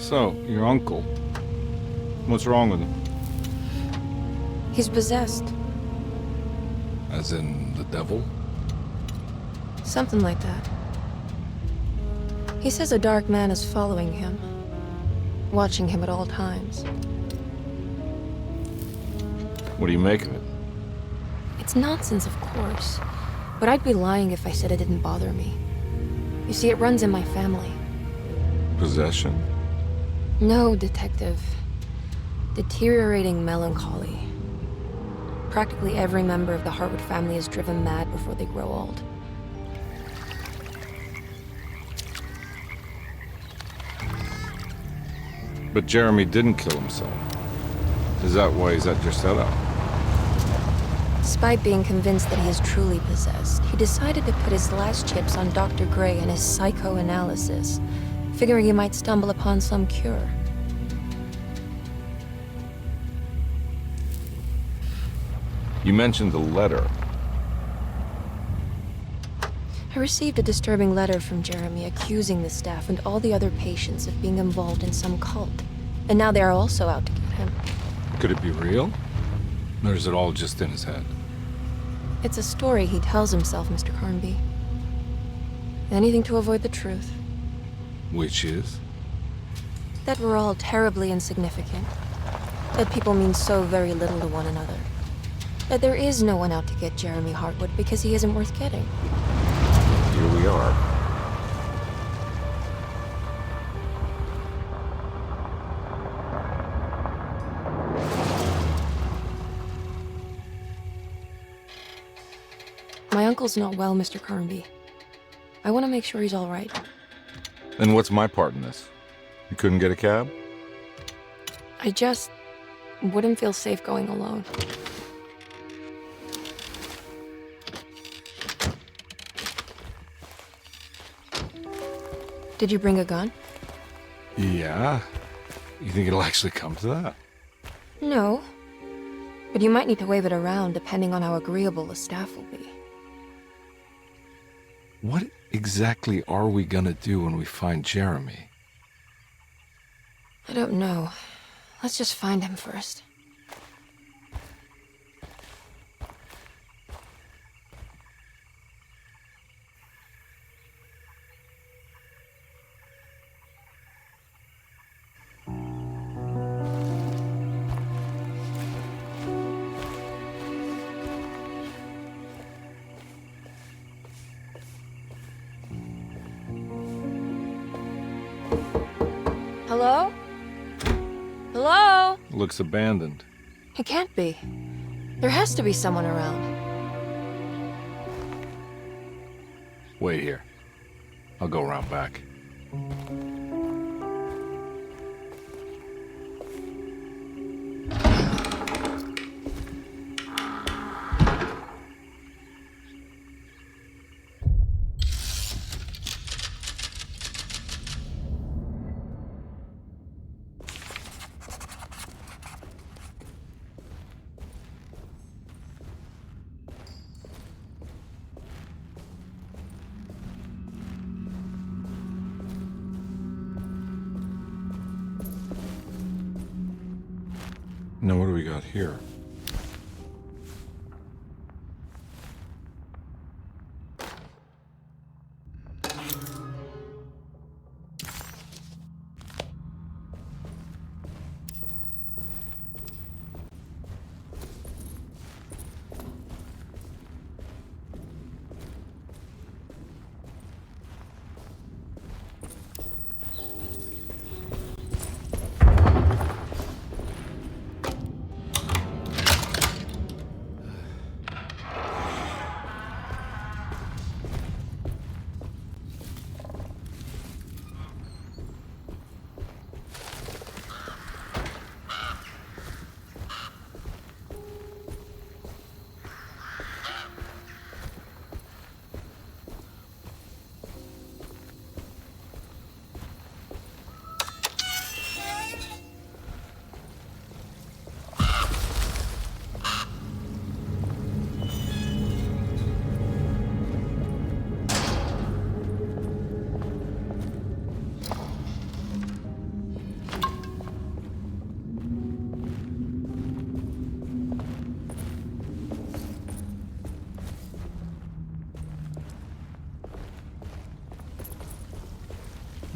So, your uncle. What's wrong with him? He's possessed. As in the devil? Something like that. He says a dark man is following him, watching him at all times. What do you make of it? It's nonsense, of course, but I'd be lying if I said it didn't bother me. You see, it runs in my family. Possession? No, Detective. Deteriorating melancholy. Practically every member of the Hartwood family is driven mad before they grow old. But Jeremy didn't kill himself. Is that why he's at your setup? Despite being convinced that he is truly possessed, he decided to put his last chips on Dr. Gray and his psychoanalysis, figuring he might stumble upon some cure. You mentioned the letter. I received a disturbing letter from Jeremy accusing the staff and all the other patients of being involved in some cult. And now they are also out to get him. Could it be real? Or is it all just in his head? It's a story he tells himself, Mr. Carnby. Anything to avoid the truth. Which is? That we're all terribly insignificant. That people mean so very little to one another. That there is no one out to get Jeremy Hartwood because he isn't worth getting. Here we are. My uncle's not well, Mr. Carnby. I want to make sure he's all right. And what's my part in this? You couldn't get a cab? I just wouldn't feel safe going alone. Did you bring a gun? Yeah. You think it'll actually come to that? No. But you might need to wave it around depending on how agreeable the staff will be. What exactly are we gonna do when we find Jeremy? I don't know. Let's just find him first. Hello? Hello? Looks abandoned. It can't be. There has to be someone around. Wait here. I'll go around back. Now what do we got here?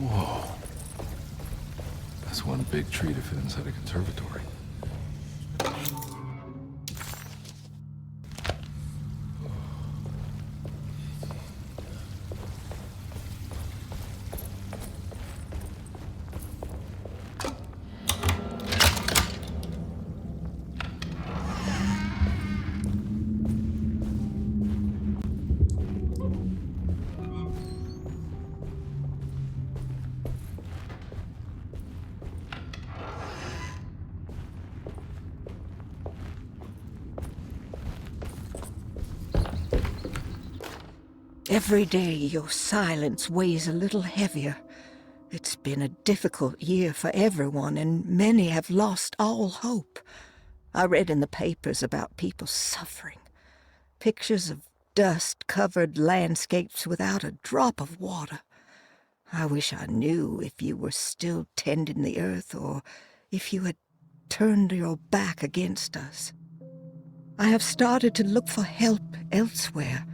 Whoa. That's one big tree to fit inside a conservatory. Every day your silence weighs a little heavier. It's been a difficult year for everyone, and many have lost all hope. I read in the papers about people suffering. Pictures of dust-covered landscapes without a drop of water. I wish I knew if you were still tending the earth or if you had turned your back against us. I have started to look for help elsewhere.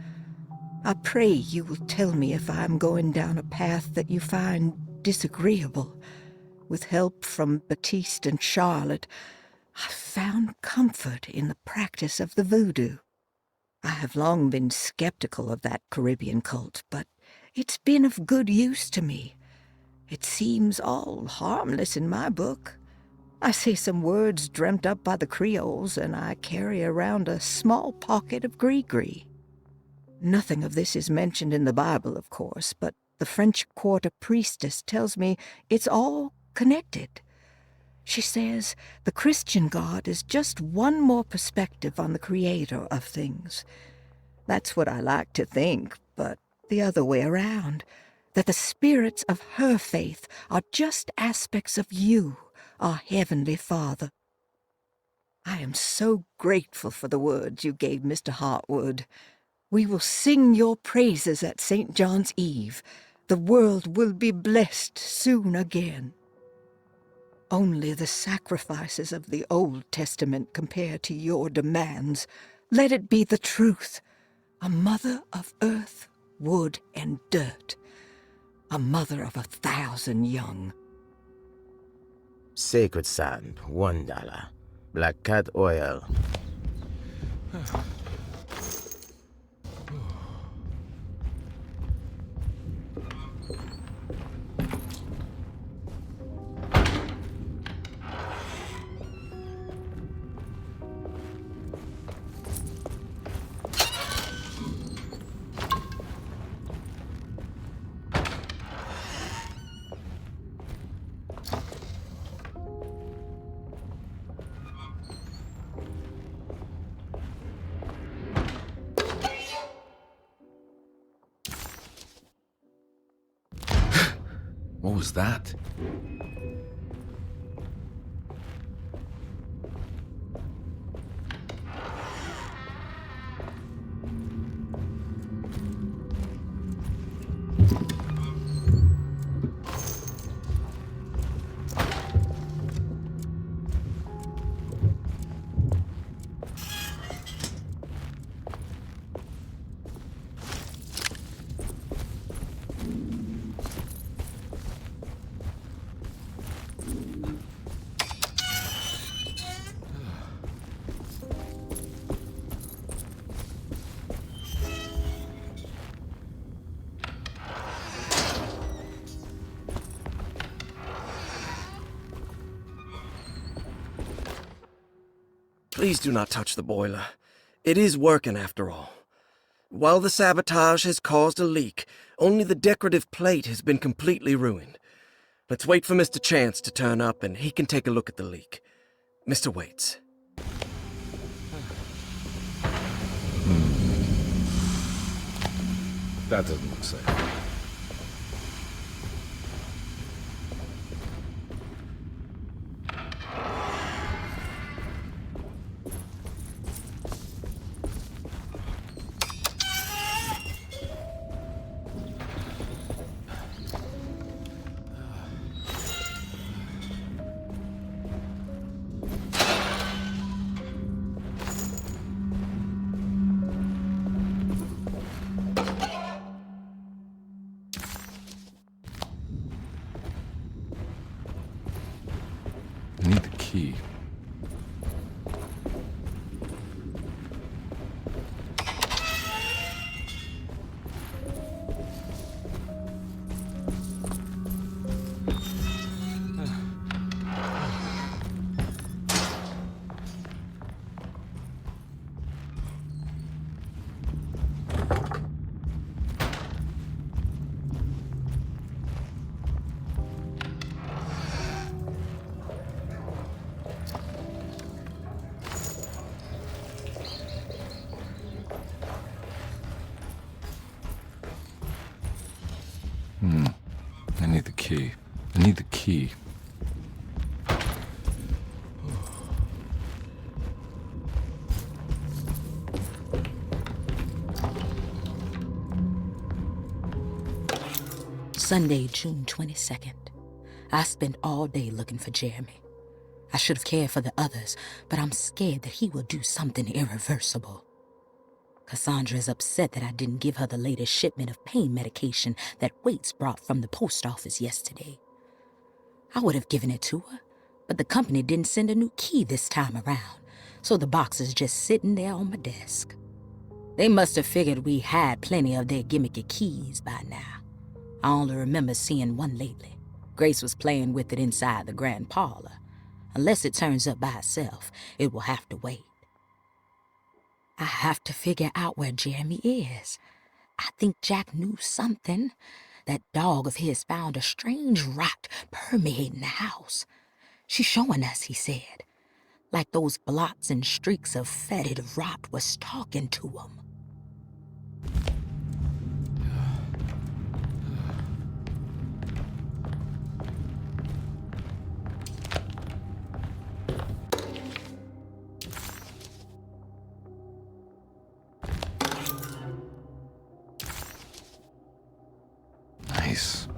I pray you will tell me if I am going down a path that you find disagreeable. With help from Baptiste and Charlotte, I found comfort in the practice of the voodoo. I have long been skeptical of that Caribbean cult, but it's been of good use to me. It seems all harmless in my book. I say some words dreamt up by the Creoles, and I carry around a small pocket of gree-gree. Nothing of this is mentioned in the Bible, of course, but the French Quarter priestess tells me it's all connected. She says the Christian God is just one more perspective on the creator of things. That's what I like to think, but the other way around, that the spirits of her faith are just aspects of you, our Heavenly Father. I am so grateful for the words you gave Mr. Hartwood. We will sing your praises at St. John's Eve. The world will be blessed soon again. Only the sacrifices of the Old Testament compare to your demands. Let it be the truth. A mother of earth, wood, and dirt. A mother of 1,000 young. Sacred sand, $1. Black cat oil. What was that? Please do not touch the boiler. It is working after all. While the sabotage has caused a leak, only the decorative plate has been completely ruined. Let's wait for Mr. Chance to turn up and he can take a look at the leak. Mr. Waits. That doesn't look safe. I need the key. I need the key. Sunday, June 22nd. I spent all day looking for Jeremy. I should have cared for the others, but I'm scared that he will do something irreversible. Cassandra is upset that I didn't give her the latest shipment of pain medication that Waits brought from the post office yesterday. I would have given it to her, but the company didn't send a new key this time around, so the box is just sitting there on my desk. They must have figured we had plenty of their gimmicky keys by now. I only remember seeing one lately. Grace was playing with it inside the grand parlor. Unless it turns up by itself, it will have to wait. I have to figure out where Jeremy is. I think Jack knew something. That dog of his found a strange rot permeating the house. She's showing us, he said. Like those blots and streaks of fetid rot was talking to him. Nice.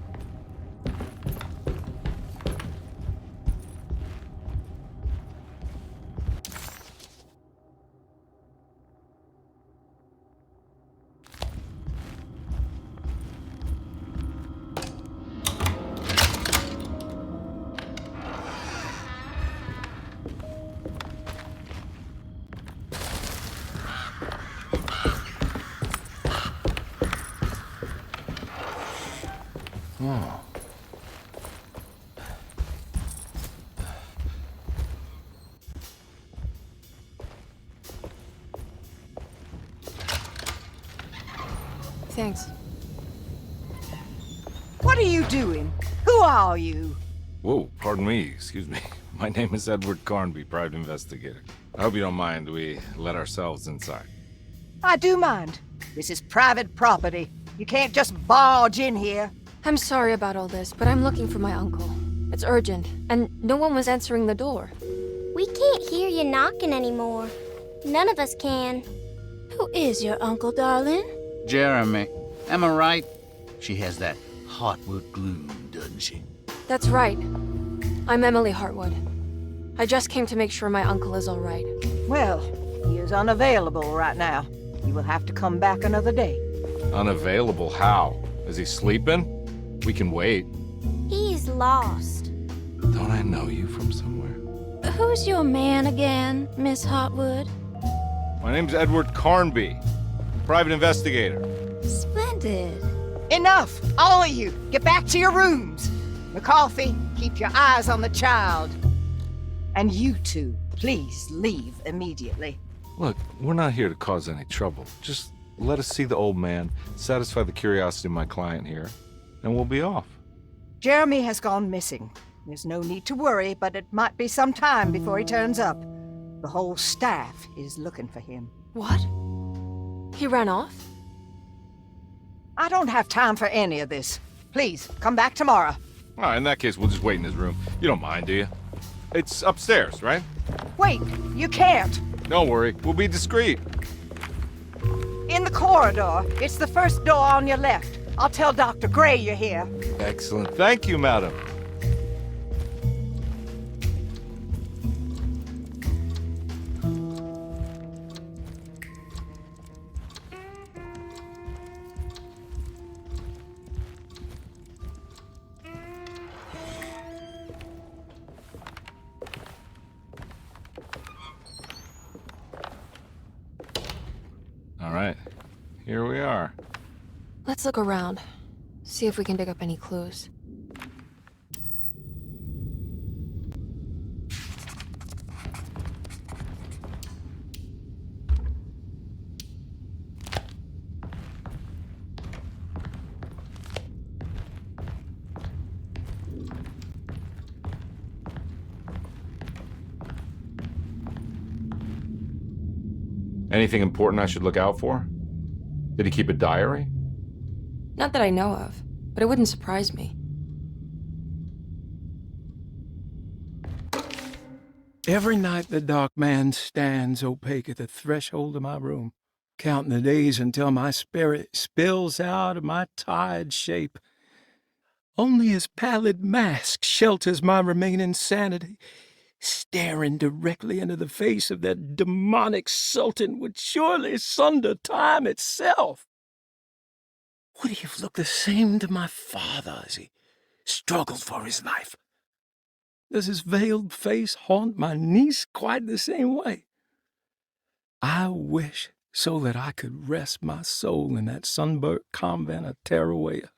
Oh. Thanks. What are you doing? Who are you? Whoa, pardon me, excuse me. My name is Edward Carnby, private investigator. I hope you don't mind we let ourselves inside. I do mind. This is private property. You can't just barge in here. I'm sorry about all this, but I'm looking for my uncle. It's urgent, and no one was answering the door. We can't hear you knocking anymore. None of us can. Who is your uncle, darling? Jeremy. Am I right? She has that Heartwood gloom, doesn't she? That's right. I'm Emily Hartwood. I just came to make sure my uncle is all right. Well, he is unavailable right now. You will have to come back another day. Unavailable how? Is he sleeping? We can wait. He's lost. Don't I know you from somewhere? Who's your man again, Miss Hartwood? My name's Edward Carnby, private investigator. Splendid. Enough! All of you! Get back to your rooms! McCarthy, keep your eyes on the child. And you two, please leave immediately. Look, we're not here to cause any trouble. Just let us see the old man, satisfy the curiosity of my client here, and we'll be off. Jeremy has gone missing. There's no need to worry, but it might be some time before he turns up. The whole staff is looking for him. What? He ran off? I don't have time for any of this. Please, come back tomorrow. All right, in that case, we'll just wait in his room. You don't mind, do you? It's upstairs, right? Wait, you can't. Don't worry, we'll be discreet. In the corridor. It's the first door on your left. I'll tell Dr. Gray you're here. Excellent. Thank you, madam. All right, here we are. Let's look around. See if we can dig up any clues. Anything important I should look out for? Did he keep a diary? Not that I know of. but it wouldn't surprise me. Every night the dark man stands opaque at the threshold of my room, counting the days until my spirit spills out of my tired shape. Only his pallid mask shelters my remaining sanity. Staring directly into the face of that demonic sultan would surely sunder time itself. Would he have looked the same to my father as he struggled for his life? Does his veiled face haunt my niece quite the same way? I wish so that I could rest my soul in that sunburnt convent of Teruel.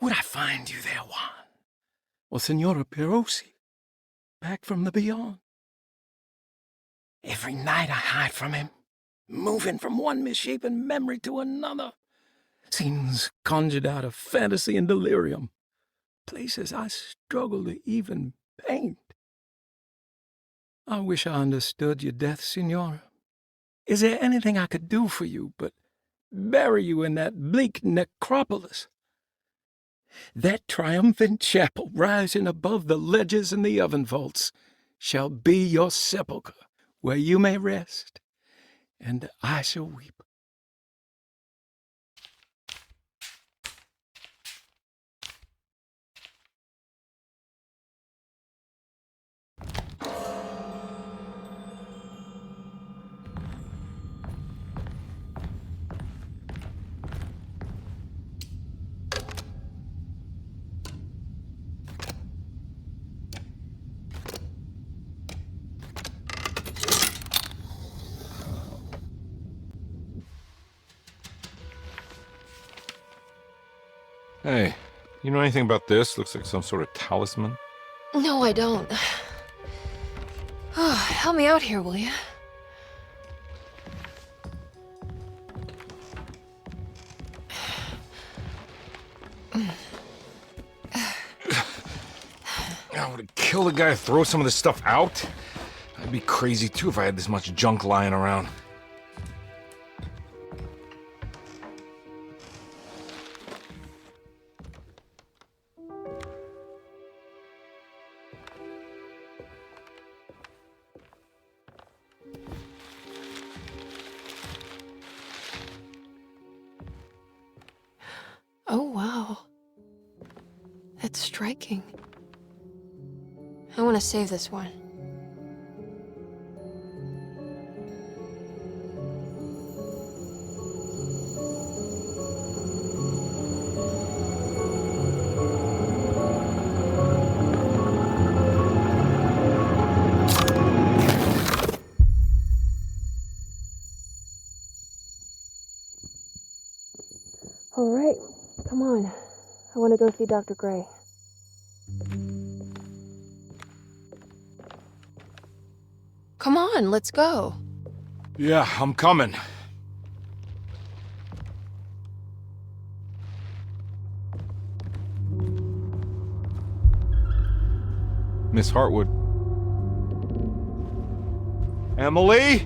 Would I find you there, Juan? Or Senora Perosi, back from the beyond? Every night I hide from him, moving from one misshapen memory to another. Scenes conjured out of fantasy and delirium. Places I struggle to even paint. I wish I understood your death, Senora. Is there anything I could do for you but bury you in that bleak necropolis? That triumphant chapel rising above the ledges and the oven vaults shall be your sepulchre, where you may rest, and I shall weep. Hey, you know anything about this? Looks like some sort of talisman. No, I don't. Oh, help me out here, will you? I would kill the guy to throw some of this stuff out. I'd be crazy too if I had this much junk lying around. Oh, wow. That's striking. I want to save this one. All right, come on. I want to go see Dr. Gray. Come on, let's go. Yeah, I'm coming. Miss Hartwood. Emily?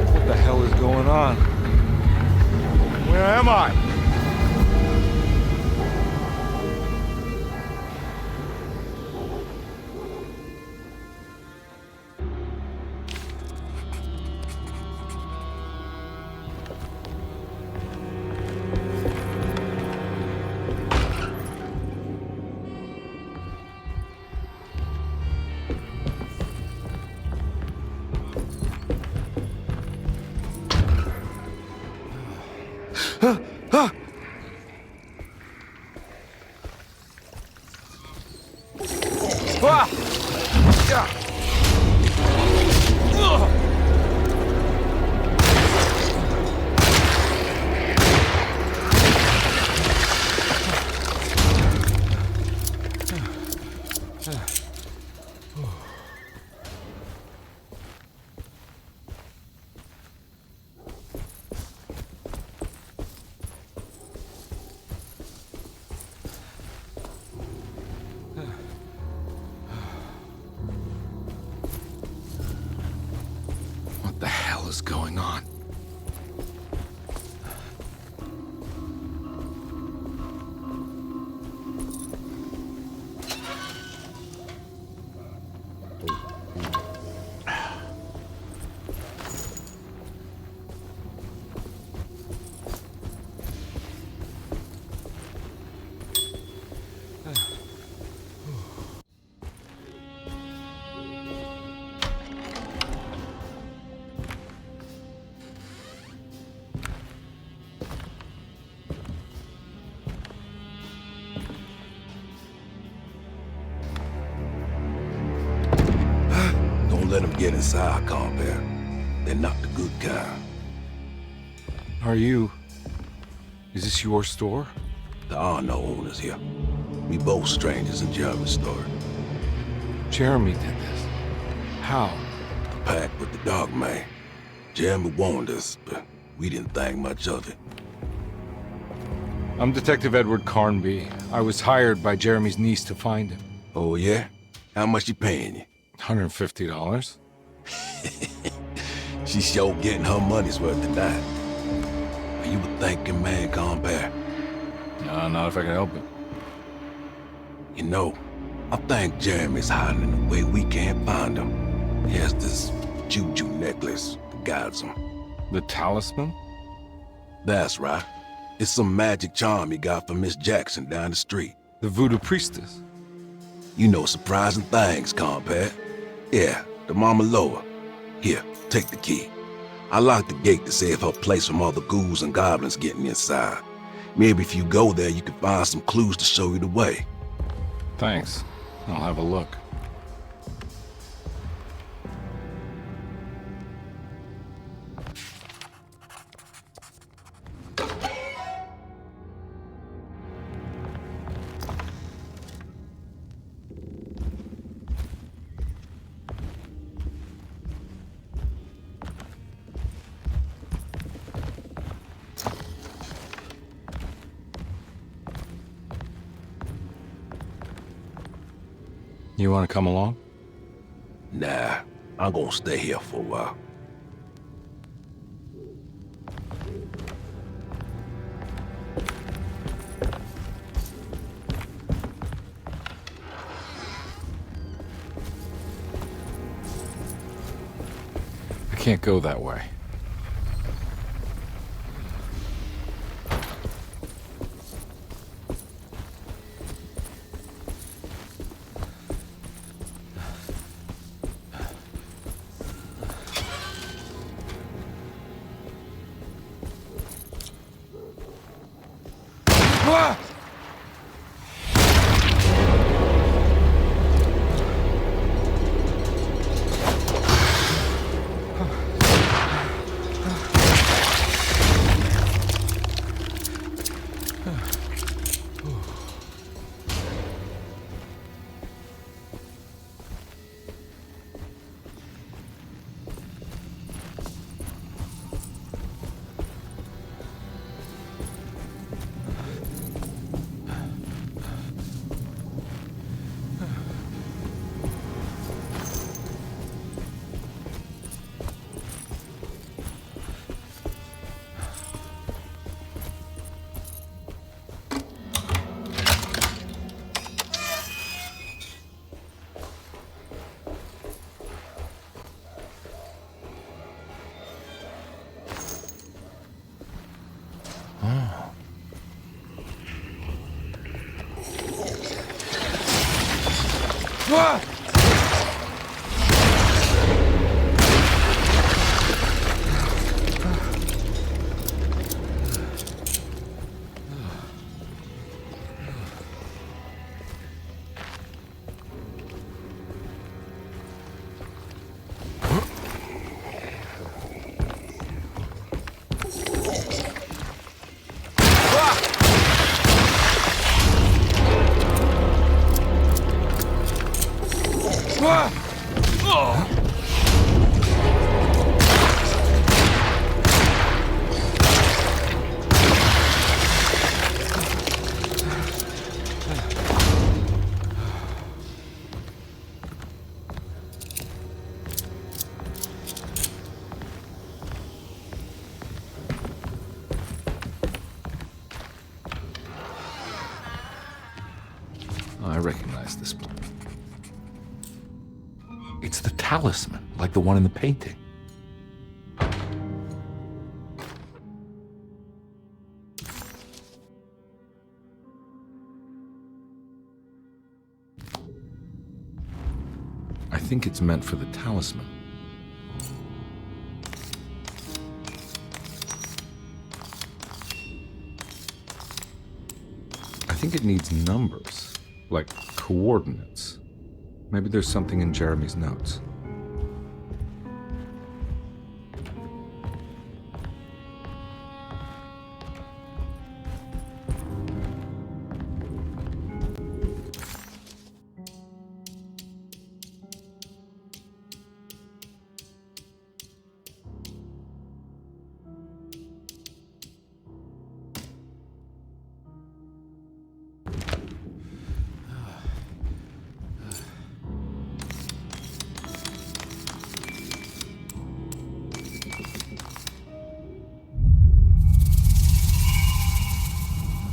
What the hell is going on? Where am I? is going on? Don't let them get inside, Completa. They're not the good kind. Is this your store? There are no owners here. We both strangers in Jeremy's story. Jeremy did this. How? The pact with the dog man. Jeremy warned us, but we didn't think much of it. I'm Detective Edward Carnby. I was hired by Jeremy's niece to find him. Oh, yeah? How much she paying you? $150. She's sure getting her money's worth tonight. Are you a thinking man, Completa? No, not if I can help it. You know, I think Jeremy's hiding in a way we can't find him. He has this juju necklace that guides him. The talisman? That's right. It's some magic charm he got from Miss Jackson down the street. The voodoo priestess? You know surprising things, Completa. Yeah, the Mama Loa. Here, take the key. I locked the gate to save her place from all the ghouls and goblins getting inside. Maybe if you go there, you can find some clues to show you the way. Thanks. I'll have a look. You want to come along? Nah, I'm gonna stay here for a while. I can't go that way. Oh, I recognize this place. It's the talisman, like the one in the painting. I think it's meant for the talisman. I think it needs numbers, like coordinates. Maybe there's something in Jeremy's notes.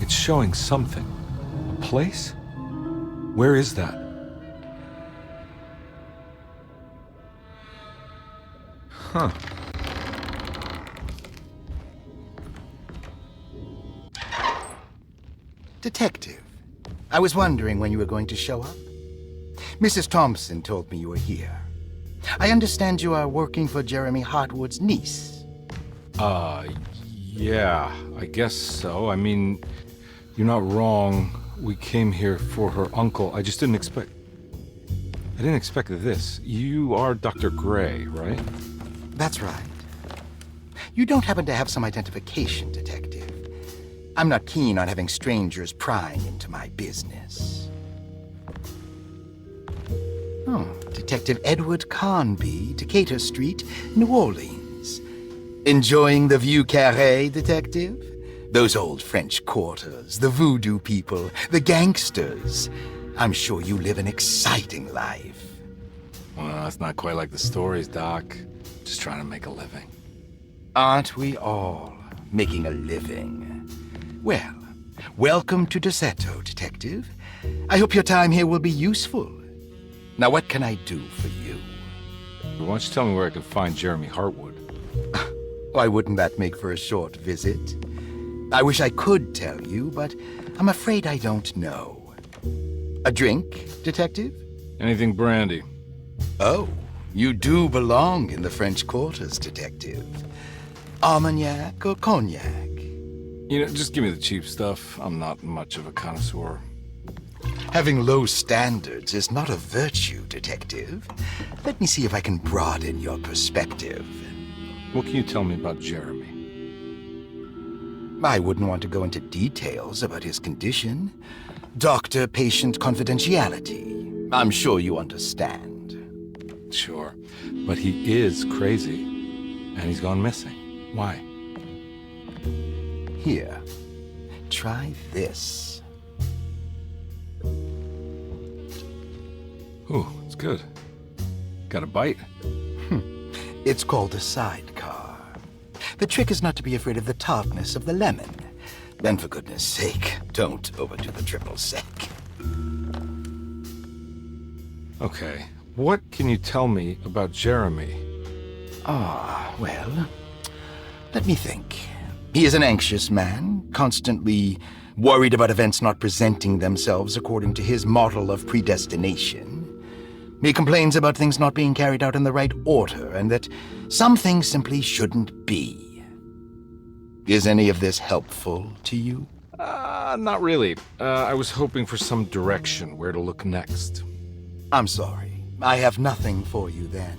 It's showing something. A place? Where is that? Huh. Detective, I was wondering when you were going to show up. Mrs. Thompson told me you were here. I understand you are working for Jeremy Hartwood's niece. Yeah, I guess so. I mean, you're not wrong. We came here for her uncle. I just didn't expect... I didn't expect this. You are Dr. Gray, right? That's right. You don't happen to have some identification, Detective. I'm not keen on having strangers prying into my business. Oh, Detective Edward Carnby, Decatur Street, New Orleans. Enjoying the Vieux Carré, Detective? Those old French quarters, the voodoo people, the gangsters. I'm sure you live an exciting life. Well, it's not quite like the stories, Doc. Just trying to make a living. Aren't we all making a living? Well, welcome to Deseto, Detective. I hope your time here will be useful. Now, what can I do for you? Why don't you tell me where I can find Jeremy Hartwood? Why wouldn't that make for a short visit? I wish I could tell you, but I'm afraid I don't know. A drink, Detective? Anything brandy. Oh, you do belong in the French quarters, Detective. Armagnac or cognac? You know, just give me the cheap stuff. I'm not much of a connoisseur. Having low standards is not a virtue, Detective. Let me see if I can broaden your perspective. What can you tell me about Jeremy? I wouldn't want to go into details about his condition. Doctor-patient confidentiality. I'm sure you understand. Sure, but he is crazy, and he's gone missing. Why? Here, try this. Ooh, it's good. Got a bite? It's called a sidecar. The trick is not to be afraid of the tartness of the lemon. Then, for goodness sake, don't overdo the triple sec. Okay, what can you tell me about Jeremy? Well, let me think. He is an anxious man, constantly worried about events not presenting themselves according to his model of predestination. He complains about things not being carried out in the right order, and that some things simply shouldn't be. Is any of this helpful to you? Not really. I was hoping for some direction where to look next. I'm sorry. I have nothing for you then.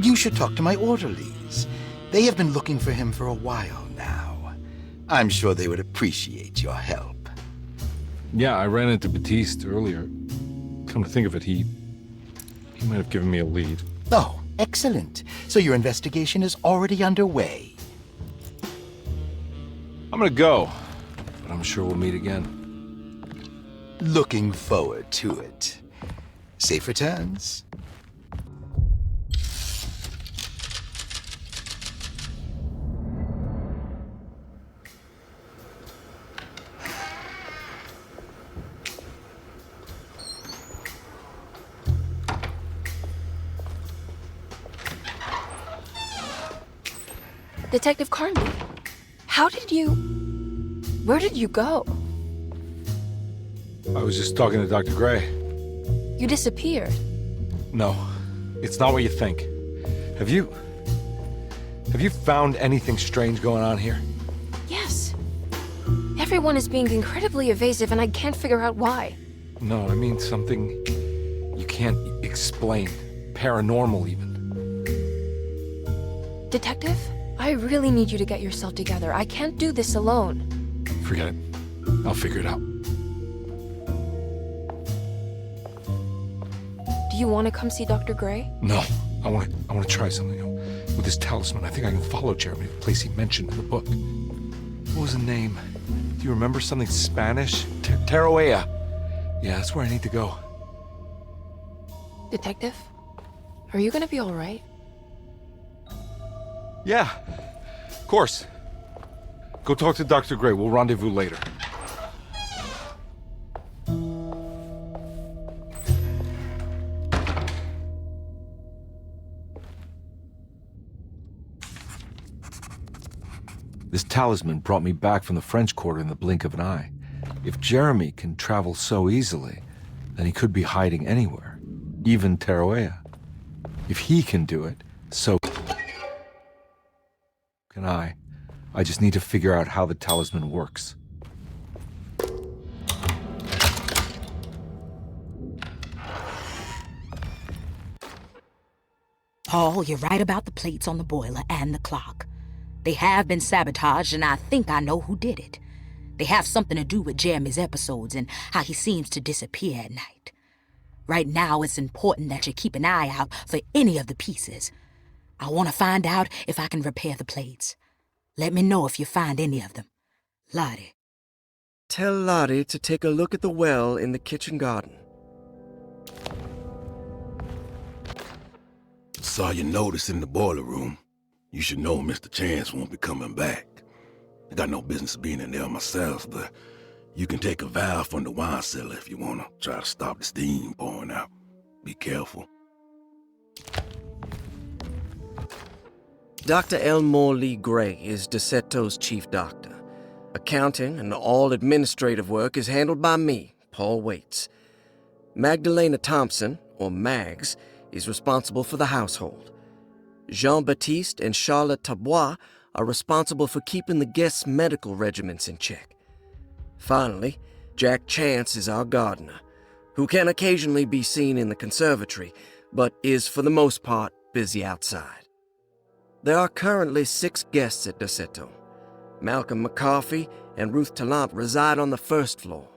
You should talk to my orderlies. They have been looking for him for a while now. I'm sure they would appreciate your help. Yeah, I ran into Batiste earlier. Come to think of it, he might have given me a lead. Oh, excellent. So your investigation is already underway. I'm gonna go, but I'm sure we'll meet again. Looking forward to it. Safe returns. Detective Carnby, how did you... Where did you go? I was just talking to Dr. Gray. You disappeared. No, it's not what you think. Have you found anything strange going on here? Yes. Everyone is being incredibly evasive and I can't figure out why. No, I mean something you can't explain. Paranormal, even. Detective, I really need you to get yourself together. I can't do this alone. Forget it. I'll figure it out. Do you want to come see Dr. Gray? No, I want to try something. With this talisman, I think I can follow Jeremy to the place he mentioned in the book. What was the name? Do you remember something Spanish? Tarawea. Yeah, that's where I need to go. Detective, are you gonna be all right? Yeah, of course. Go talk to Dr. Gray. We'll rendezvous later. This talisman brought me back from the French Quarter in the blink of an eye. If Jeremy can travel so easily, then he could be hiding anywhere, even Tarawea. If he can do it, so can I. I just need to figure out how the talisman works. Paul, you're right about the plates on the boiler and the clock. They have been sabotaged, and I think I know who did it. They have something to do with Jeremy's episodes and how he seems to disappear at night. Right now, it's important that you keep an eye out for any of the pieces. I want to find out if I can repair the plates. Let me know if you find any of them. Lottie. Tell Lottie to take a look at the well in the kitchen garden. Saw your notice in the boiler room. You should know Mr. Chance won't be coming back. I got no business being in there myself, but you can take a valve from the wine cellar if you want to try to stop the steam pouring out. Be careful. Dr. Elmore Lee Gray is DeSeto's chief doctor. Accounting and all administrative work is handled by me, Paul Waits. Magdalena Thompson, or Mags, is responsible for the household. Jean-Baptiste and Charlotte Tabois are responsible for keeping the guests' medical regimens in check. Finally, Jack Chance is our gardener, who can occasionally be seen in the conservatory, but is for the most part busy outside. There are currently 6 guests at DeSeto. Malcolm McCarthy and Ruth Tallant reside on the first floor.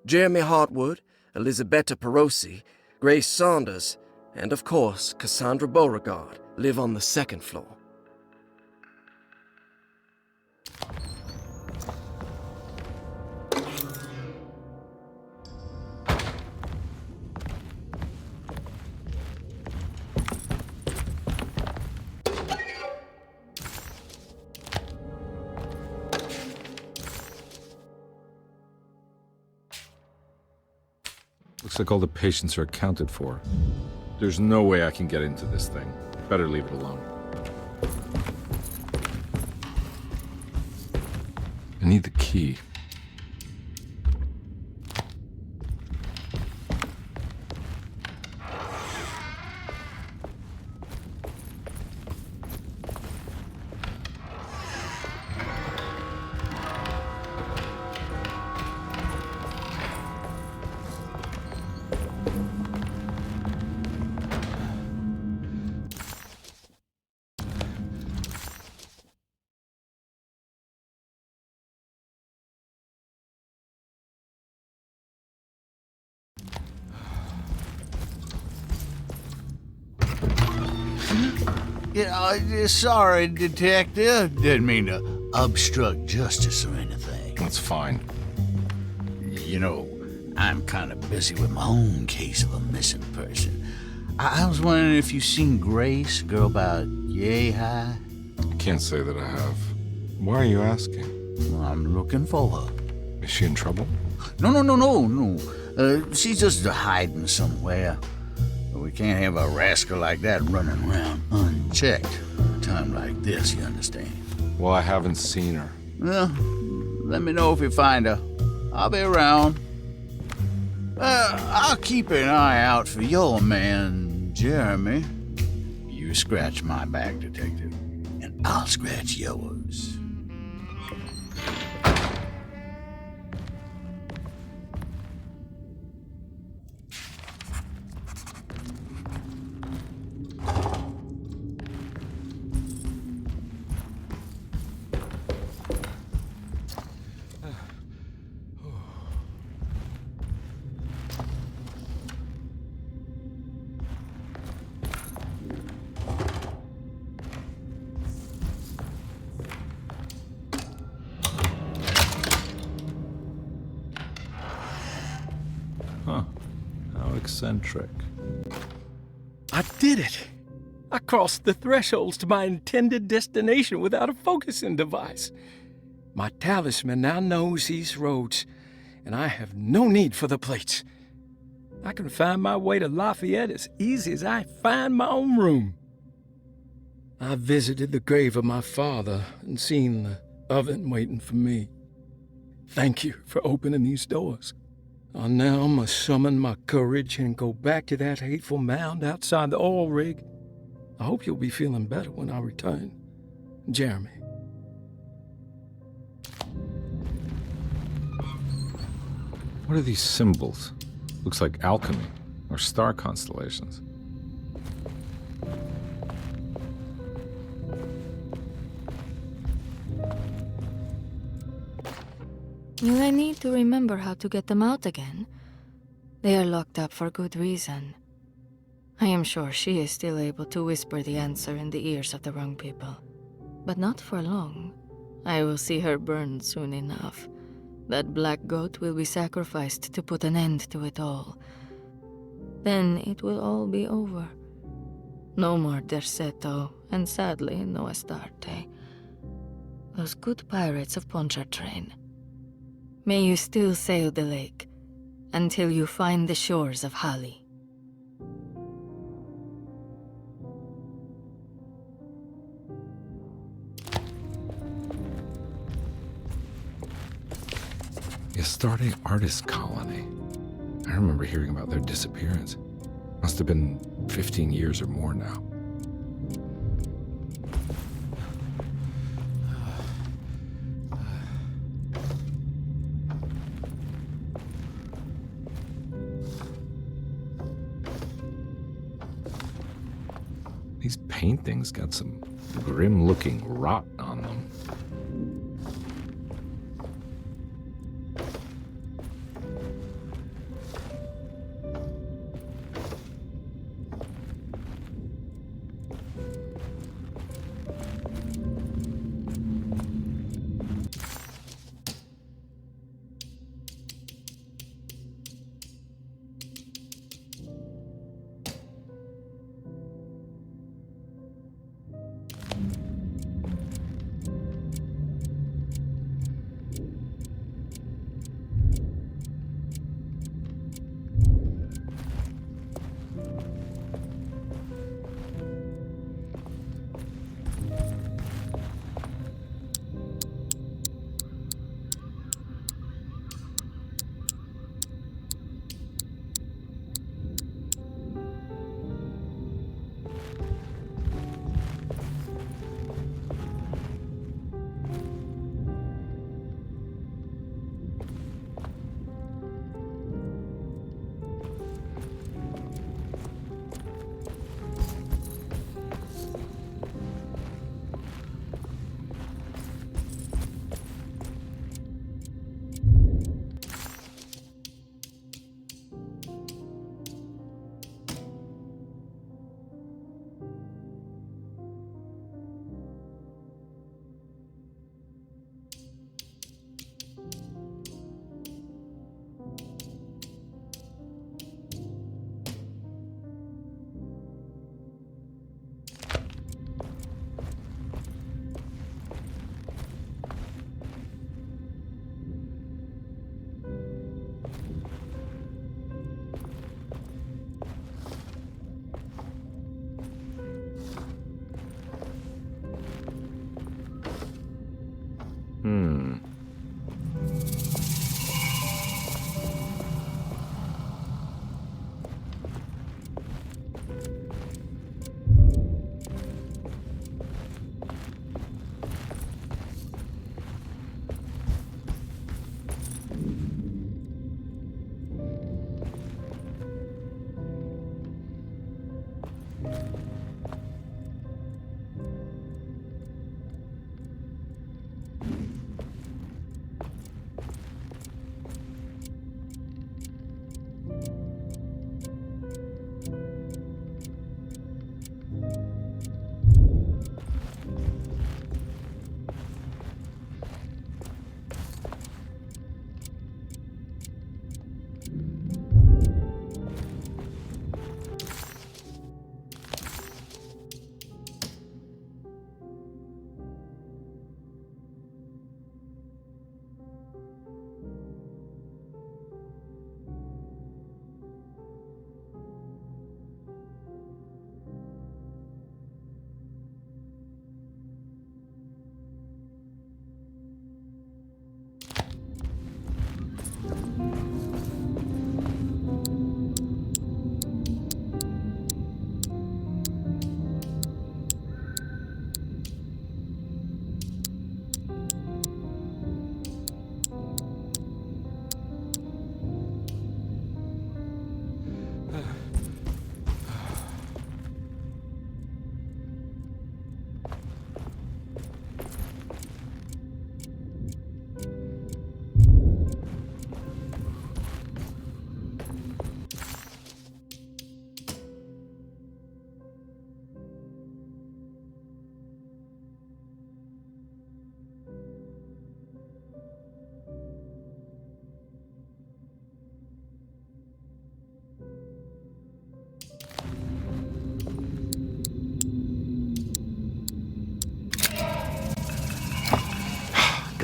Jeremy Hartwood, Elisabetta Perosi, Grace Saunders, and of course Cassandra Beauregard live on the second floor. Looks like all the patients are accounted for. There's no way I can get into this thing. Better leave it alone. I need the key. Sorry, Detective. Didn't mean to obstruct justice or anything. That's fine. You know, I'm kind of busy with my own case of a missing person. I was wondering if you've seen Grace, a girl about yay high? I can't say that I have. Why are you asking? Well, I'm looking for her. Is she in trouble? No. She's just hiding somewhere. We can't have a rascal like that running around unchecked. A time like this, you understand? Well, I haven't seen her. Well, let me know if you find her. I'll be around. I'll keep an eye out for your man, Jeremy. You scratch my back, detective, and I'll scratch yours. Huh. How eccentric. I did it! I crossed the thresholds to my intended destination without a focusing device. My talisman now knows these roads, and I have no need for the plates. I can find my way to Lafayette as easy as I find my own room. I visited the grave of my father and seen the oven waiting for me. Thank you for opening these doors. I now must summon my courage and go back to that hateful mound outside the oil rig. I hope you'll be feeling better when I return. Jeremy. What are these symbols? Looks like alchemy or star constellations. Will I need to remember how to get them out again? They are locked up for good reason. I am sure she is still able to whisper the answer in the ears of the wrong people. But not for long. I will see her burned soon enough. That black goat will be sacrificed to put an end to it all. Then it will all be over. No more Derceto, and sadly, no Astarte. Those good pirates of Pontchartrain. May you still sail the lake, until you find the shores of Hali. The Astarte Artist Colony. I remember hearing about their disappearance. Must have been 15 years or more now. These paintings got some grim-looking rot on them.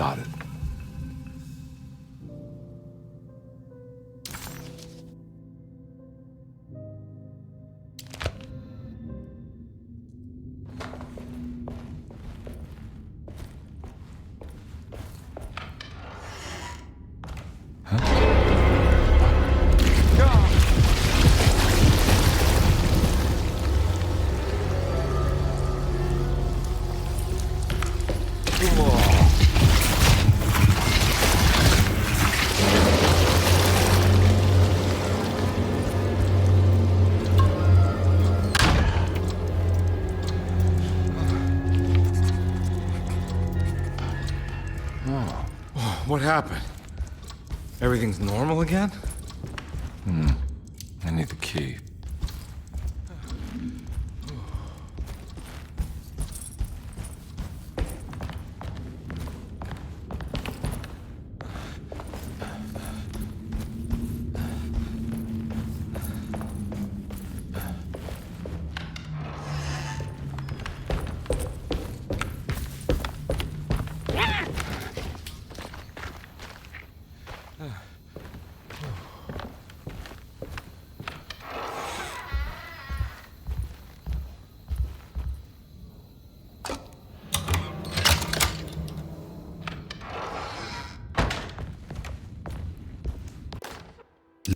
Got it. What happened? Everything's normal again? I need the key.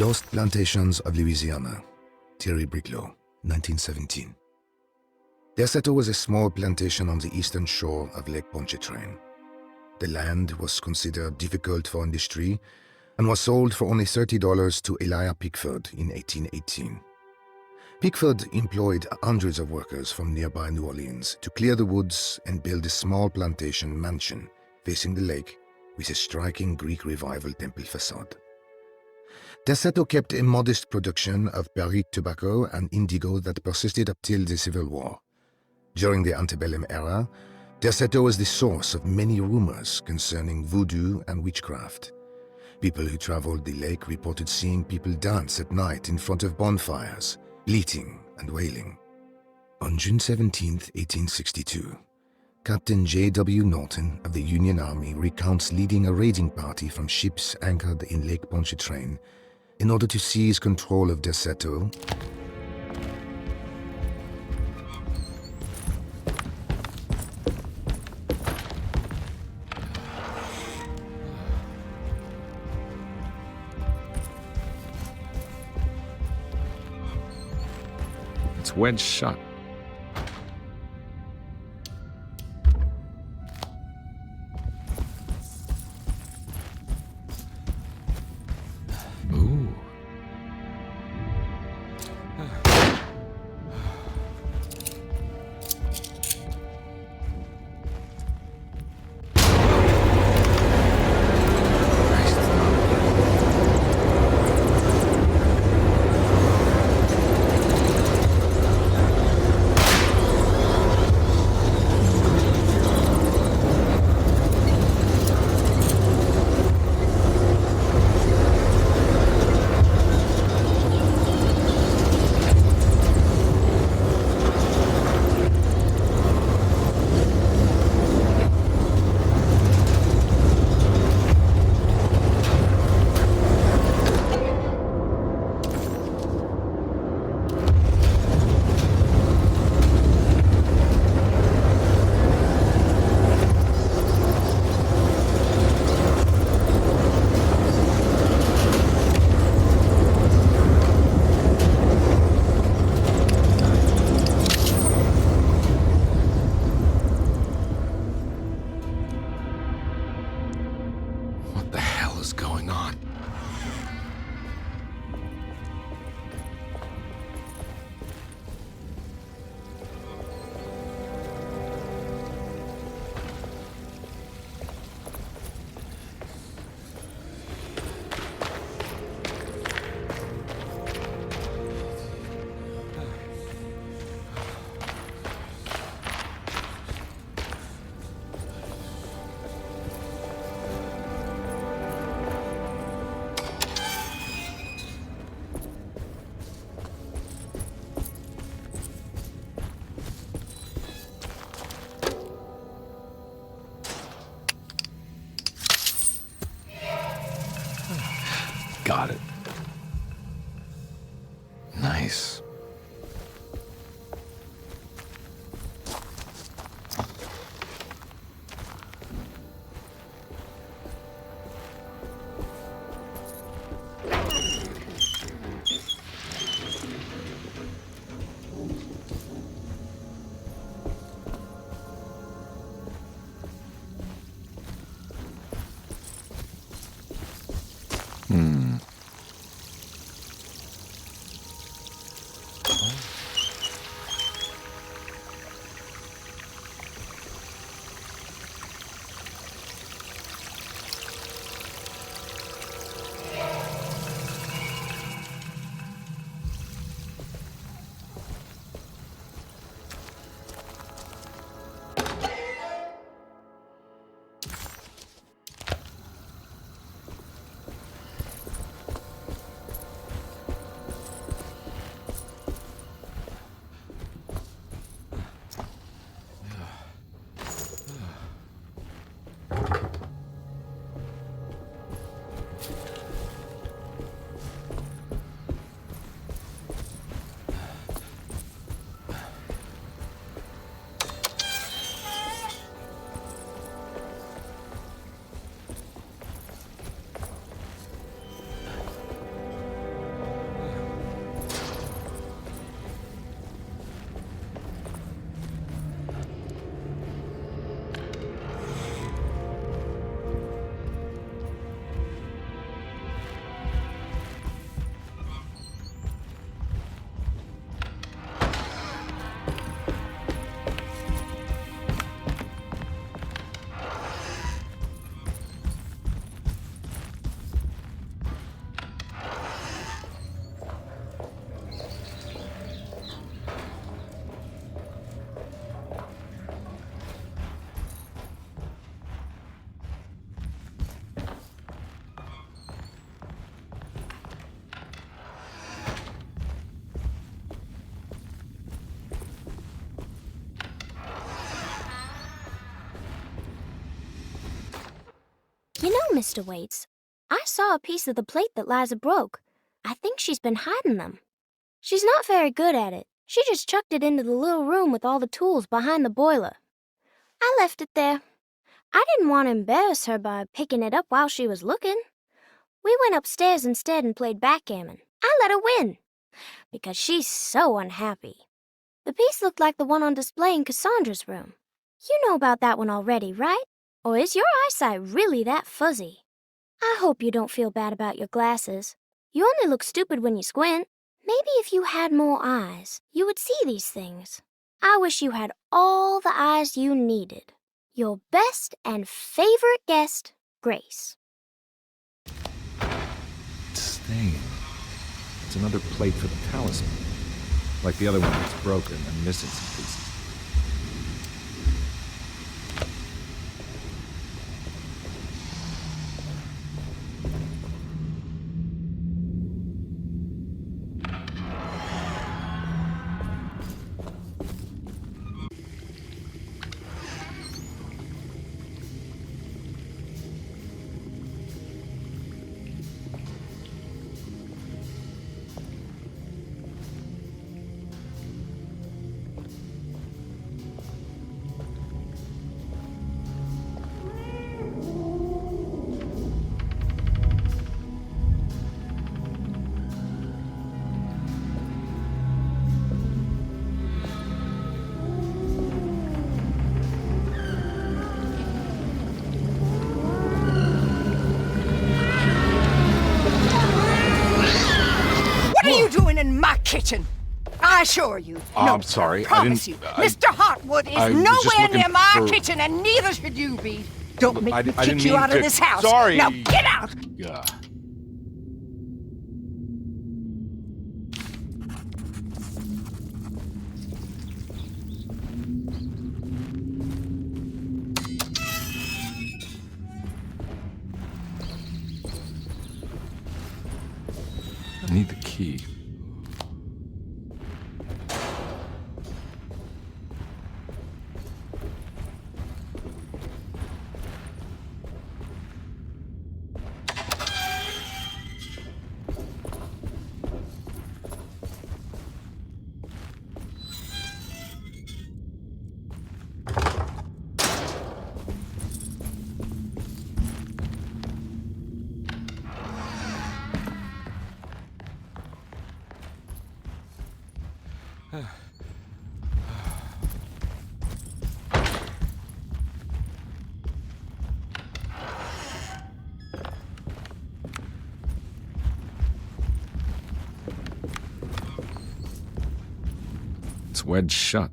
Lost Plantations of Louisiana, Thierry Briclot, 1917. Derceto was a small plantation on the eastern shore of Lake Pontchartrain. The land was considered difficult for industry and was sold for only $30 to Elijah Pickford in 1818. Pickford employed hundreds of workers from nearby New Orleans to clear the woods and build a small plantation mansion facing the lake with a striking Greek Revival temple facade. Derceto kept a modest production of Perique tobacco and indigo that persisted up till the Civil War. During the antebellum era, Derceto was the source of many rumors concerning voodoo and witchcraft. People who traveled the lake reported seeing people dance at night in front of bonfires, bleating and wailing. On June 17, 1862, Captain J.W. Norton of the Union Army recounts leading a raiding party from ships anchored in Lake Pontchartrain in order to seize control of Derceto It's wedged shut. Ooh. Nice. You know, Mr. Waits, I saw a piece of the plate that Liza broke. I think she's been hiding them. She's not very good at it. She just chucked it into the little room with all the tools behind the boiler. I left it there. I didn't want to embarrass her by picking it up while she was looking. We went upstairs instead and played backgammon. I let her win, because she's so unhappy. The piece looked like the one on display in Cassandra's room. You know about that one already, right? Or is your eyesight really that fuzzy? I hope you don't feel bad about your glasses. You only look stupid when you squint. Maybe if you had more eyes, you would see these things. I wish you had all the eyes you needed. Your best and favorite guest, Grace. It's staying. It's another plate for the talisman. Like the other one that's broken and missing some pieces. In my kitchen. I assure you. I'm sorry. I promise you. Mr. Hotwood is nowhere near my kitchen, and neither should you be. Don't make me kick you out of this house. Sorry. Now get out. Yeah. I need the key. It's wedged shut.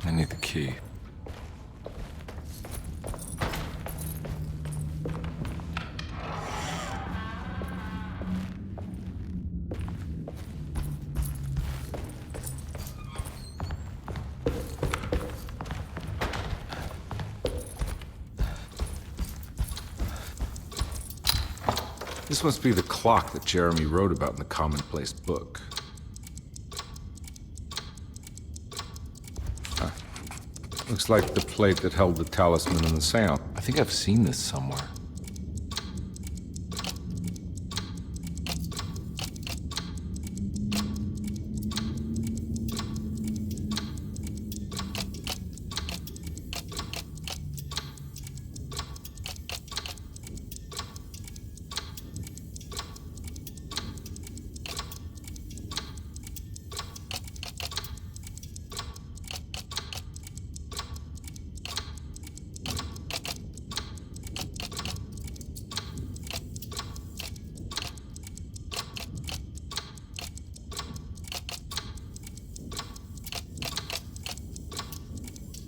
I need the key. This must be the clock that Jeremy wrote about in the commonplace book. Looks like the plate that held the talisman in the seance. I think I've seen this somewhere.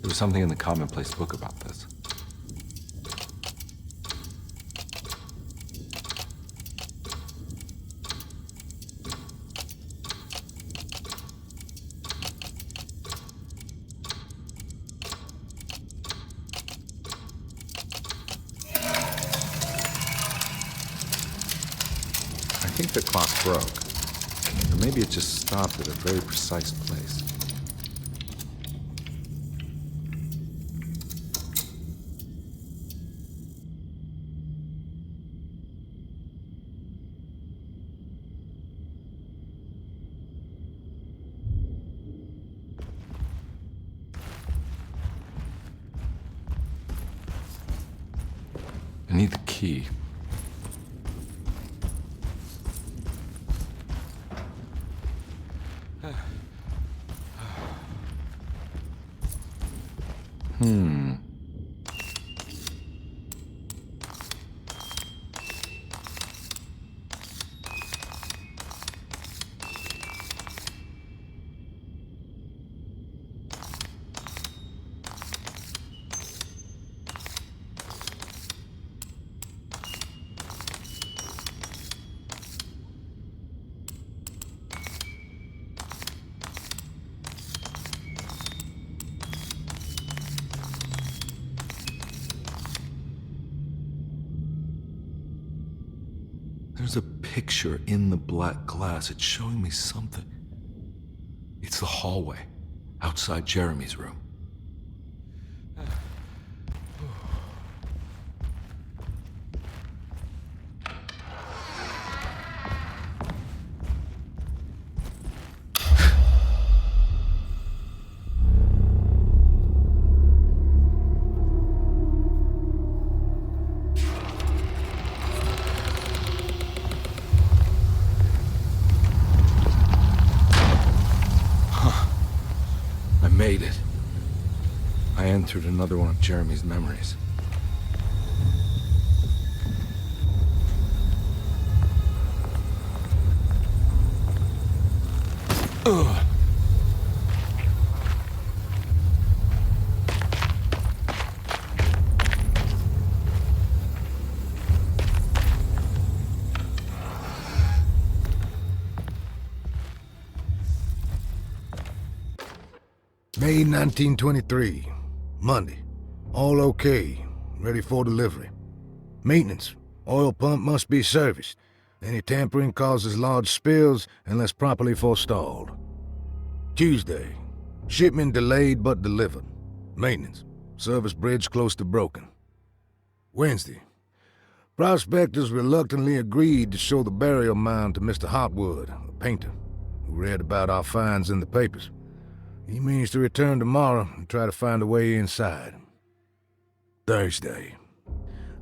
There was something in the commonplace book about this. I think the clock broke. Or maybe it just stopped at a very precise place. I need the key. There's a picture in the black glass. It's showing me something. It's the hallway outside Jeremy's room. Made it. I entered another one of Jeremy's memories. May 1923, Monday. All okay, ready for delivery. Maintenance. Oil pump must be serviced. Any tampering causes large spills unless properly forestalled. Tuesday. Shipment delayed but delivered. Maintenance. Service bridge close to broken. Wednesday. Prospectors reluctantly agreed to show the burial mound to Mr. Hotwood, a painter, who read about our finds in the papers. He means to return tomorrow and try to find a way inside. Thursday.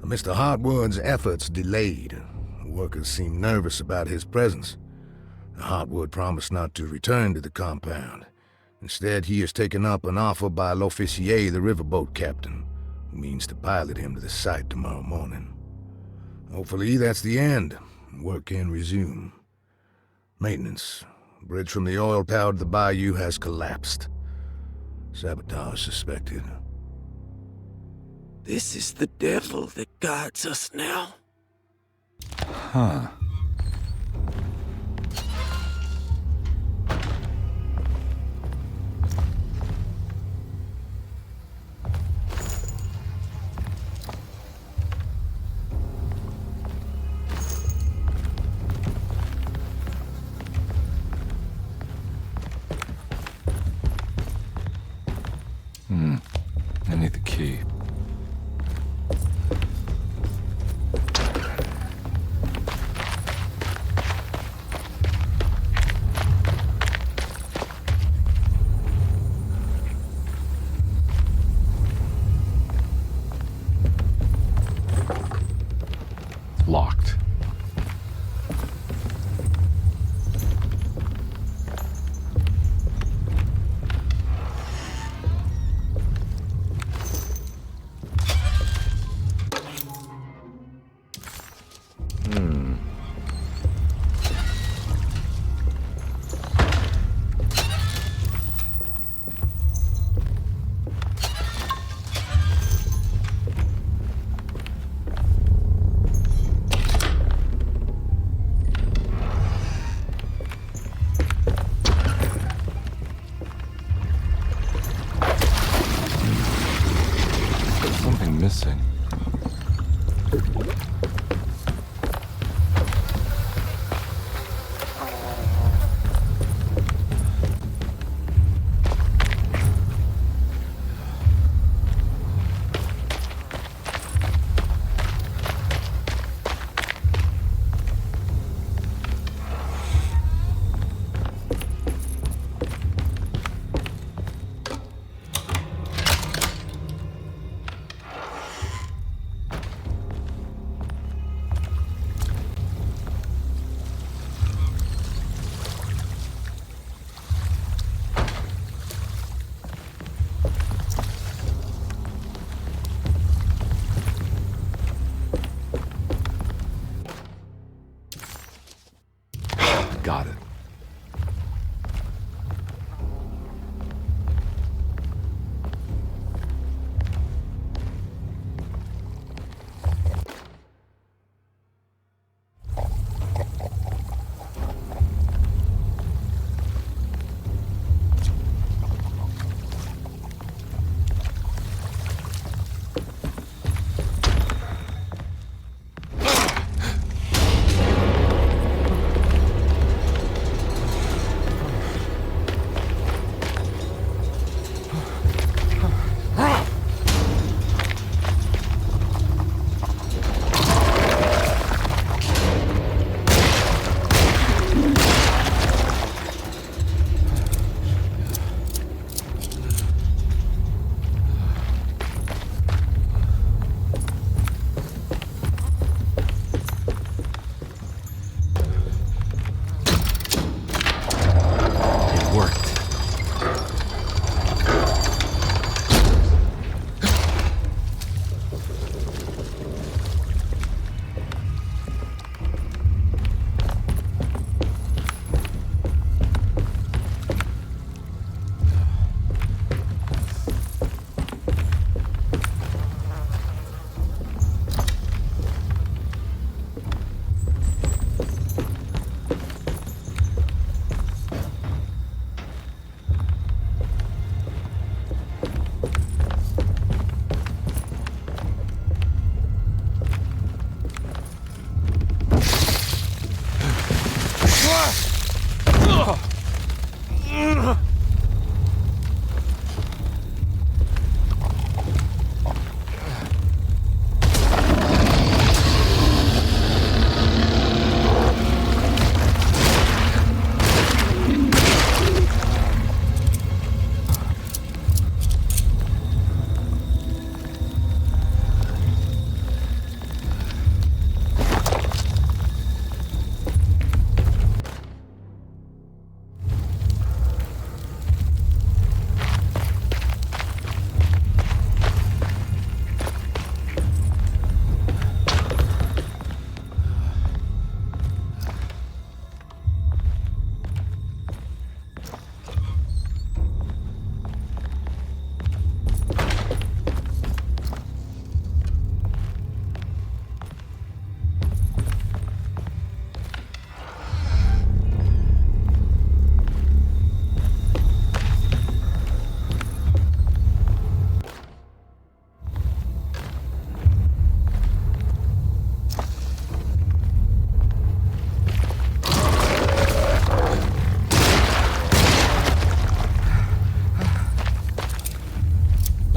Mr. Hotwood's efforts delayed. The workers seemed nervous about his presence. Hotwood promised not to return to the compound. Instead, he has taken up an offer by L'Officier, the riverboat captain, who means to pilot him to the site tomorrow morning. Hopefully that's the end. Work can resume. Maintenance. Bridge from the oil tower to the bayou has collapsed. Sabotage suspected. This is the devil that guides us now. Huh. I need the key. Locked. Something missing.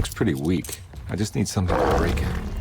Looks pretty weak. I just need something to break it.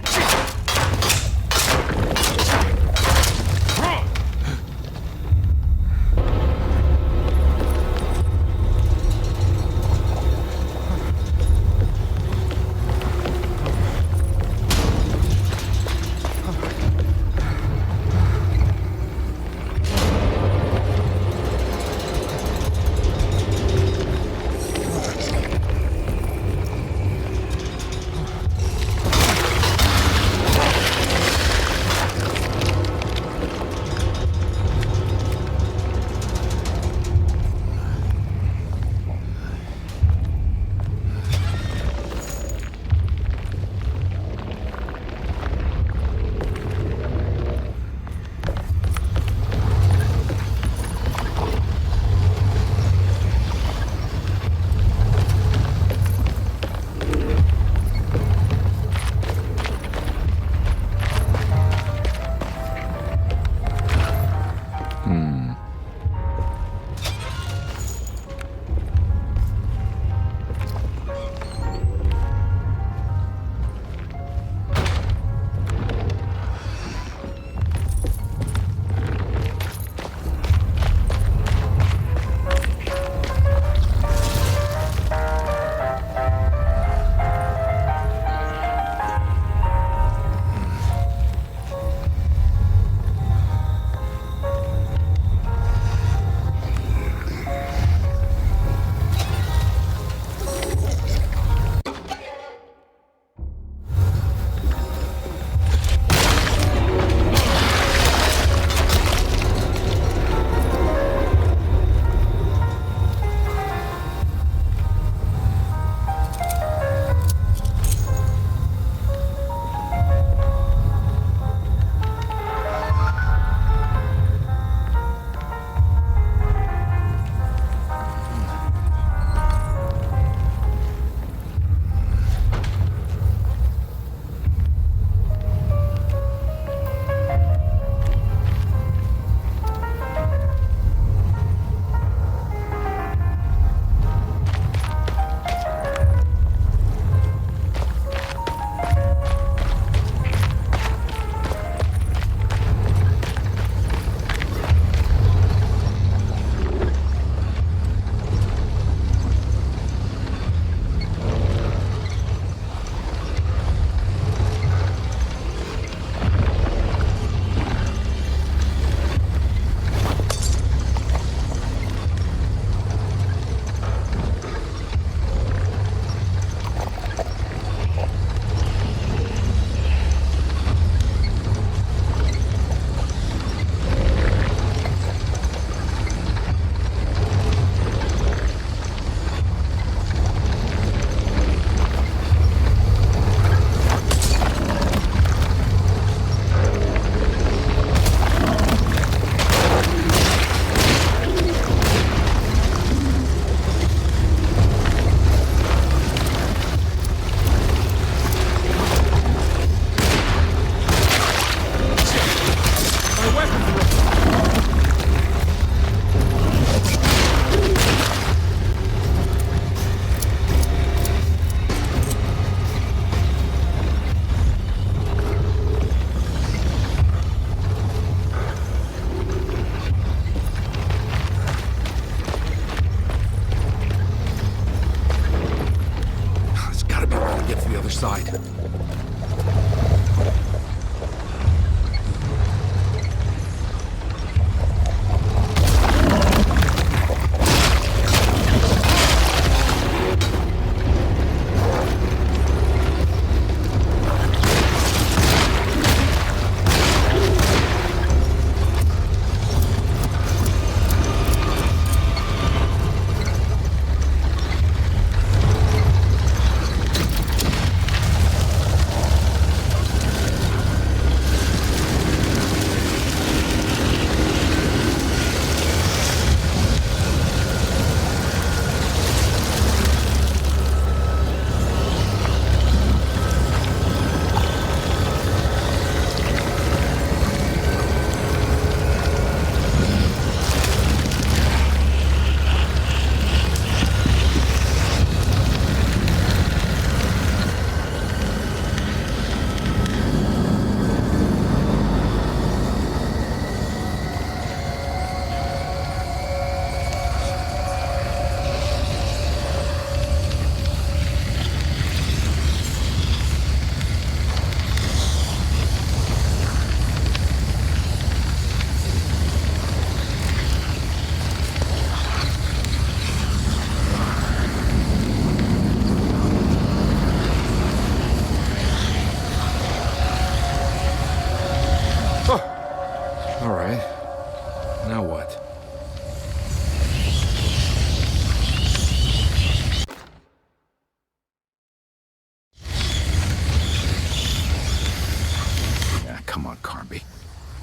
side.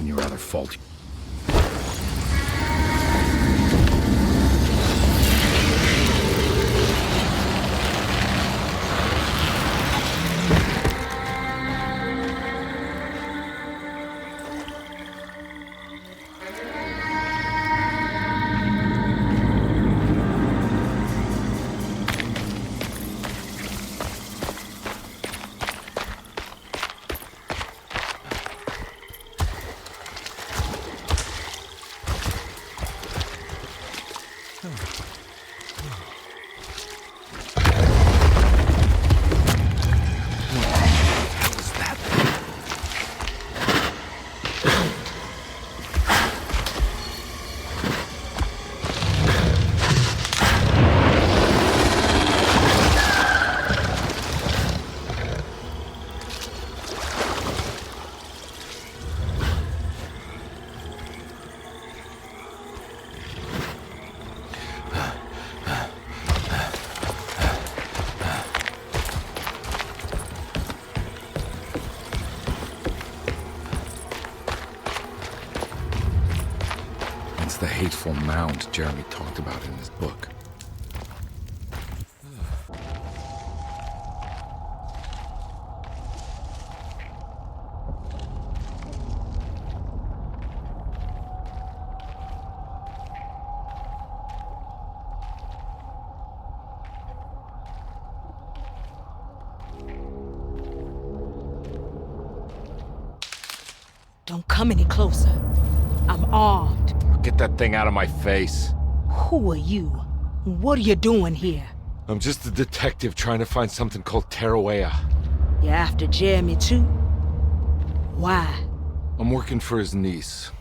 your rather faulty. The hateful mound Jeremy talked about in his book. Don't come any closer. I'm armed. Get that thing out of my face. Who are you? What are you doing here? I'm just a detective trying to find something called Tarawea. You're after Jeremy too? Why? I'm working for his niece.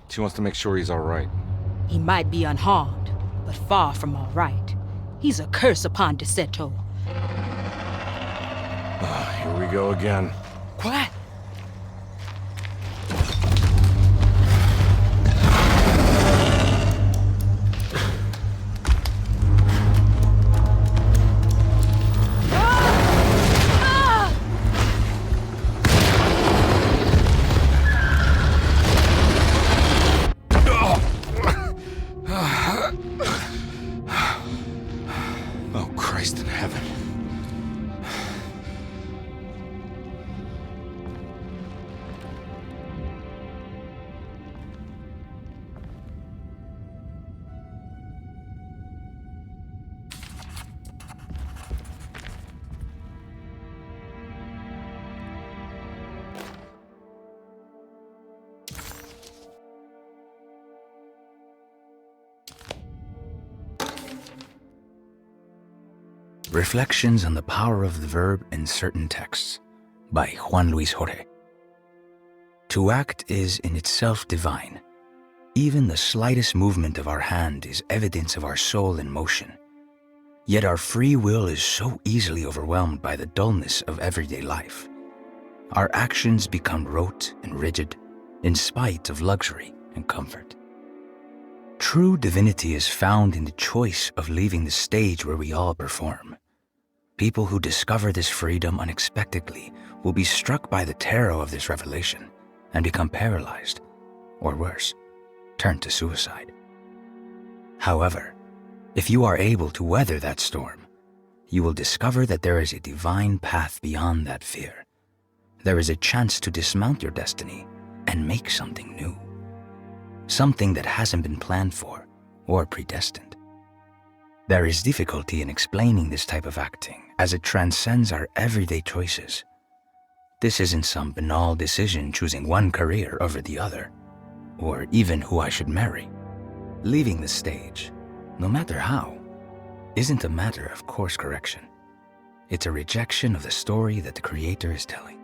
She wants to make sure he's all right. He might be unharmed, but far from all right. He's a curse upon Deseto. Here we go again. Quiet. Oh, Christ in heaven. Reflections on the Power of the Verb in Certain Texts by Juan Luis Jorge. To act is in itself divine. Even the slightest movement of our hand is evidence of our soul in motion. Yet our free will is so easily overwhelmed by the dullness of everyday life. Our actions become rote and rigid, in spite of luxury and comfort. True divinity is found in the choice of leaving the stage where we all perform. People who discover this freedom unexpectedly will be struck by the terror of this revelation and become paralyzed, or worse, turn to suicide. However, if you are able to weather that storm, you will discover that there is a divine path beyond that fear. There is a chance to dismount your destiny and make something new. Something that hasn't been planned for or predestined. There is difficulty in explaining this type of acting as it transcends our everyday choices. This isn't some banal decision choosing one career over the other, or even who I should marry. Leaving the stage, no matter how, isn't a matter of course correction. It's a rejection of the story that the Creator is telling.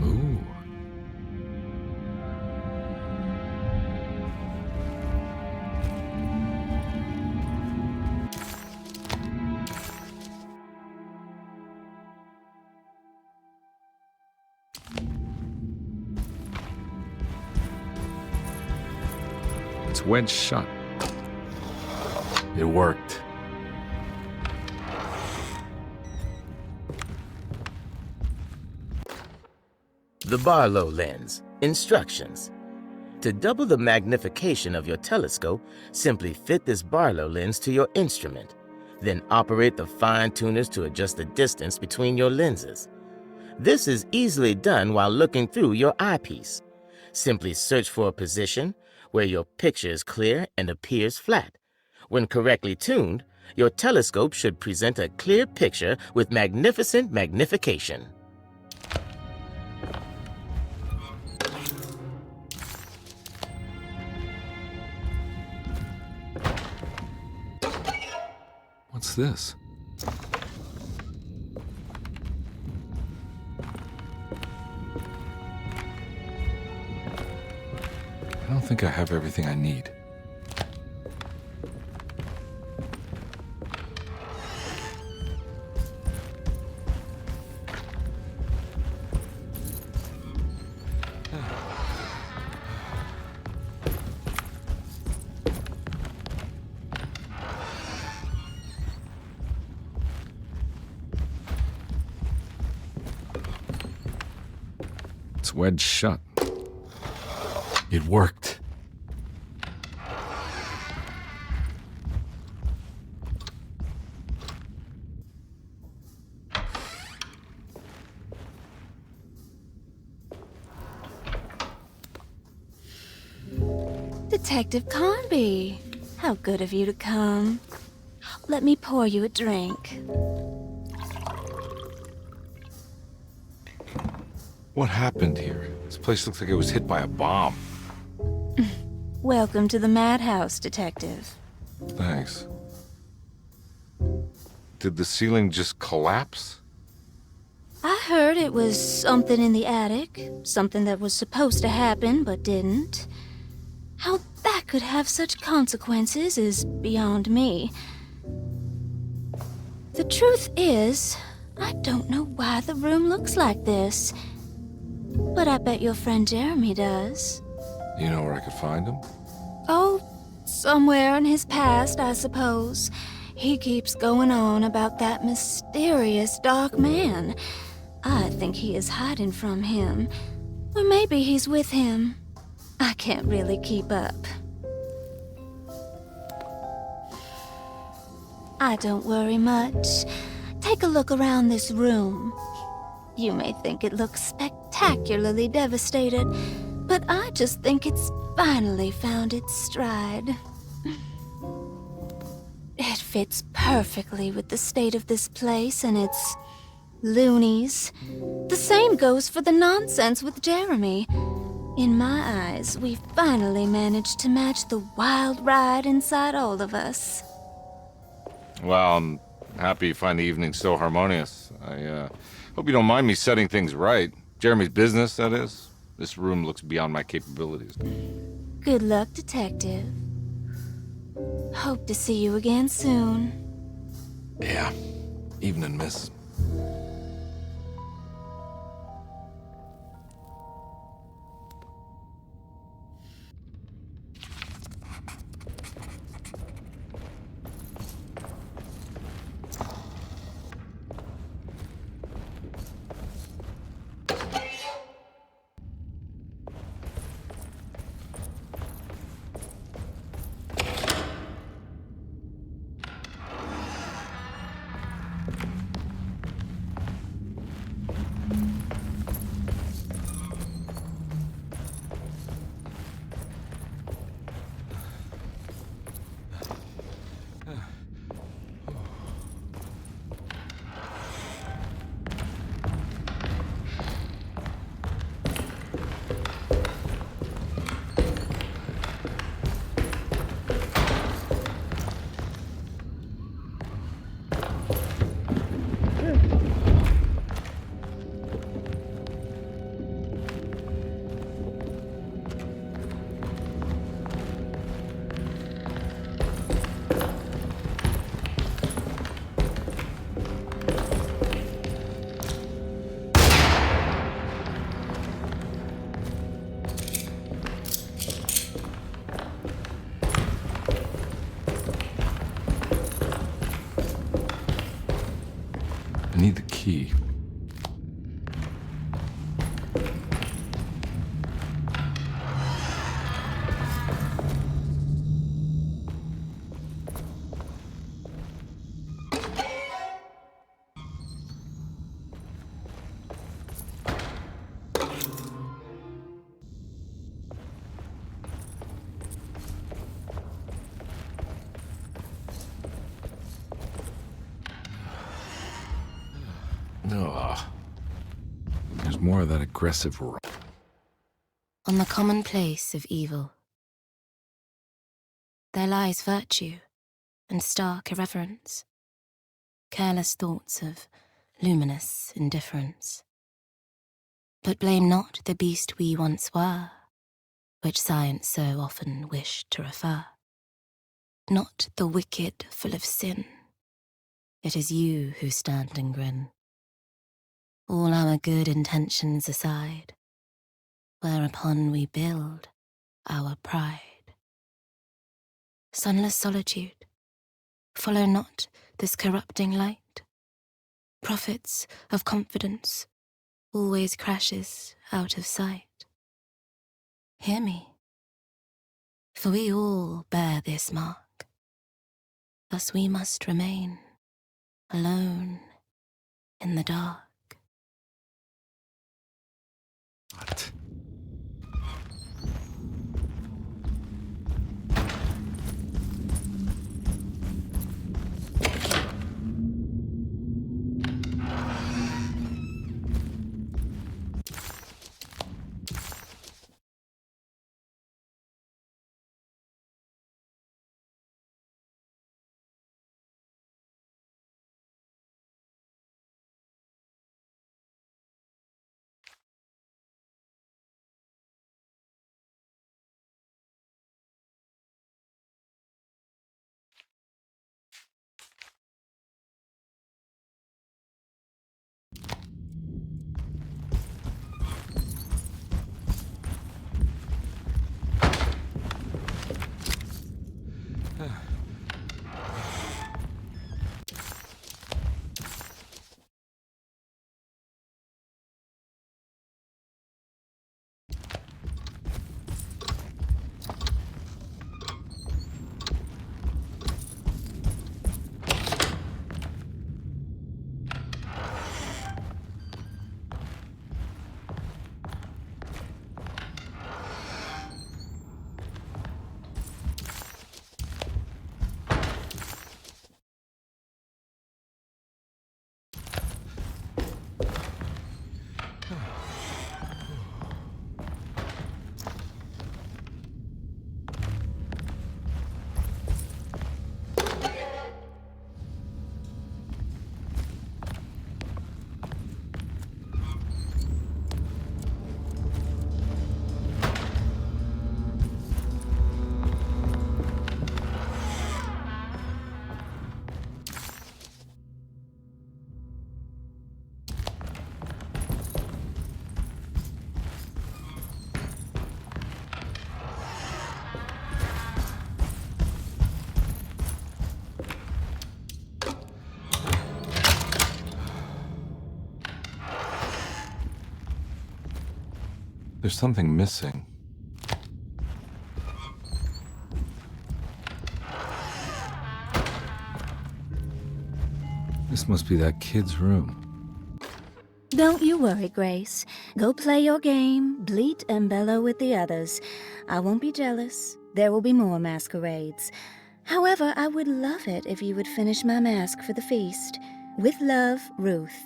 Ooh. It's wedged shut. It worked. The Barlow lens. Instructions. To double the magnification of your telescope, simply fit this Barlow lens to your instrument. Then operate the fine tuners to adjust the distance between your lenses. This is easily done while looking through your eyepiece. Simply search for a position where your picture is clear and appears flat. When correctly tuned, your telescope should present a clear picture with magnificent magnification. What's this? I don't think I have everything I need. It's wedged shut. It worked. Detective Carnby, how good of you to come. Let me pour you a drink. What happened here? This place looks like it was hit by a bomb. Welcome to the madhouse, Detective. Thanks. Did the ceiling just collapse? I heard it was something in the attic, something that was supposed to happen but didn't. How that could have such consequences is beyond me. The truth is, I don't know why the room looks like this. But I bet your friend Jeremy does. You know where I could find him? Oh, somewhere in his past, I suppose. He keeps going on about that mysterious dark man. I think he is hiding from him. Or maybe he's with him. I can't really keep up. I don't worry much. Take a look around this room. You may think it looks spectacularly devastated, but I just think it's finally found its stride. It fits perfectly with the state of this place and its loonies. The same goes for the nonsense with Jeremy. In my eyes, we finally managed to match the wild ride inside all of us. Well, I'm happy you find the evening so harmonious. I hope you don't mind me setting things right. Jeremy's business, that is. This room looks beyond my capabilities. Good luck, Detective. Hope to see you again soon. Yeah. Evening, miss. I need the key. Ugh. There's more of that aggressive On the commonplace of evil, there lies virtue and stark irreverence, careless thoughts of luminous indifference. But blame not the beast we once were, which science so often wished to refer. Not the wicked full of sin, it is you who stand and grin. All our good intentions aside, whereupon we build our pride. Sunless solitude, follow not this corrupting light. Prophets of confidence always crashes out of sight. Hear me, for we all bear this mark. Thus we must remain alone in the dark. What? There's something missing. This must be that kid's room. Don't you worry, Grace. Go play your game, bleat and bellow with the others. I won't be jealous. There will be more masquerades. However, I would love it if you would finish my mask for the feast. With love, Ruth.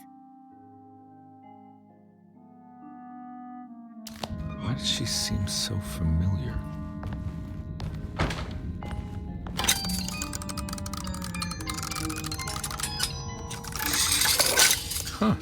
Why does she seem so familiar? Huh.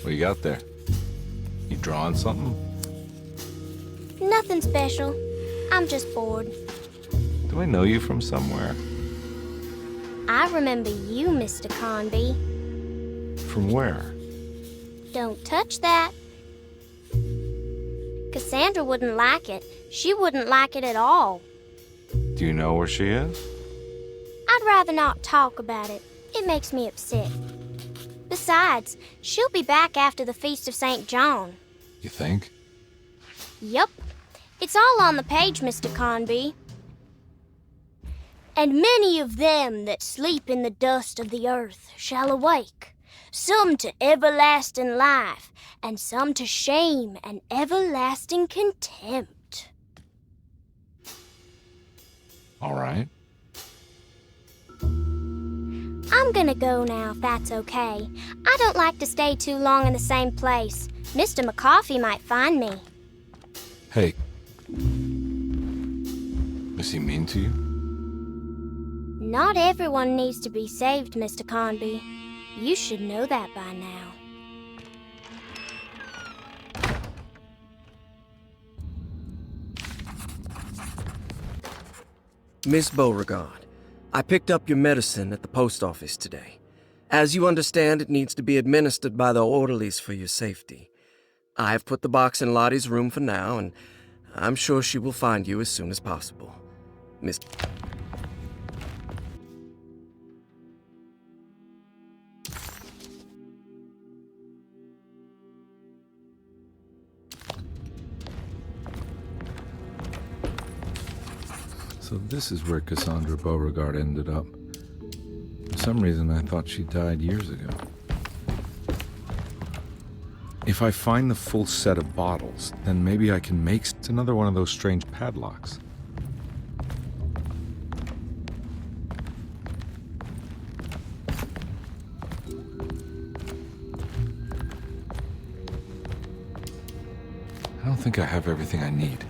What you got there? You drawing something? Nothing special. I'm just bored. Do I know you from somewhere? I remember you, Mr. Conby. From where? Don't touch that. Cassandra wouldn't like it. She wouldn't like it at all. Do you know where she is? I'd rather not talk about it. It makes me upset. Besides, she'll be back after the Feast of St. John. You think? Yup. It's all on the page, Mr. Conby. And many of them that sleep in the dust of the earth shall awake, some to everlasting life, and some to shame and everlasting contempt. All right. I'm gonna go now, if that's okay. I don't like to stay too long in the same place. Mr. McCoffey might find me. Hey. Is he mean to you? Not everyone needs to be saved, Mr. Conby. You should know that by now. Miss Beauregard, I picked up your medicine at the post office today. As you understand, it needs to be administered by the orderlies for your safety. I have put the box in Lottie's room for now, and I'm sure she will find you as soon as possible. Miss... So this is where Cassandra Beauregard ended up. For some reason, I thought she died years ago. If I find the full set of bottles, then maybe I can make another one of those strange padlocks. I don't think I have everything I need.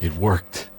It worked.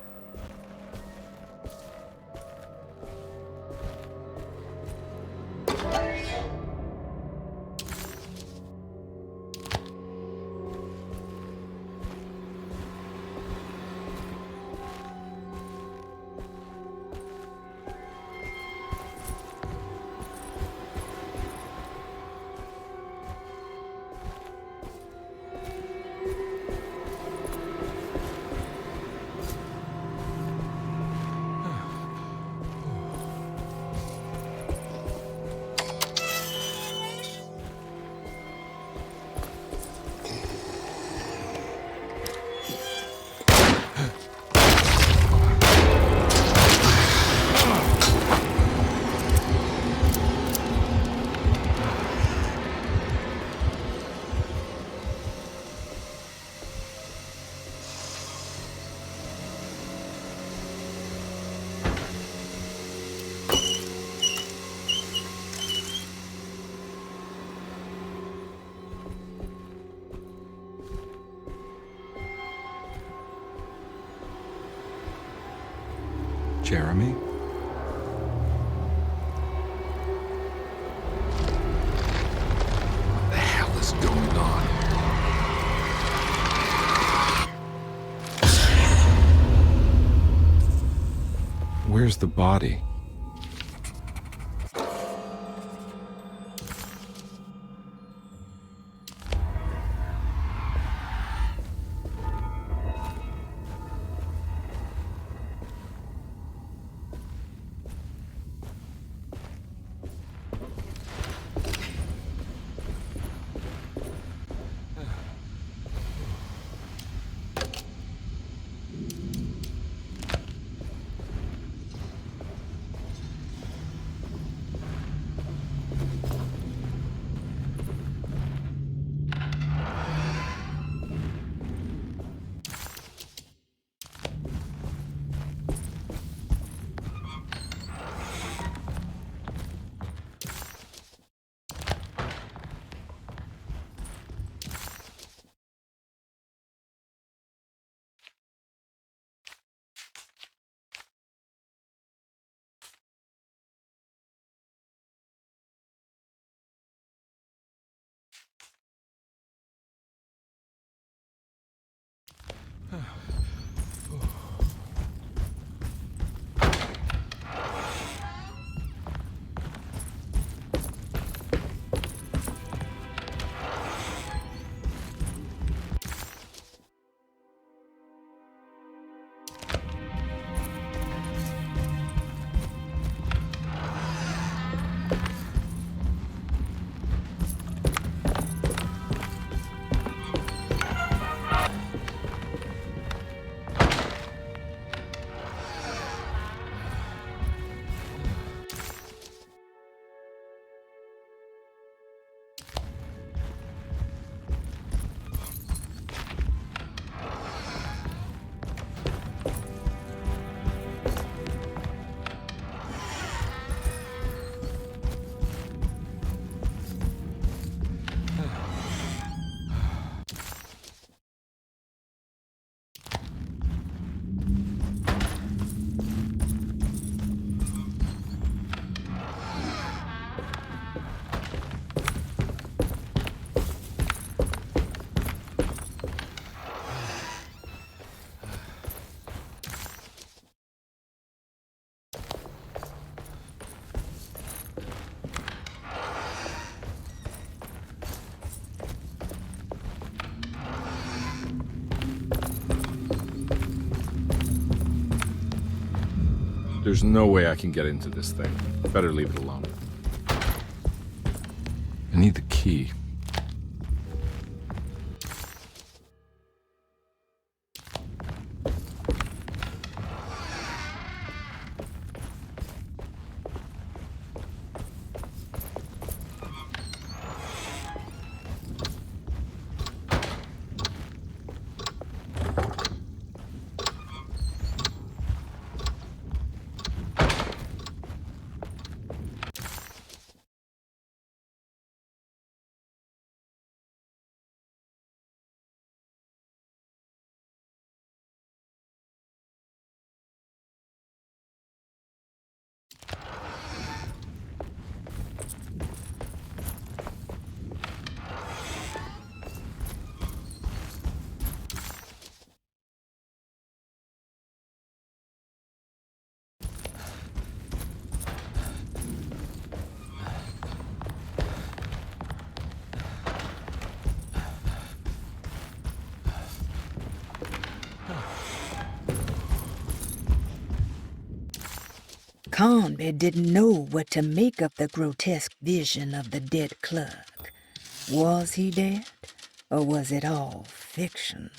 Jeremy? What the hell is going on? Where's the body? There's no way I can get into this thing. Better leave it alone. I need the key. Conby didn't know what to make of the grotesque vision of the dead clerk. Was he dead, or was it all fiction?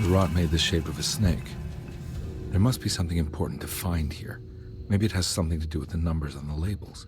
The rot made the shape of a snake. There must be something important to find here. Maybe it has something to do with the numbers on the labels.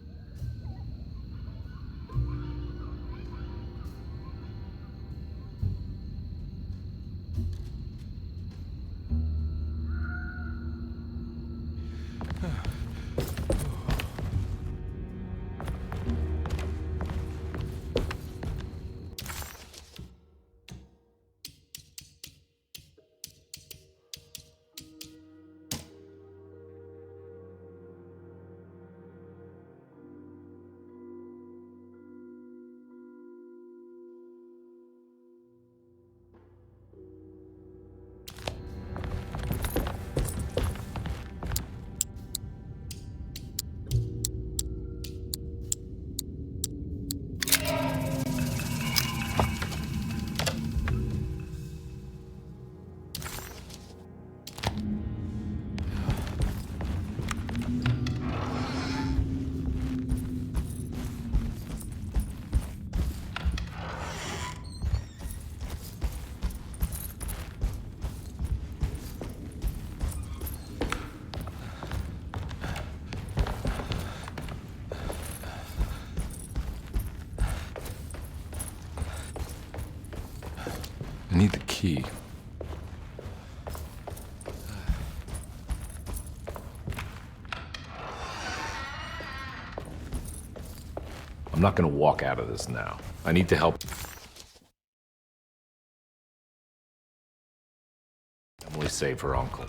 key. I'm not gonna walk out of this now. I need to help Emily save her uncle.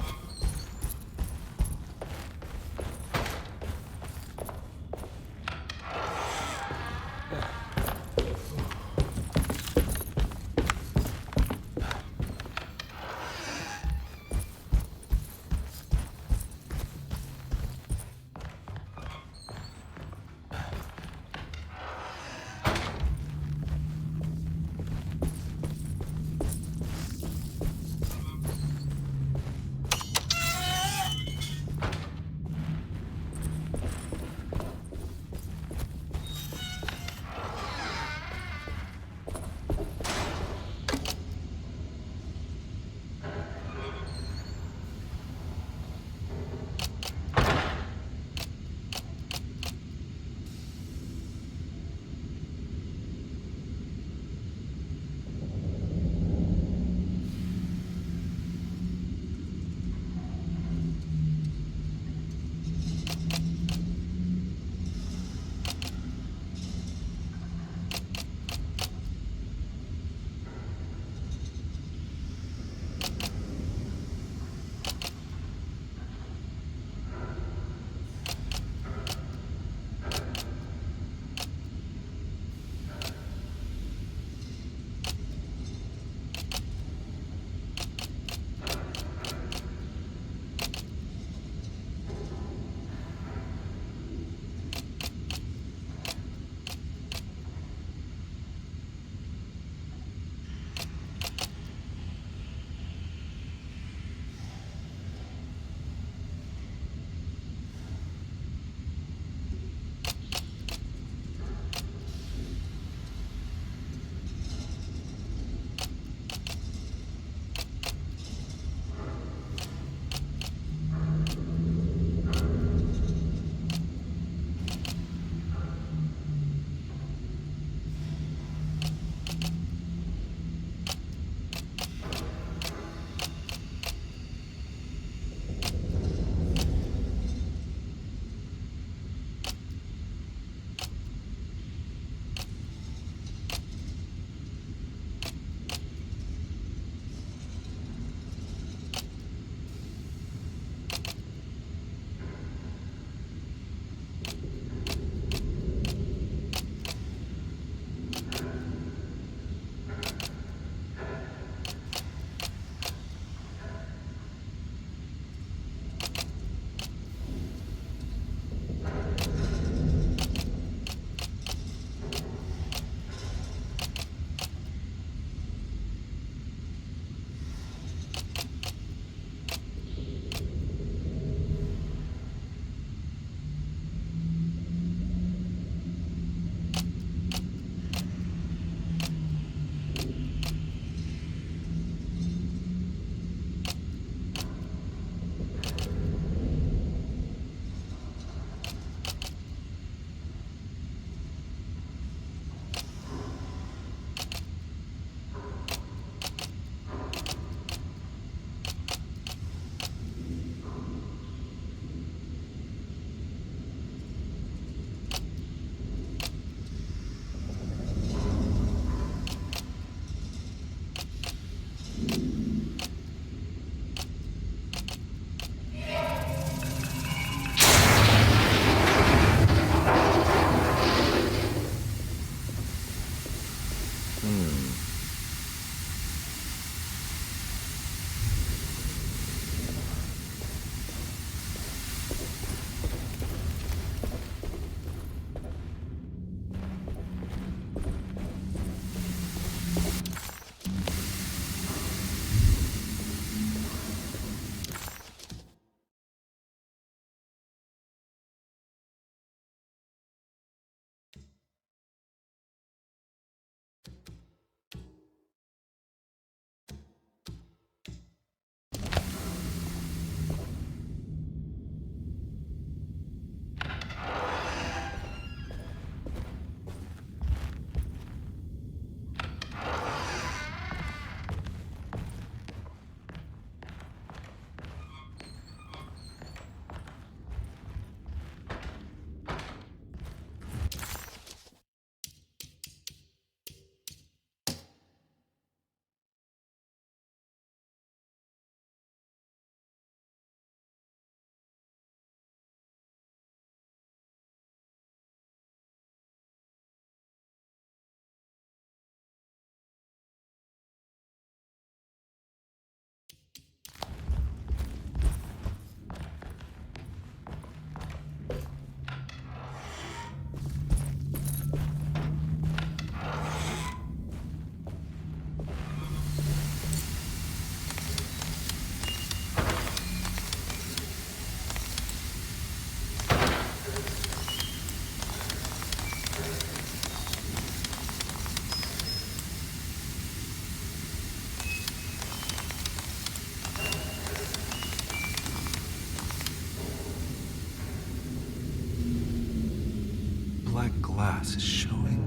black glass is showing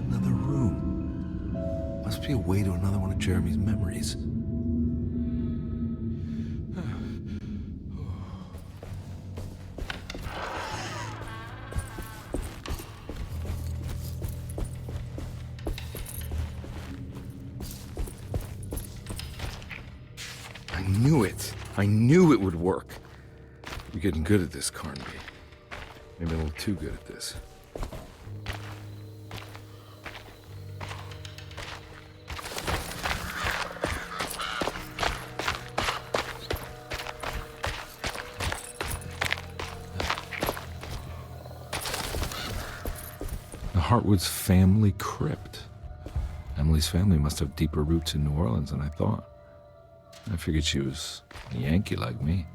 another room. Must be a way to another one of Jeremy's memories. I knew it. I knew it would work. You're getting good at this, Carnby. Maybe a little too good at this. The Hartwood's family crypt. Emily's family must have deeper roots in New Orleans than I thought. I figured she was a Yankee like me.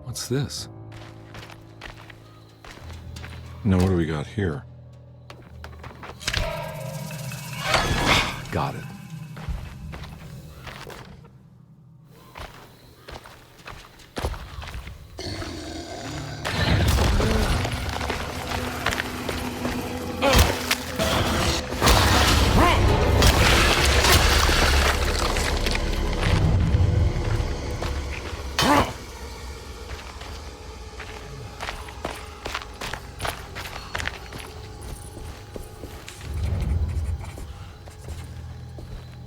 What's this? Now, what do we got here? Got it.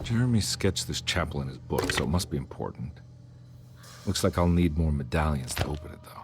Jeremy sketched this chapel in his book, so it must be important. Looks like I'll need more medallions to open it, though.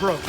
broke.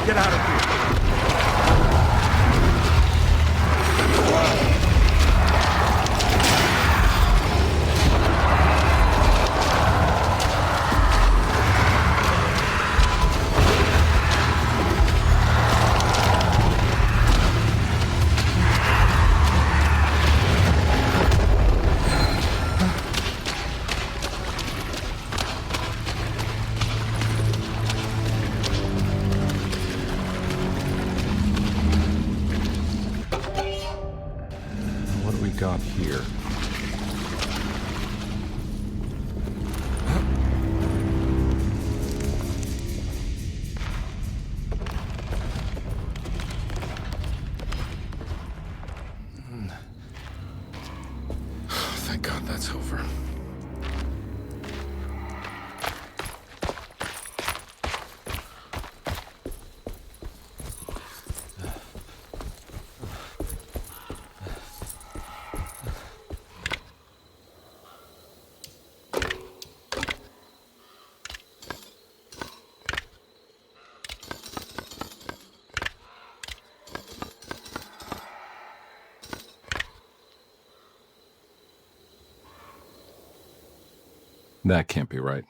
Get out of here. What do we got here? Thank God that's over. That can't be right.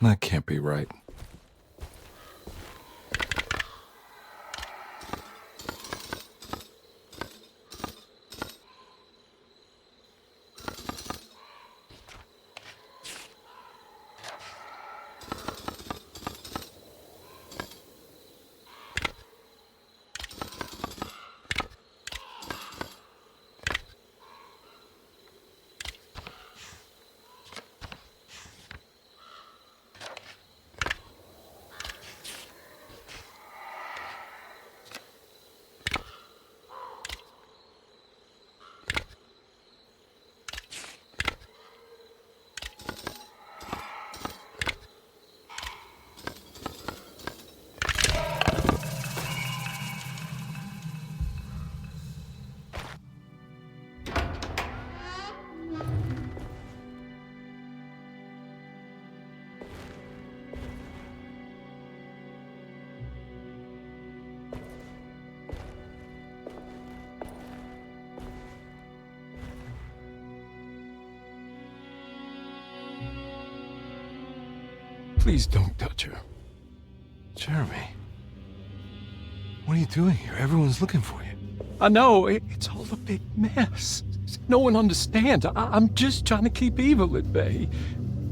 That can't be right. Please don't touch her. Jeremy. What are you doing here? Everyone's looking for you. I know, it's all a big mess. No one understands. I'm just trying to keep evil at bay.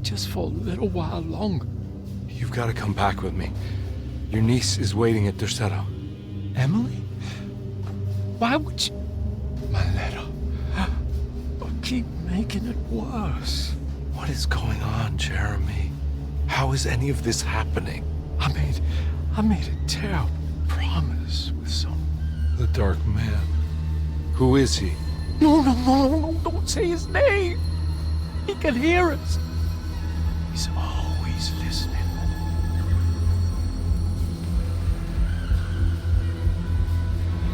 Just for a little while longer. You've got to come back with me. Your niece is waiting at Zerando. Emily? Why would you... My letter. Keep making it worse. What is going on, Jeremy? How is any of this happening? I made a terrible promise with someone. The Dark Man. Who is he? No, don't say his name. He can hear us. He's always listening.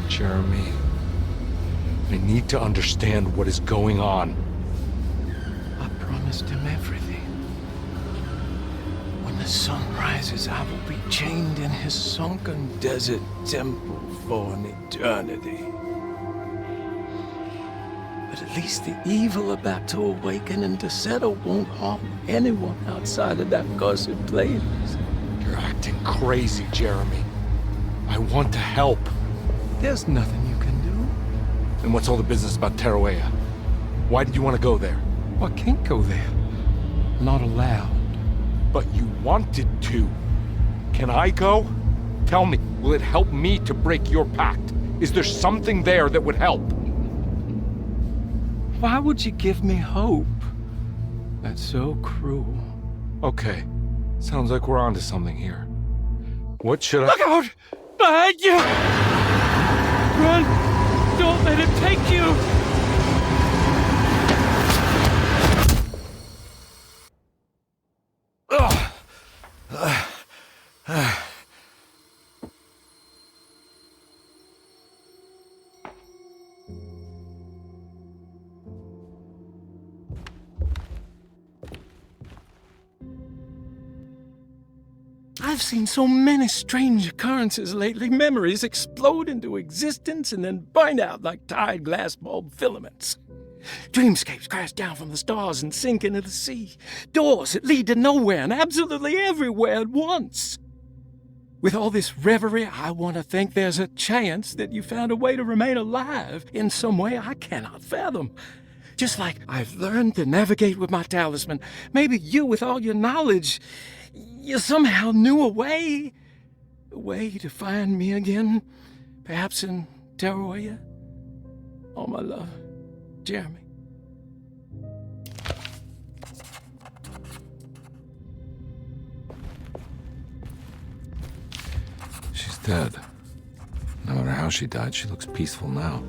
Jeremy, I need to understand what is going on. I promised him everything. When the sun rises, I will be chained in his sunken desert temple for an eternity. But at least the evil about to awaken in Zerando won't harm anyone outside of that cursed place. You're acting crazy, Jeremy. I want to help. There's nothing you can do. And what's all the business about Tarawea? Why did you want to go there? I can't go there. Not allowed. But you wanted to. Can I go? Tell me, will it help me to break your pact? Is there something there that would help? Why would you give me hope? That's so cruel. Okay. Sounds like we're onto something here. What should I... Look out! Behind you! Run! Don't let him take you! I've seen so many strange occurrences lately. Memories explode into existence and then burn out like tired glass bulb filaments. Dreamscapes crash down from the stars and sink into the sea. Doors that lead to nowhere and absolutely everywhere at once. With all this reverie, I want to think there's a chance that you found a way to remain alive in some way I cannot fathom. Just like I've learned to navigate with my talisman, maybe you, with all your knowledge, you somehow knew a way to find me again, perhaps in Tarawea. All my love, Jeremy. She's dead. No matter how she died, she looks peaceful now.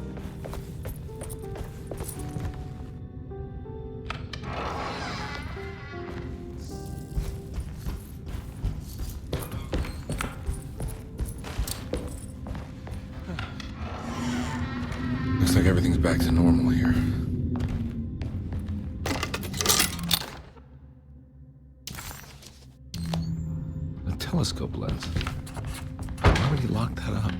Looks like everything's back to normal here. A telescope lens. Why would he lock that up?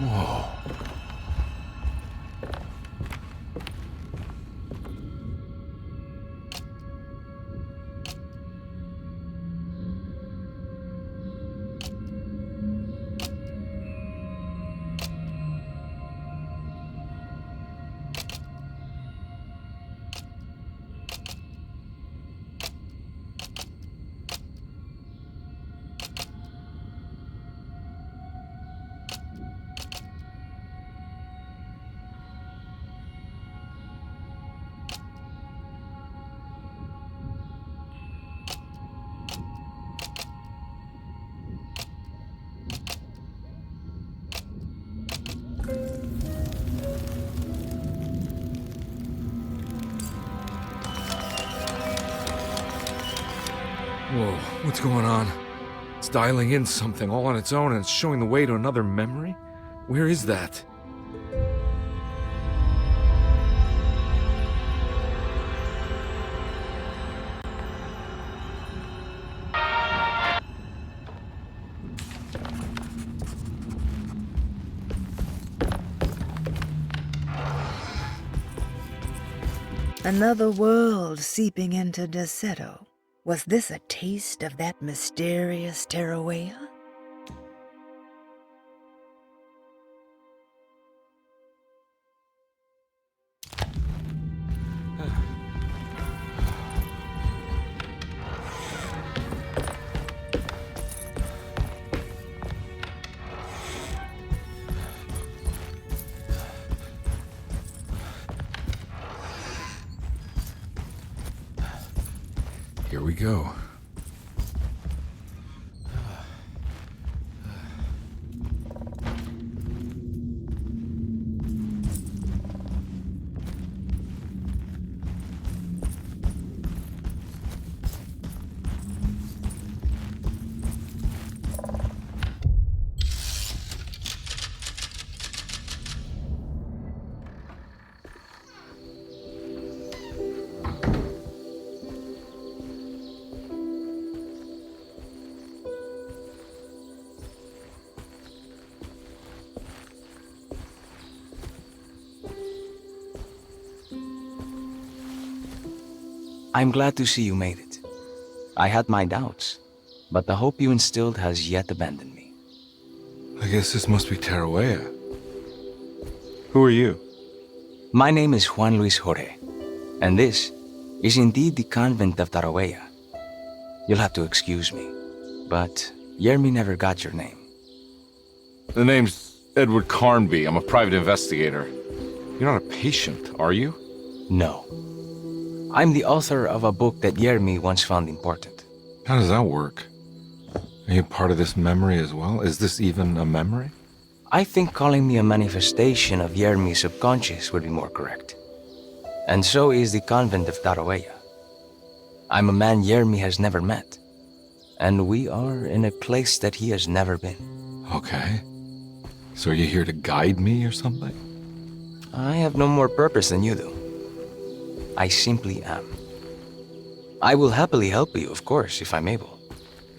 Whoa. Whoa, what's going on? It's dialing in something all on its own and it's showing the way to another memory? Where is that? Another world seeping into Deseto. Was this a taste of that mysterious Terawea? Here we go. I'm glad to see you made it. I had my doubts, but the hope you instilled has yet abandoned me. I guess this must be Terawea. Who are you? My name is Juan Luis Jorge, and this is indeed the convent of Tarawea. You'll have to excuse me, but Yermi never got your name. The name's Edward Carnby. I'm a private investigator. You're not a patient, are you? No. I'm the author of a book that Yermi once found important. How does that work? Are you part of this memory as well? Is this even a memory? I think calling me a manifestation of Yermi's subconscious would be more correct. And so is the convent of Tarawea. I'm a man Yermi has never met, and we are in a place that he has never been. Okay. So are you here to guide me or something? I have no more purpose than you do. I simply am. I will happily help you, of course, if I'm able.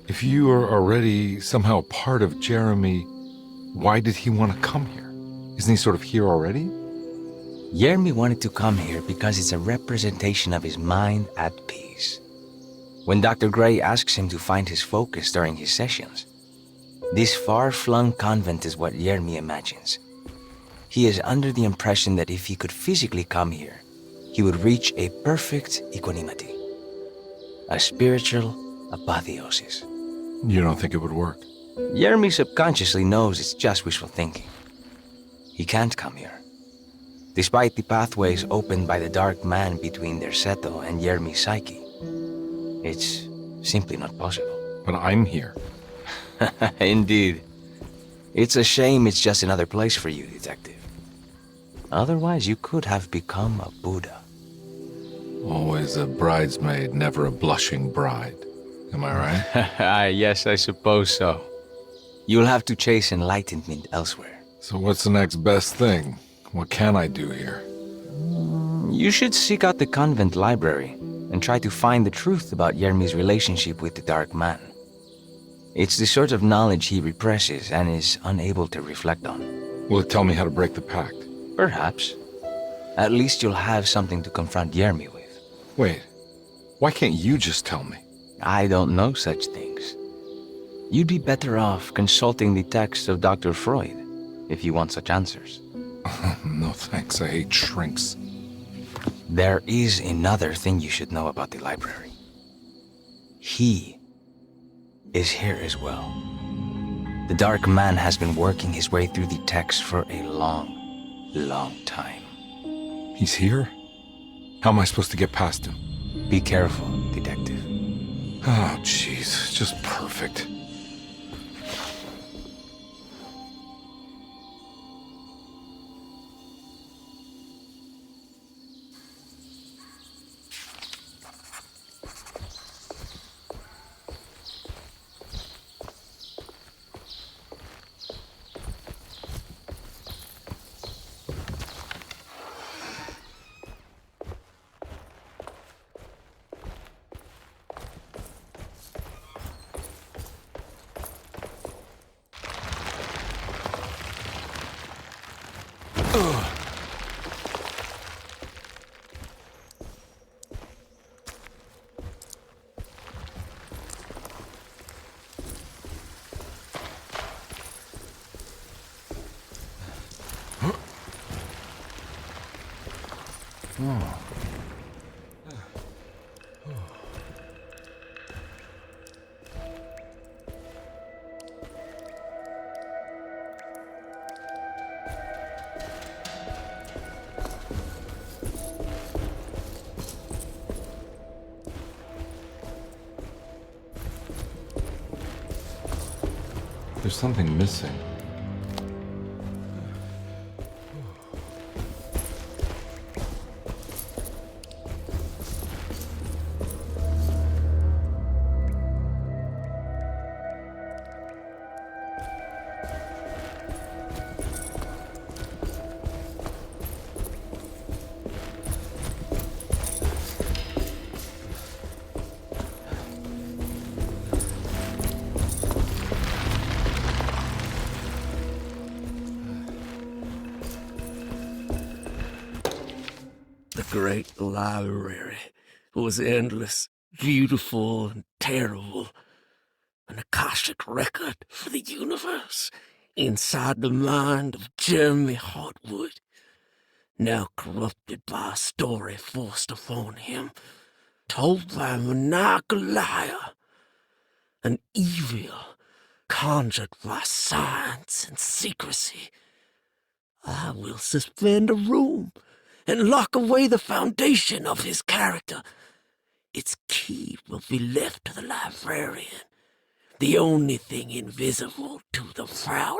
If you are already somehow part of Jeremy, why did he want to come here? Isn't he sort of here already? Yermi wanted to come here because it's a representation of his mind at peace. When Dr. Gray asks him to find his focus during his sessions, this far-flung convent is what Yermi imagines. He is under the impression that if he could physically come here, he would reach a perfect equanimity, a spiritual apotheosis. You don't think it would work? Yermi subconsciously knows it's just wishful thinking. He can't come here. despite the pathways opened by the Dark Man between their Seto and Yermi's psyche. It's simply not possible. But I'm here. Indeed. It's a shame it's just another place for you, Detective. Otherwise, you could have become a Buddha. Always a bridesmaid, never a blushing bride. Am I right? Yes, I suppose so. You'll have to chase enlightenment elsewhere. So what's the next best thing? What can I do here? You should seek out the convent library and try to find the truth about Yermi's relationship with the Dark Man. It's the sort of knowledge he represses and is unable to reflect on. Will it tell me how to break the pact? Perhaps. At least you'll have something to confront Yermi with. Wait, why can't you just tell me? I don't know such things. You'd be better off consulting the texts of Dr. Freud if you want such answers. No thanks, I hate shrinks. There is another thing you should know about the library. He is here as well. The Dark Man has been working his way through the text for a long time. He's here? How am I supposed to get past him? Be careful, Detective. Oh, jeez, just perfect. There's something missing. The great library was endless, beautiful, and terrible. An Akashic record for the universe inside the mind of Jeremy Hartwood, now corrupted by a story forced upon him, told by a maniacal liar, an evil conjured by science and secrecy. I will suspend a room and lock away the foundation of his character. Its key will be left to the librarian, the only thing invisible to the Prowler.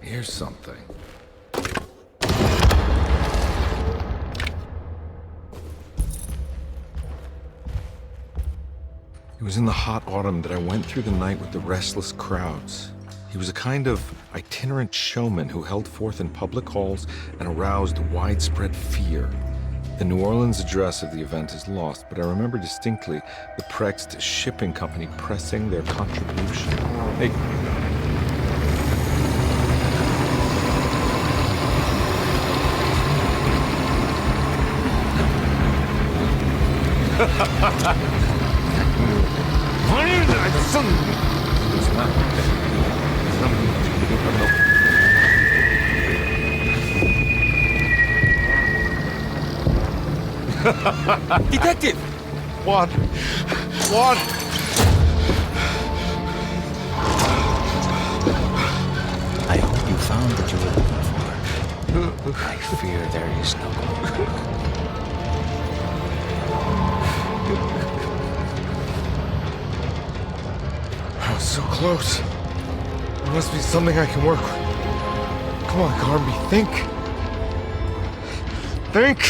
Here's something. It was in the hot autumn that I went through the night with the restless crowds. He was a kind of itinerant showman who held forth in public halls and aroused widespread fear. The New Orleans address of the event is lost, but I remember distinctly the Prext Shipping Company pressing their contribution. Hey. Detective! What? What? I hope you found what you were looking for. I fear there is no gold. I was so close. There must be something I can work with. Come on, Carnby, think. Think!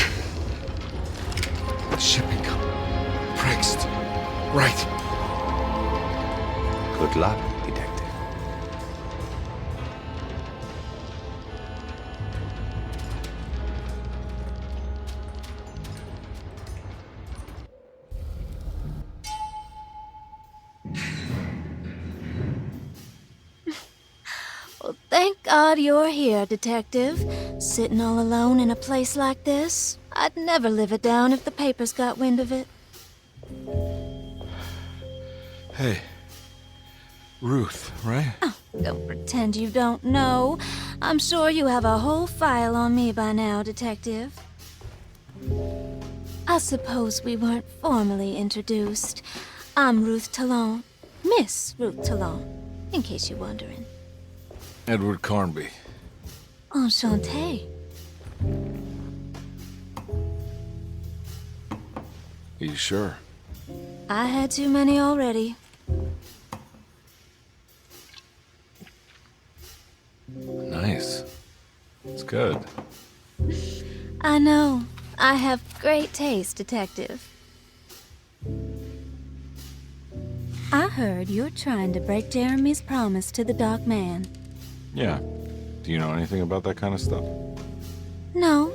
Shipping company. Prext. Right. Good luck, detective. Well, thank God you're here, Detective. Sitting all alone in a place like this? I'd never live it down if the papers got wind of it. Hey. Ruth, right? Oh, don't pretend you don't know. I'm sure you have a whole file on me by now, Detective. I suppose we weren't formally introduced. I'm Ruth Talon. Miss Ruth Talon, in case you're wondering. Edward Carnby. Enchanté. Are you sure? I had too many already. Nice. It's good. I know. I have great taste, Detective. I heard you're trying to break Jeremy's promise to the Dark Man. Yeah. Do you know anything about that kind of stuff? No,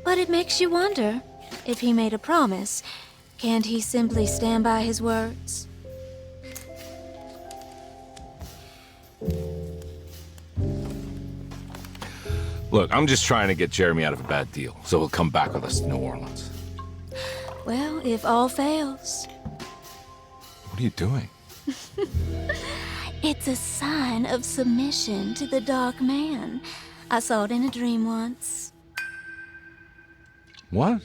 but it makes you wonder. If he made a promise, can't he simply stand by his words? Look, I'm just trying to get Jeremy out of a bad deal, so he'll come back with us to New Orleans. Well, if all fails. What are you doing? It's a sign of submission to the Dark Man. I saw it in a dream once. What?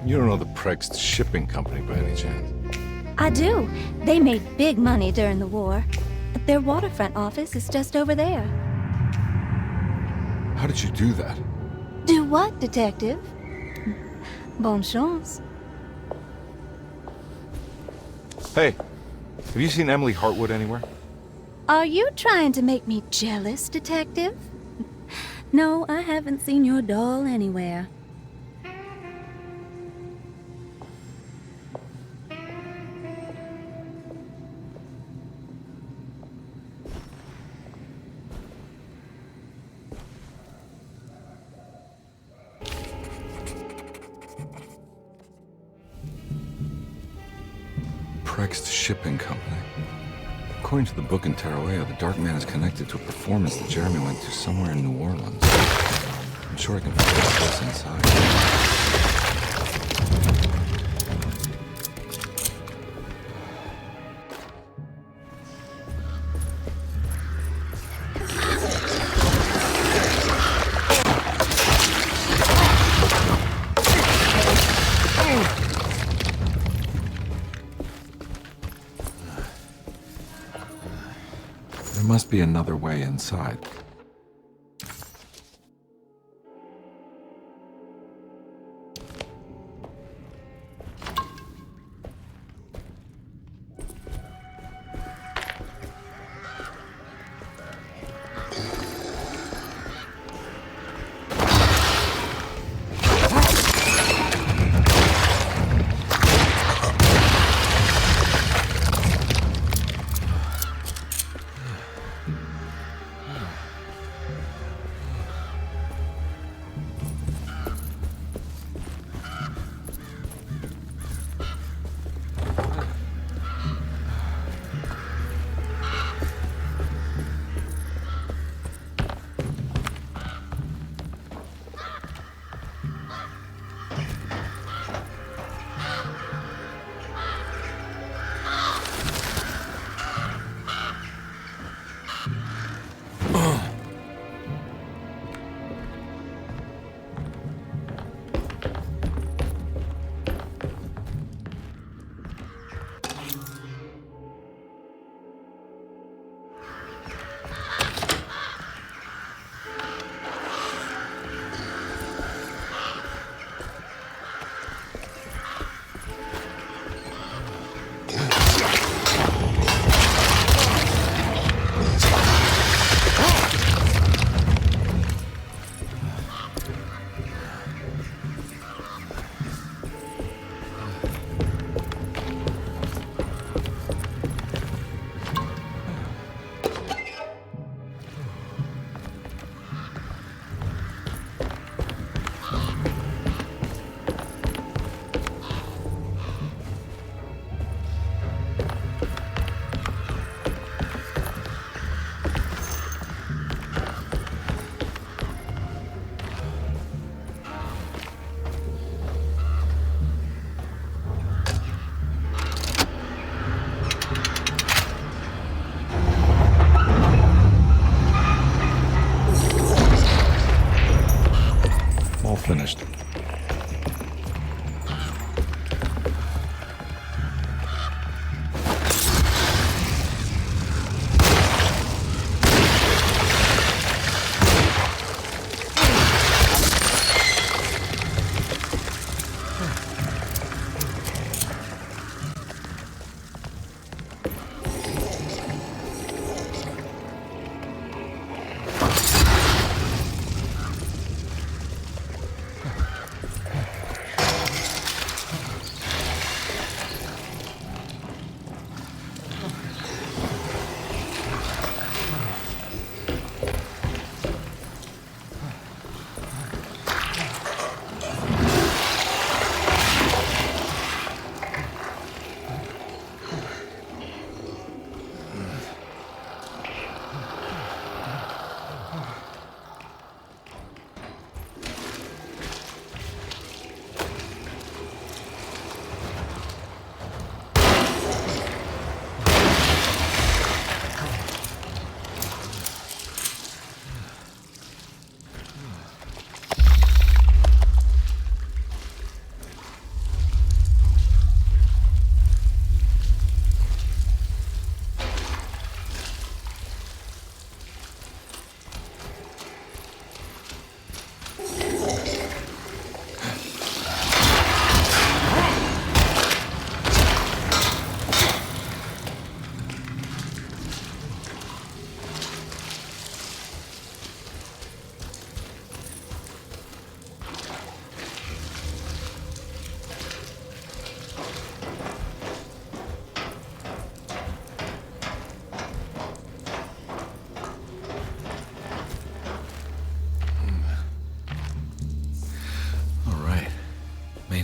You don't know the Prext Shipping Company by any chance? I do. They made big money during the war. Their waterfront office is just over there. How did you do that? Do what, Detective? Bonne chance. Hey, have you seen Emily Hartwood anywhere? Are you trying to make me jealous, Detective? No, I haven't seen your doll anywhere. Prext Shipping Company. According to the book in Tarawea, the Dark Man is connected to a performance that Jeremy went to somewhere in New Orleans. I'm sure I can find this inside. There must be another way inside.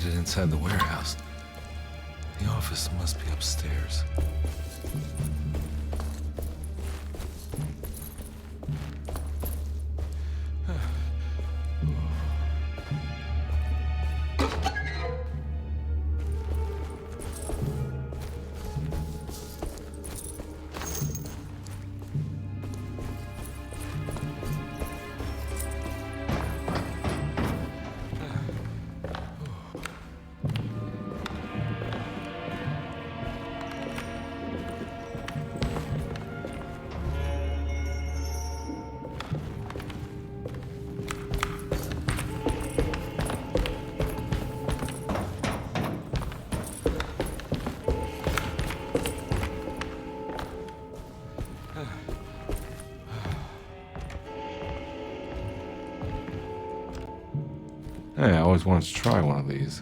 made it inside the warehouse. The office must be upstairs. Hey, I always wanted to try one of these.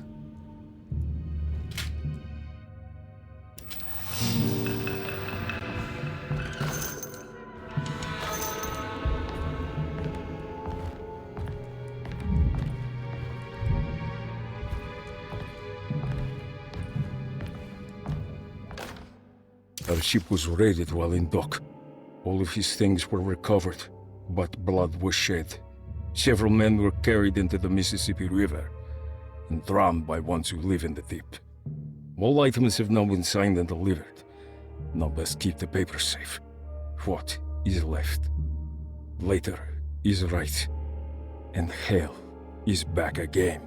Our ship was raided while in dock. All of his things were recovered, but blood was shed. Several men were carried into the Mississippi River and drowned by ones who live in the deep. All items have now been signed and delivered. Now best keep the papers safe. What is left? Later is right, and hell is back again.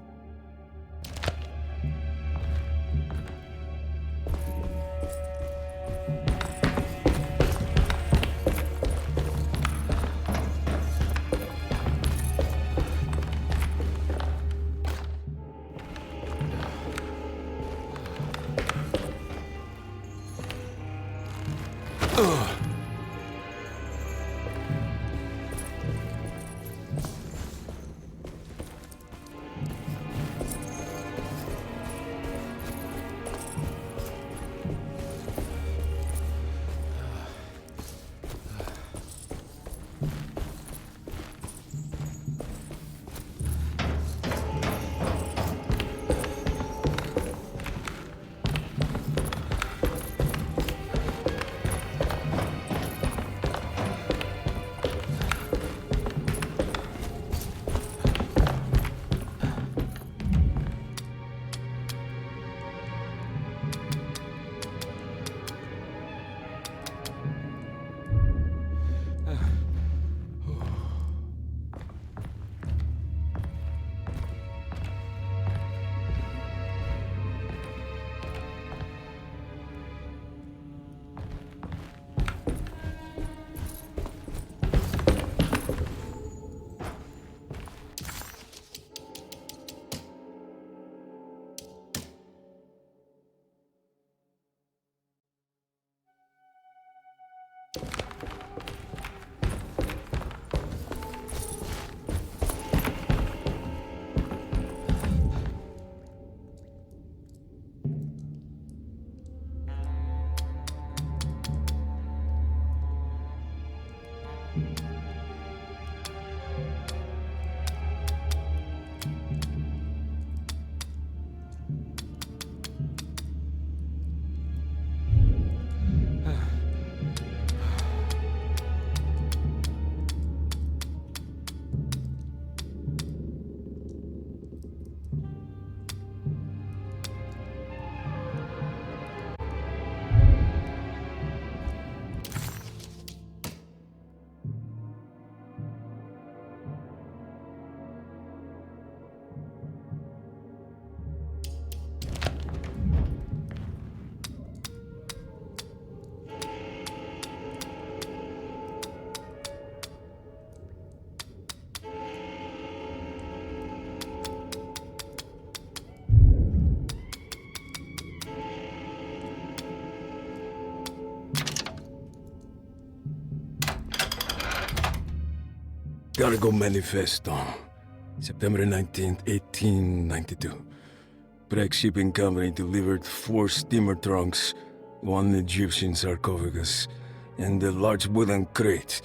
Cargo Manifesto, September 19th, 1892. Prague Shipping Company delivered 4 steamer trunks, 1 Egyptian sarcophagus, and a large wooden crate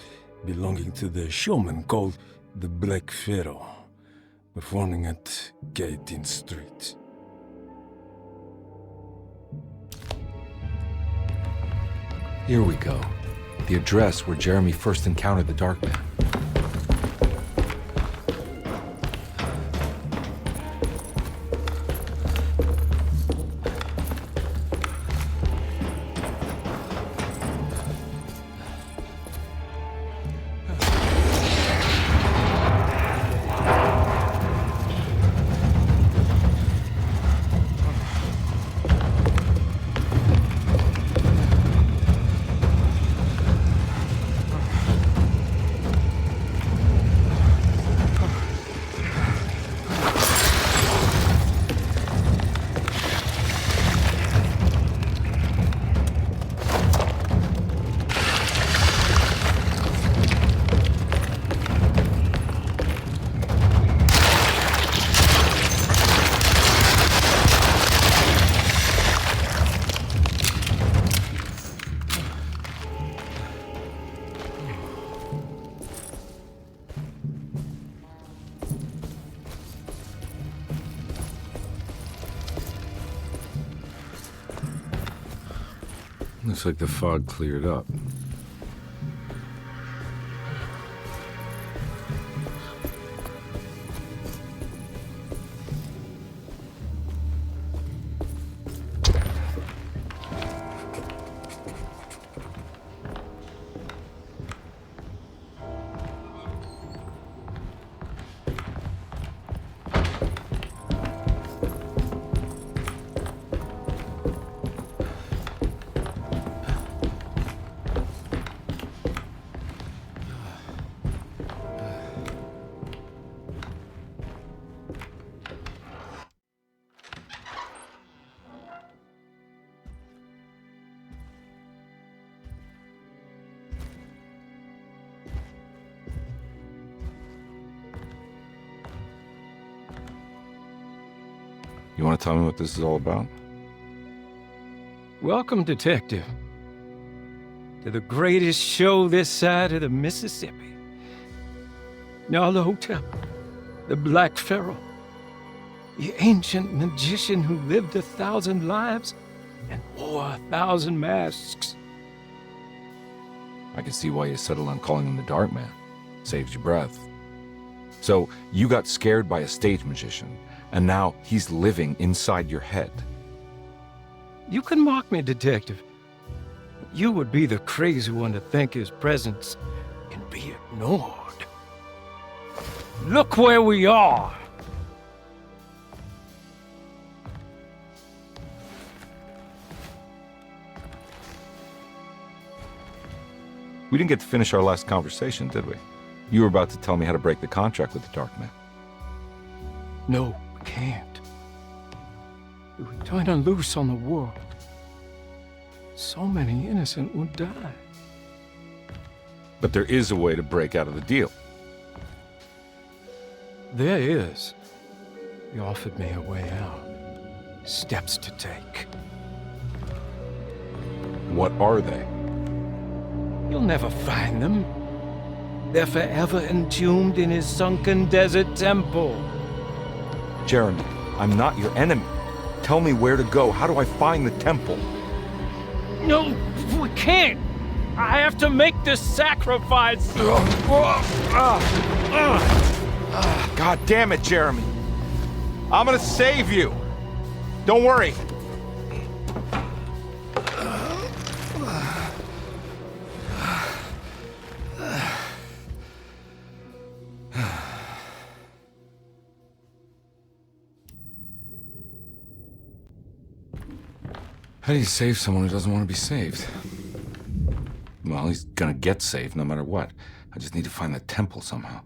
belonging to the showman called the Black Pharaoh, performing at 18th Street. Here we go. The address where Jeremy first encountered the Dark Man. Looks like the fog cleared up. You want to tell me what this is all about? Welcome, Detective, to the greatest show this side of the Mississippi. Nyarlathotep, the Black Pharaoh, the ancient magician who lived 1,000 lives and wore 1,000 masks. I can see why you settled on calling him the Dark Man. Saves your breath. So, you got scared by a stage magician, and now he's living inside your head. You can mock me, Detective. But you would be the crazy one to think his presence can be ignored. Look where we are! We didn't get to finish our last conversation, did we? You were about to tell me how to break the contract with the Dark Man. No, we can't. We would turn her loose on the world. So many innocent would die. But there is a way to break out of the deal. There is. He offered me a way out. Steps to take. What are they? You'll never find them. They're forever entombed in his sunken desert temple. Jeremy, I'm not your enemy. Tell me where to go. How do I find the temple? No, we can't. I have to make this sacrifice. God damn it, Jeremy. I'm gonna save you. Don't worry. How do you save someone who doesn't want to be saved? Well, he's gonna get saved no matter what. I just need to find the temple somehow.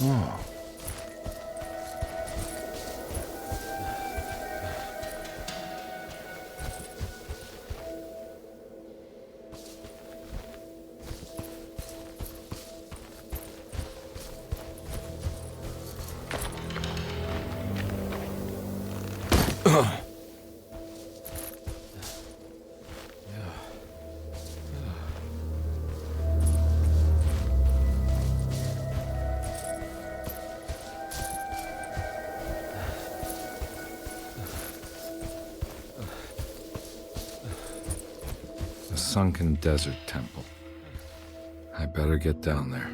Oh. A sunken desert temple. I better get down there.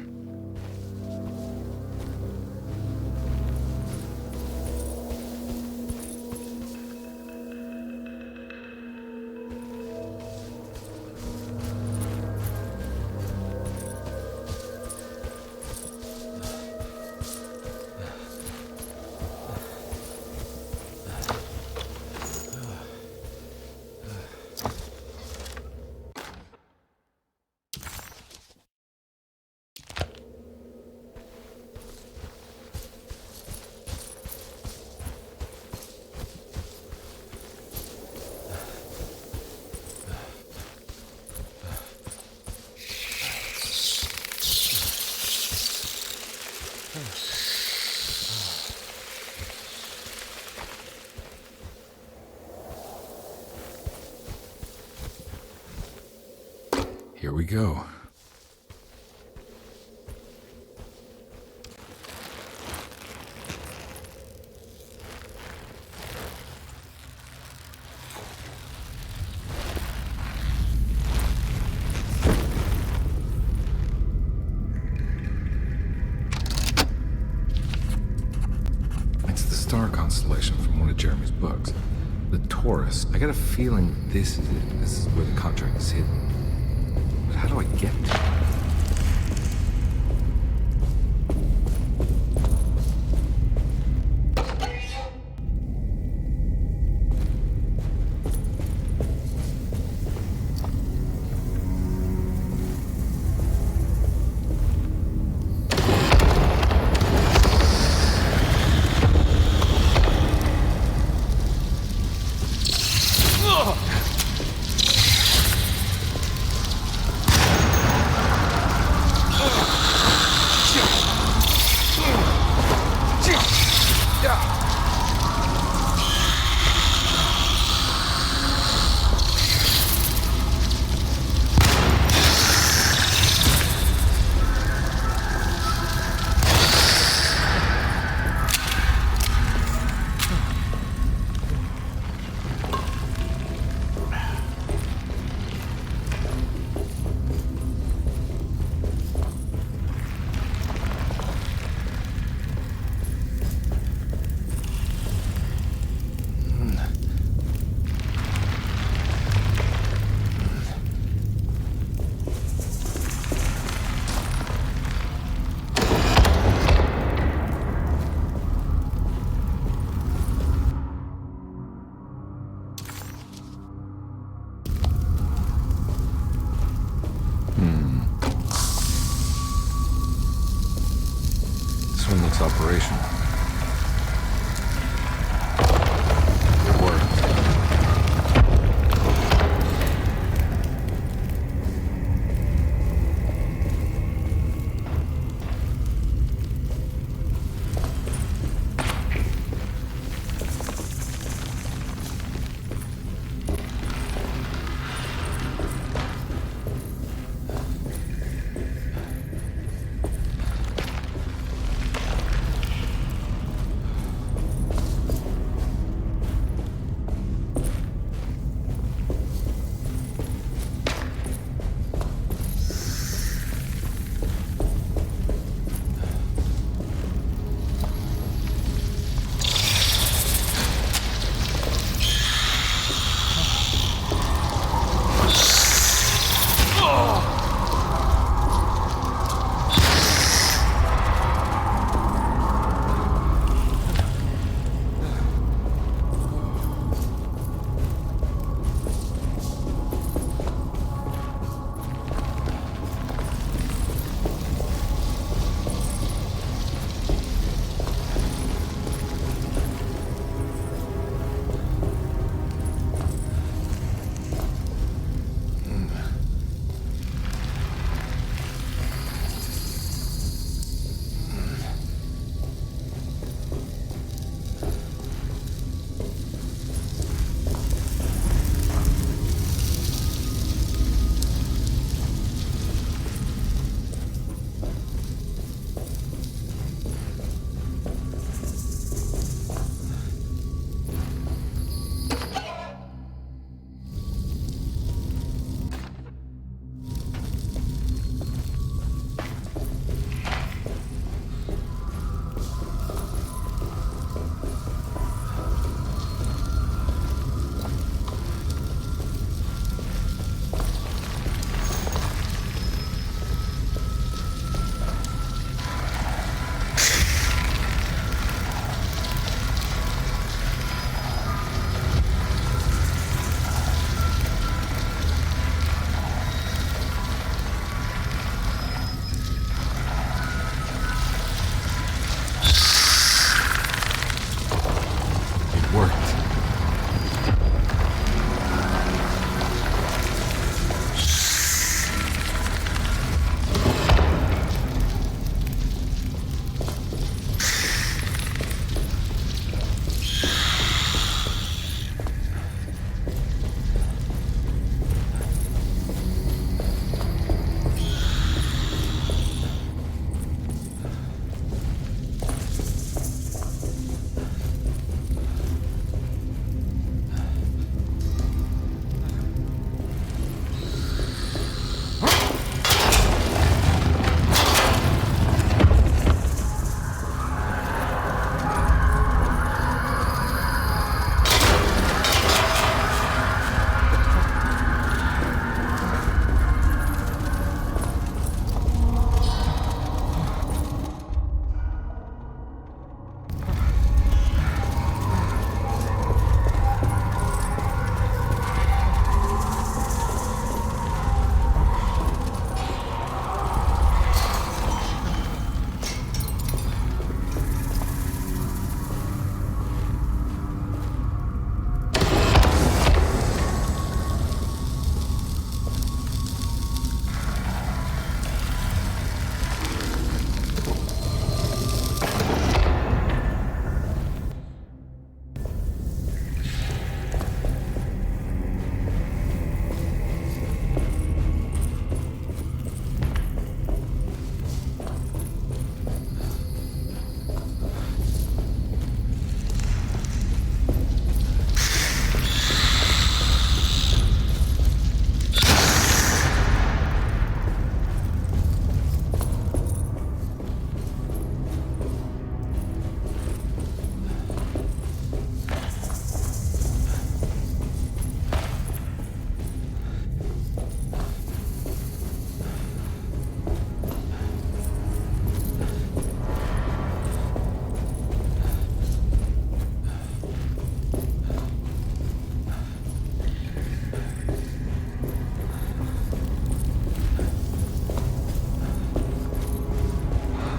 Here we go. It's the star constellation from one of Jeremy's books. The Taurus. I got a feeling this is it. This is where the contract is hidden. But how do I get to it? This one looks operational. It worked.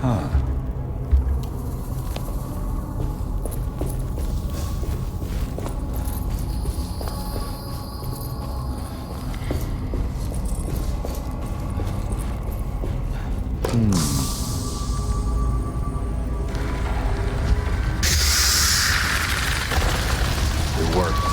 Huh. It worked.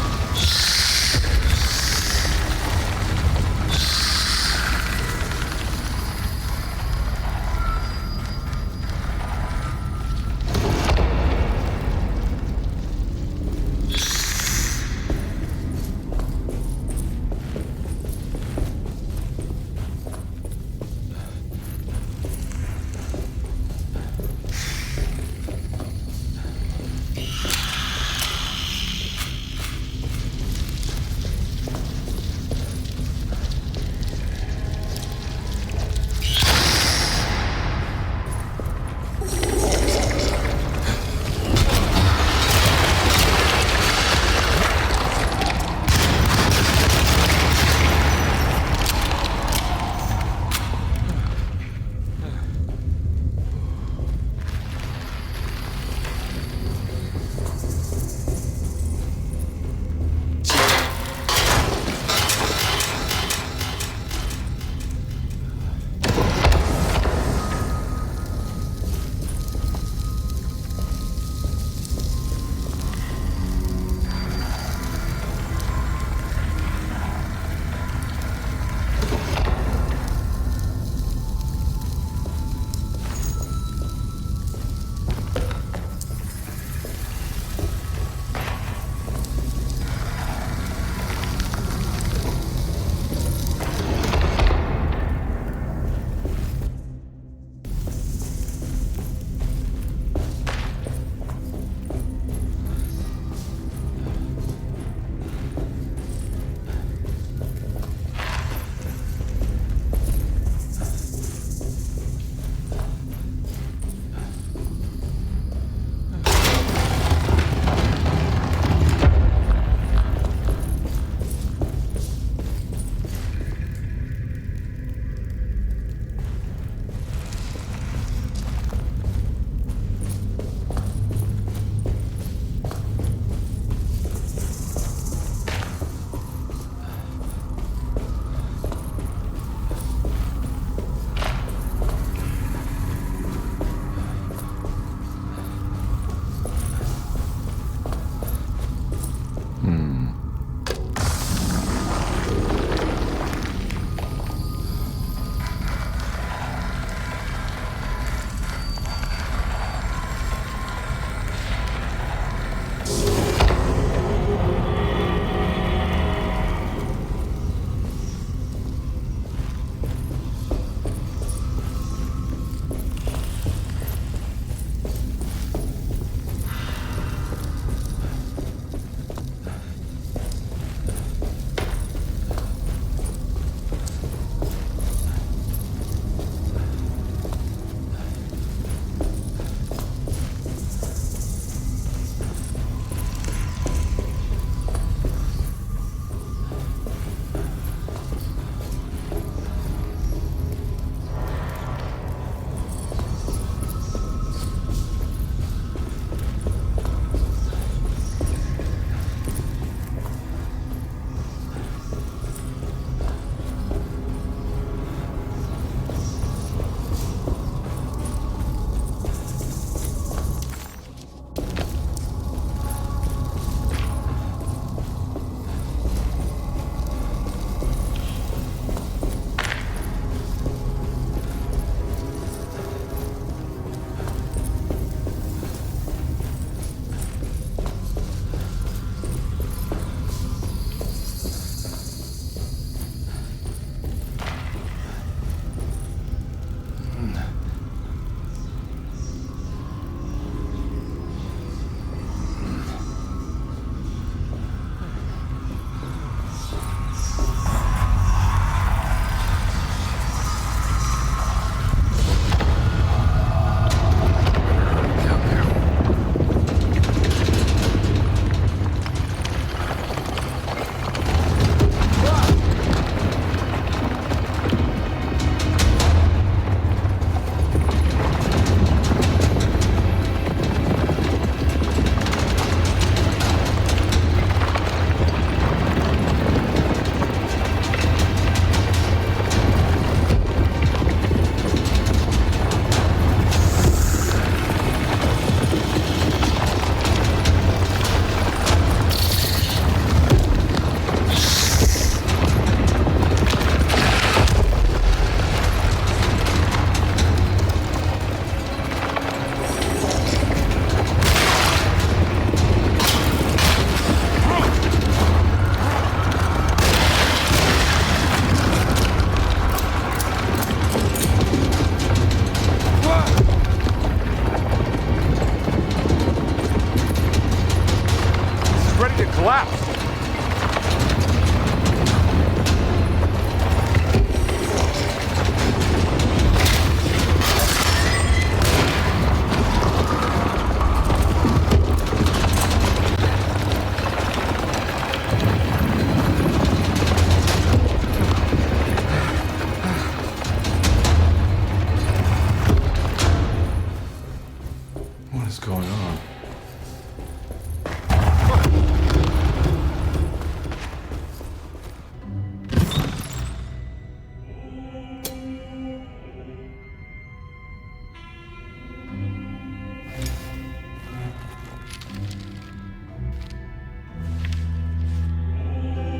is going on?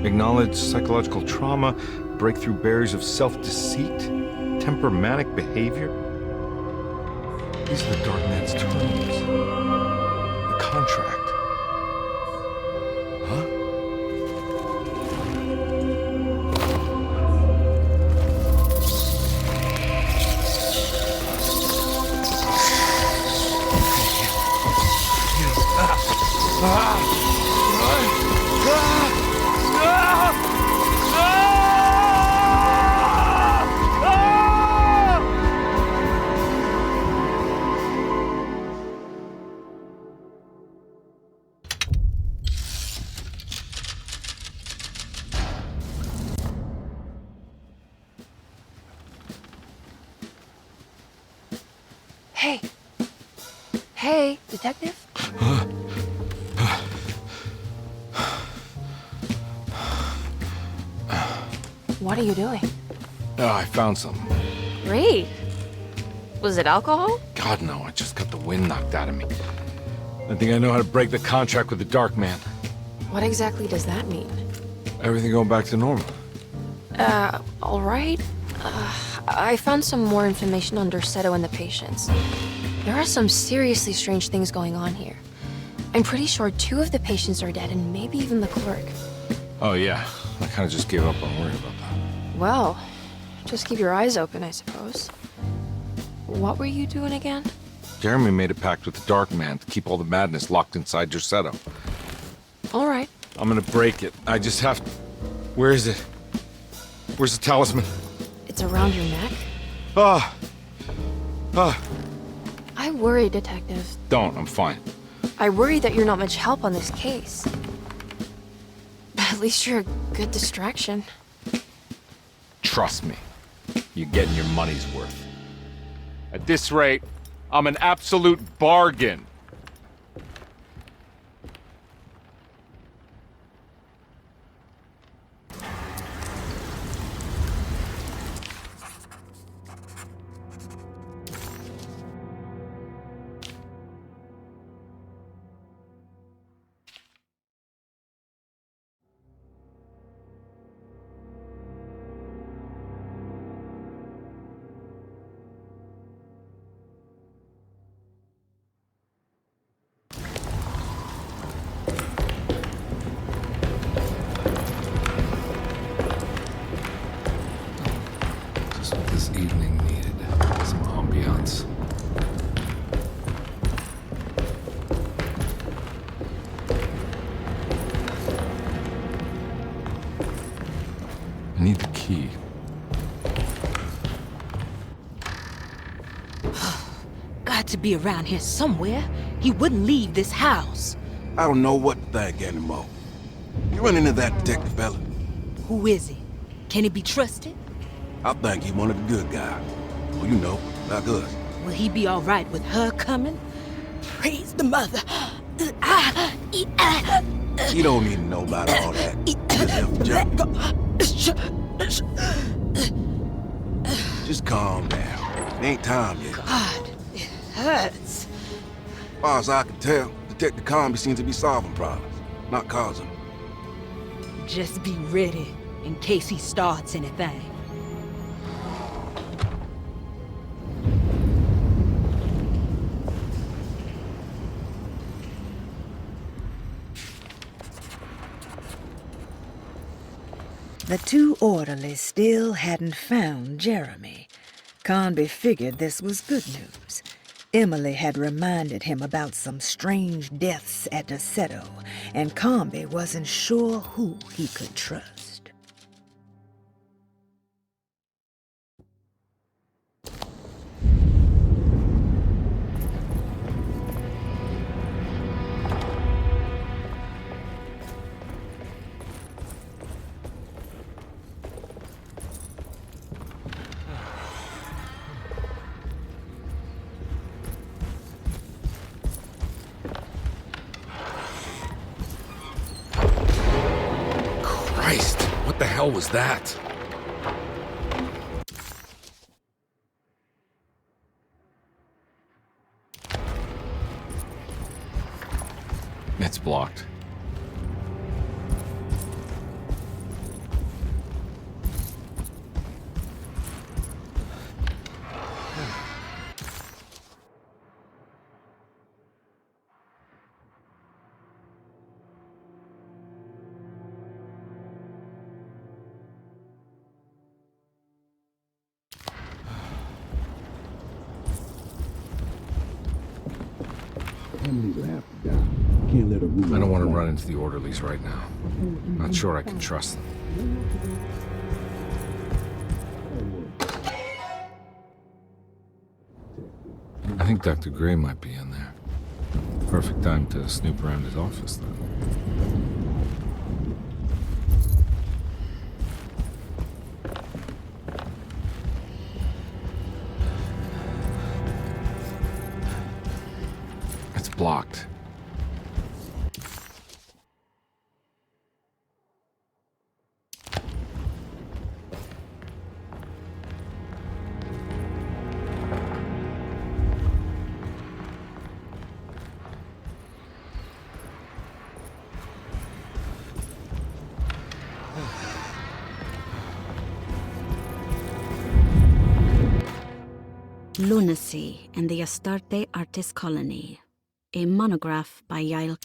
Acknowledge psychological trauma, break through barriers of self-deceit, temperamental behavior. These are the Dark Man's terms. The contract. Huh? Hey. Hey, detective? What are you doing? Oh, I found some. Great. Was it alcohol? God, no, I just got the wind knocked out of me. I think I know how to break the contract with the Dark Man. What exactly does that mean? Everything going back to normal. All right. I found some more information on Zerando and the patients. There are some seriously strange things going on here. I'm pretty sure 2 of the patients are dead and maybe even the clerk. Oh, yeah. I kind of just gave up on worrying about that. Well, just keep your eyes open, I suppose. What were you doing again? Jeremy made a pact with the Dark Man to keep all the madness locked inside Zerando. All right. I'm gonna break it. I just have to... Where is it? Where's the talisman? It's around your neck? I worry, Detective. Don't. I'm fine. I worry that you're not much help on this case. At least you're a good distraction. Trust me. You're getting your money's worth. At this rate, I'm an absolute bargain. Just what this evening needed. Some ambiance. I need the key. Got to be around here somewhere. He wouldn't leave this house. I don't know what to think anymore. You run into that detective fella? Who is he? Can he be trusted? I think he's one of the good guys. Well, you know, like us. Will he be all right with her coming? Praise the mother. You don't need to know about all that. Just calm down. It ain't time yet. God, it hurts. As far as I can tell, Detective Comby seems to be solving problems, not causing them. Just be ready in case he starts anything. The 2 orderlies still hadn't found Jeremy. Conby figured this was good news. Emily had reminded him about some strange deaths at Zerando, and Conby wasn't sure who he could trust. What the hell was that? It's blocked. I don't want to run into the orderlies right now. Not sure I can trust them. I think Dr. Gray might be in there. Perfect time to snoop around his office, then. It's blocked. Lunacy and the Astarte Artist Colony. A monograph by Yael.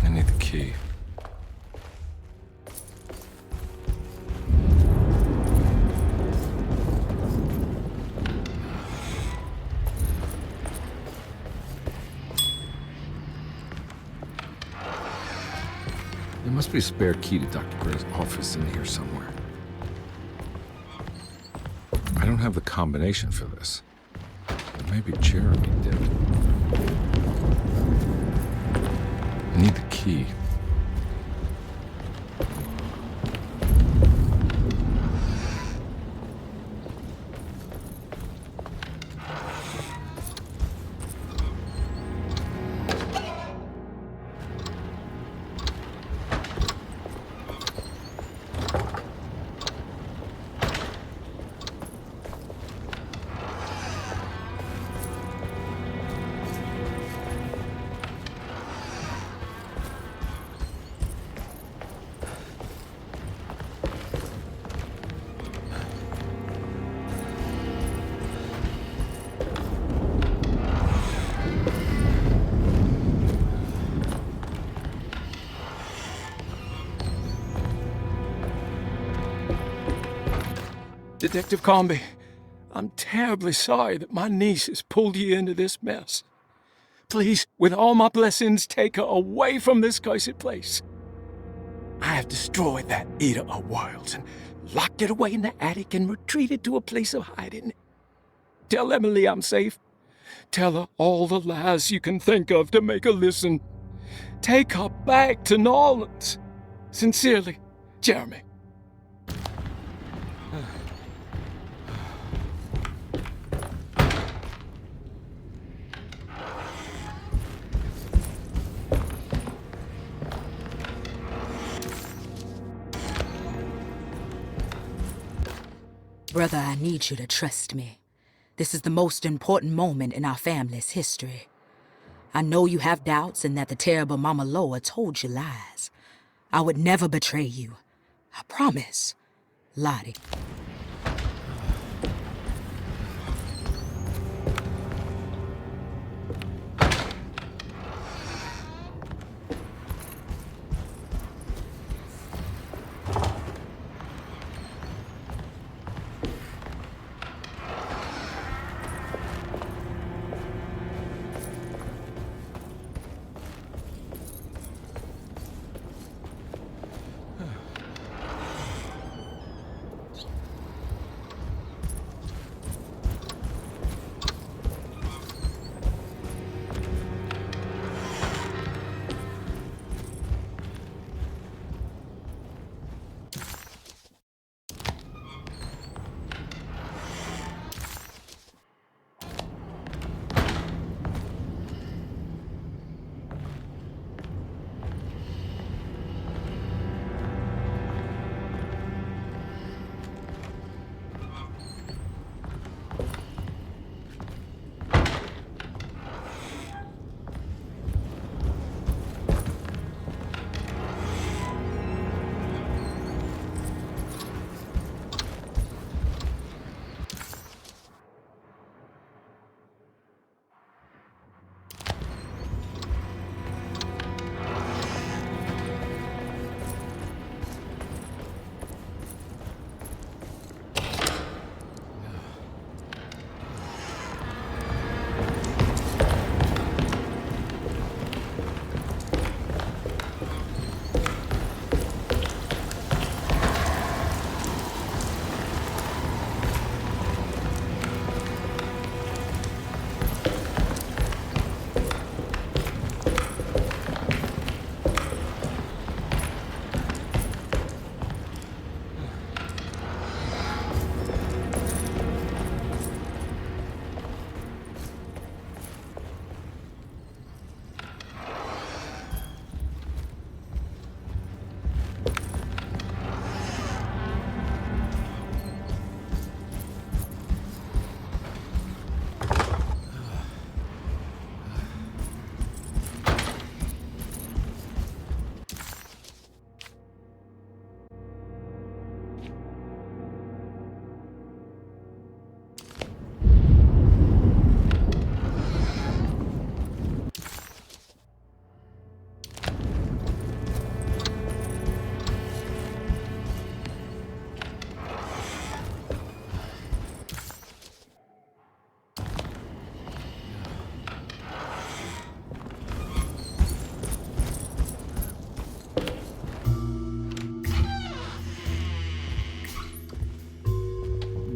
I need the key. There must be a spare key to Dr. Gray's office in here somewhere. I don't have the combination for this. But maybe Jeremy did. I need the key. Detective Comby, I'm terribly sorry that my niece has pulled you into this mess. Please, with all my blessings, take her away from this cursed place. I have destroyed that eater of worlds and locked it away in the attic and retreated to a place of hiding. Tell Emily I'm safe. Tell her all the lies you can think of to make her listen. Take her back to New Orleans. Sincerely, Jeremy. Brother, I need you to trust me. This is the most important moment in our family's history. I know you have doubts and that the terrible Mama Loa told you lies. I would never betray you. I promise. Lottie.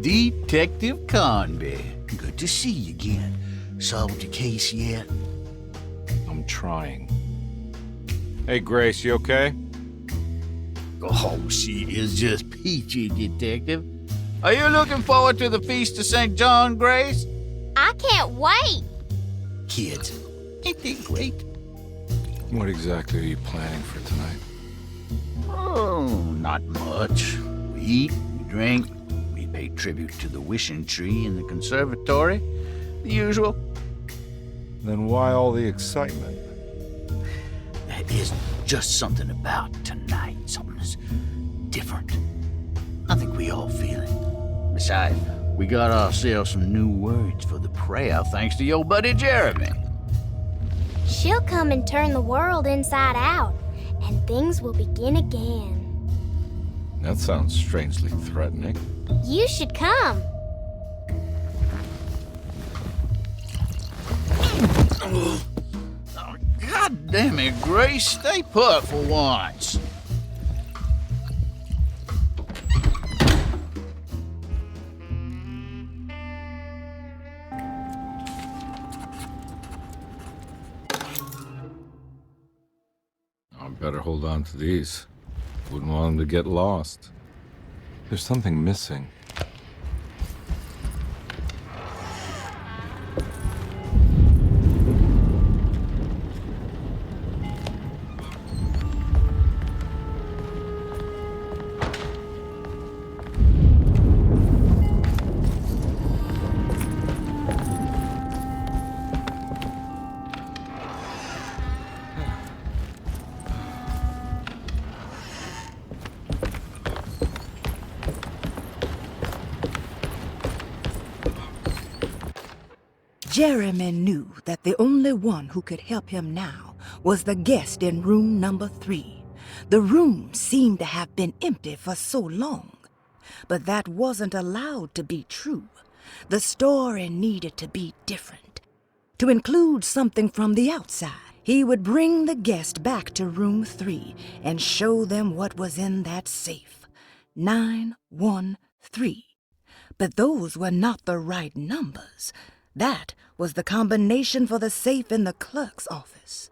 Detective Conby. Good to see you again. Solved your case yet? I'm trying. Hey, Grace, you okay? Oh, she is just peachy, Detective. Are you looking forward to the Feast of St. John, Grace? I can't wait. Kids, ain't they great? What exactly are you planning for tonight? Oh, not much. We eat, we drink, we pay tribute to the wishing tree in the conservatory. The usual. Then why all the excitement? There is just something about tonight. Something that's different. I think we all feel it. Besides, we got ourselves some new words for the prayer thanks to your buddy Jeremy. She'll come and turn the world inside out, and things will begin again. That sounds strangely threatening. You should come. God damn it, Grace, stay put for once. I better hold on to these. Wouldn't want them to get lost. There's something missing. Jeremy knew that the only one who could help him now was the guest in room number 3. The room seemed to have been empty for so long. But that wasn't allowed to be true. The story needed to be different. To include something from the outside, he would bring the guest back to room 3 and show them what was in that safe. 913. But those were not the right numbers. That was the combination for the safe in the clerk's office.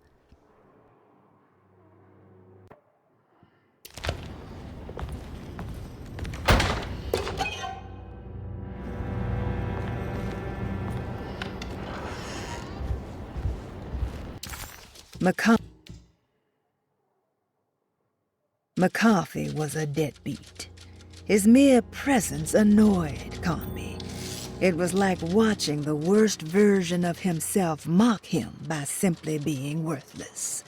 McCarthy was a deadbeat. His mere presence annoyed Conby. It was like watching the worst version of himself mock him by simply being worthless.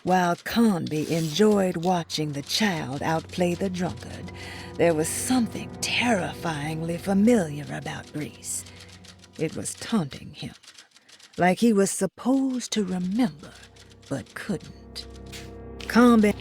While Conby enjoyed watching the child outplay the drunkard, there was something terrifyingly familiar about Grace. It was taunting him, like he was supposed to remember, but couldn't. Conby...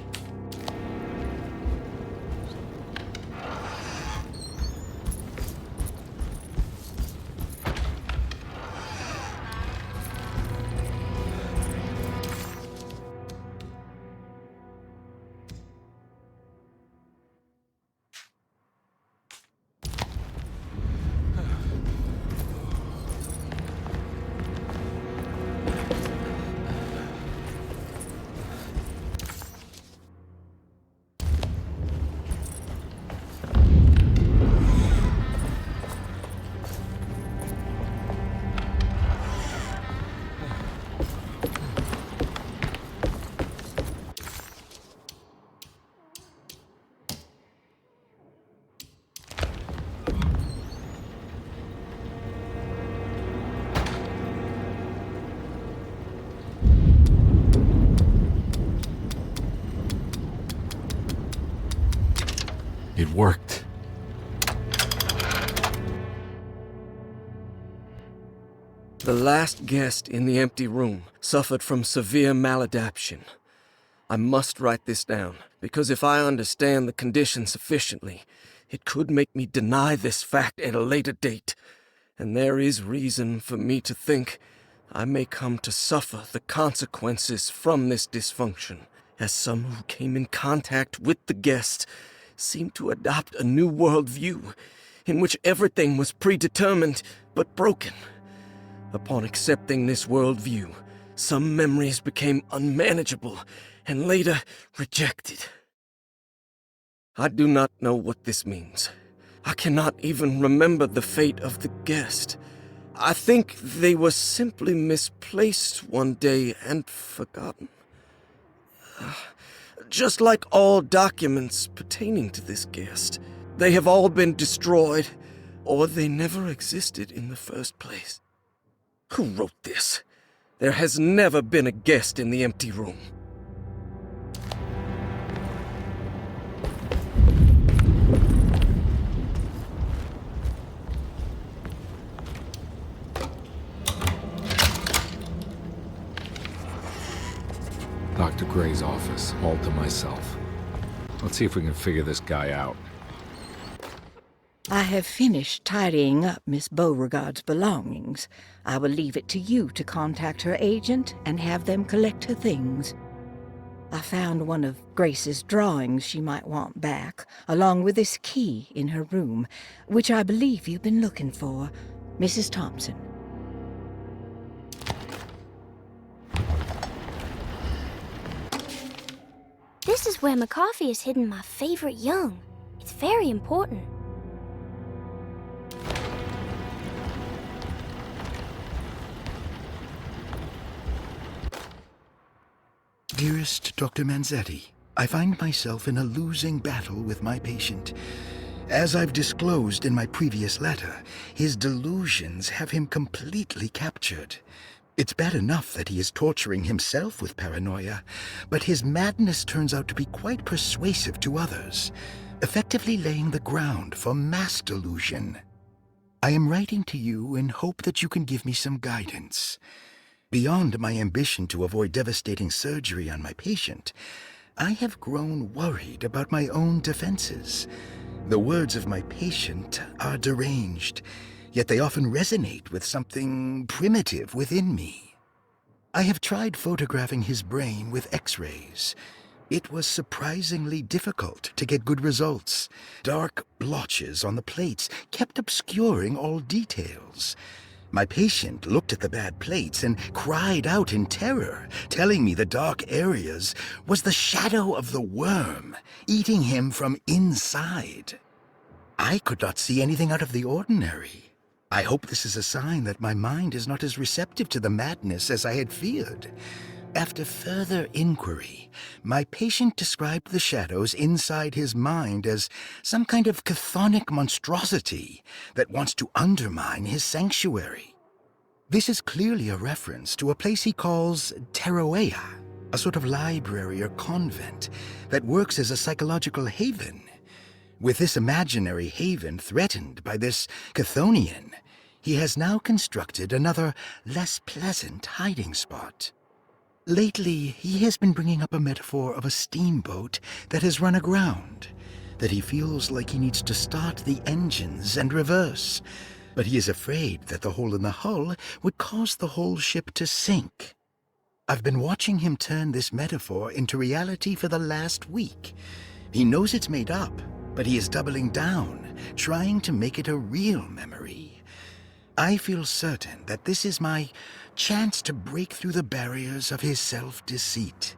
It worked. The last guest in the empty room suffered from severe maladaptation. I must write this down, because if I understand the condition sufficiently, it could make me deny this fact at a later date. And there is reason for me to think I may come to suffer the consequences from this dysfunction, as some who came in contact with the guest seemed to adopt a new worldview in which everything was predetermined but broken. Upon accepting this worldview, some memories became unmanageable and later rejected. I do not know what this means. I cannot even remember the fate of the guest. I think they were simply misplaced one day and forgotten. Just like all documents pertaining to this guest, they have all been destroyed, or they never existed in the first place. Who wrote this? There has never been a guest in the empty room. Dr. Gray's office, all to myself. Let's see if we can figure this guy out. I have finished tidying up Miss Beauregard's belongings. I will leave it to you to contact her agent and have them collect her things. I found one of Grace's drawings she might want back, along with this key in her room, which I believe you've been looking for, Mrs. Thompson. This is where McCarthy has hidden my favorite young. It's very important. Dearest Dr. Manzetti, I find myself in a losing battle with my patient. As I've disclosed in my previous letter, his delusions have him completely captured. It's bad enough that he is torturing himself with paranoia, but his madness turns out to be quite persuasive to others, effectively laying the ground for mass delusion. I am writing to you in hope that you can give me some guidance. Beyond my ambition to avoid devastating surgery on my patient, I have grown worried about my own defenses. The words of my patient are deranged, yet they often resonate with something primitive within me. I have tried photographing his brain with X-rays. It was surprisingly difficult to get good results. Dark blotches on the plates kept obscuring all details. My patient looked at the bad plates and cried out in terror, telling me the dark areas was the shadow of the worm, eating him from inside. I could not see anything out of the ordinary. I hope this is a sign that my mind is not as receptive to the madness as I had feared. After further inquiry, my patient described the shadows inside his mind as some kind of chthonic monstrosity that wants to undermine his sanctuary. This is clearly a reference to a place he calls Teroea, a sort of library or convent that works as a psychological haven. With this imaginary haven threatened by this Chthonian, he has now constructed another, less pleasant hiding spot. Lately, he has been bringing up a metaphor of a steamboat that has run aground, that he feels like he needs to start the engines and reverse, but he is afraid that the hole in the hull would cause the whole ship to sink. I've been watching him turn this metaphor into reality for the last week. He knows it's made up, but he is doubling down, trying to make it a real memory. I feel certain that this is my chance to break through the barriers of his self-deceit.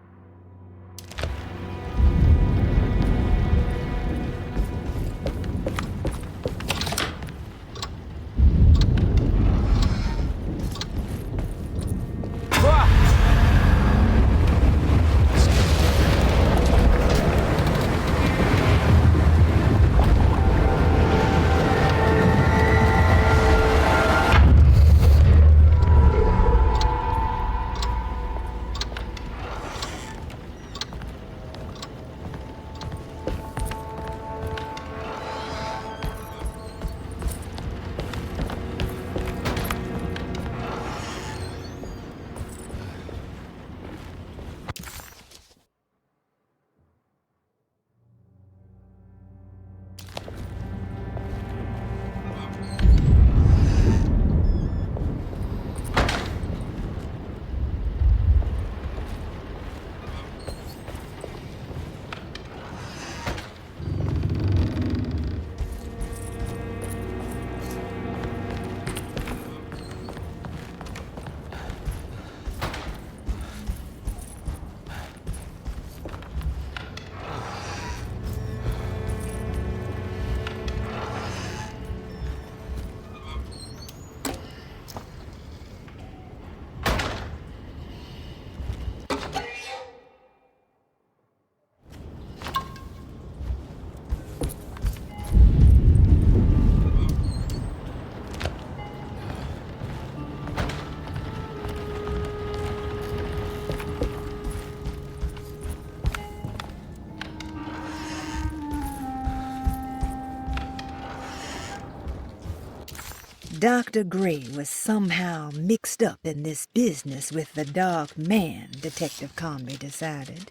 Dr. Gray was somehow mixed up in this business with the Dark Man, Detective Conby decided.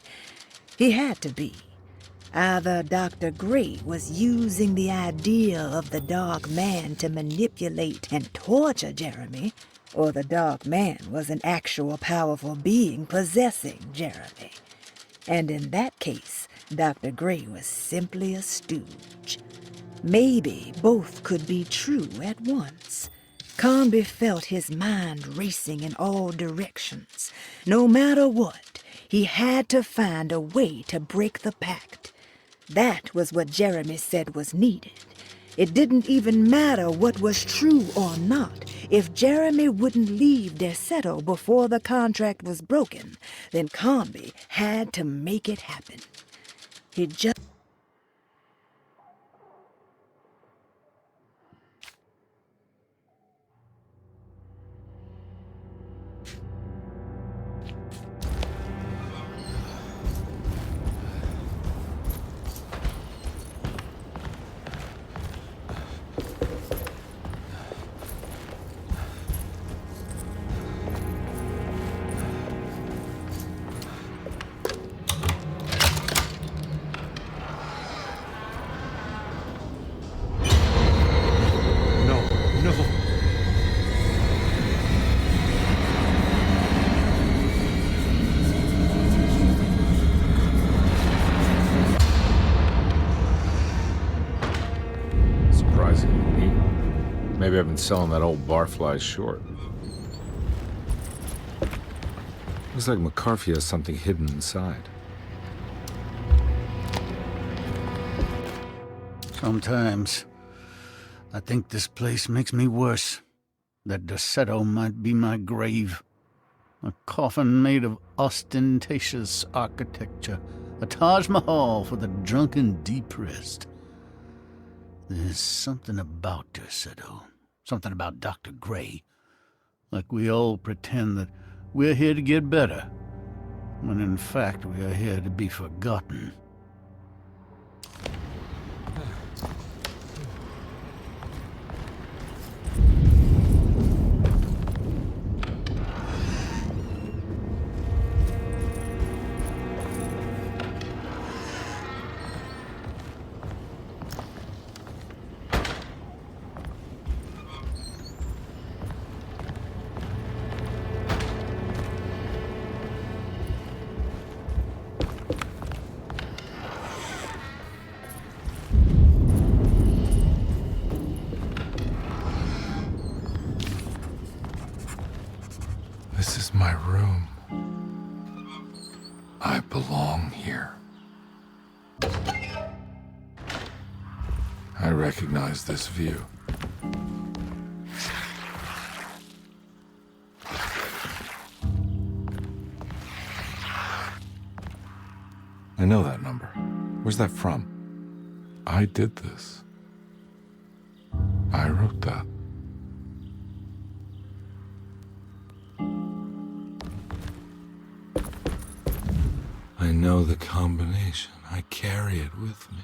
He had to be. Either Dr. Gray was using the idea of the Dark Man to manipulate and torture Jeremy, or the Dark Man was an actual powerful being possessing Jeremy. And in that case, Dr. Gray was simply a stooge. Maybe both could be true at once. Conby felt his mind racing in all directions. No matter what, he had to find a way to break the pact. That was what Jeremy said was needed. It didn't even matter what was true or not. If Jeremy wouldn't leave Derceto before the contract was broken, then Conby had to make it happen. He just... Surprisingly neat. Maybe I've been selling that old barfly short. Looks like McCarthy has something hidden inside. Sometimes I think this place makes me worse. That Derceto might be my grave. A coffin made of ostentatious architecture. A Taj Mahal for the drunken depressed. There's something about Derceto. Something about Dr. Gray. Like we all pretend that we're here to get better, when in fact we are here to be forgotten. This is my room. I belong here. I recognize this view. I know that number. Where's that from? I did this. I wrote that. I know the combination. I carry it with me.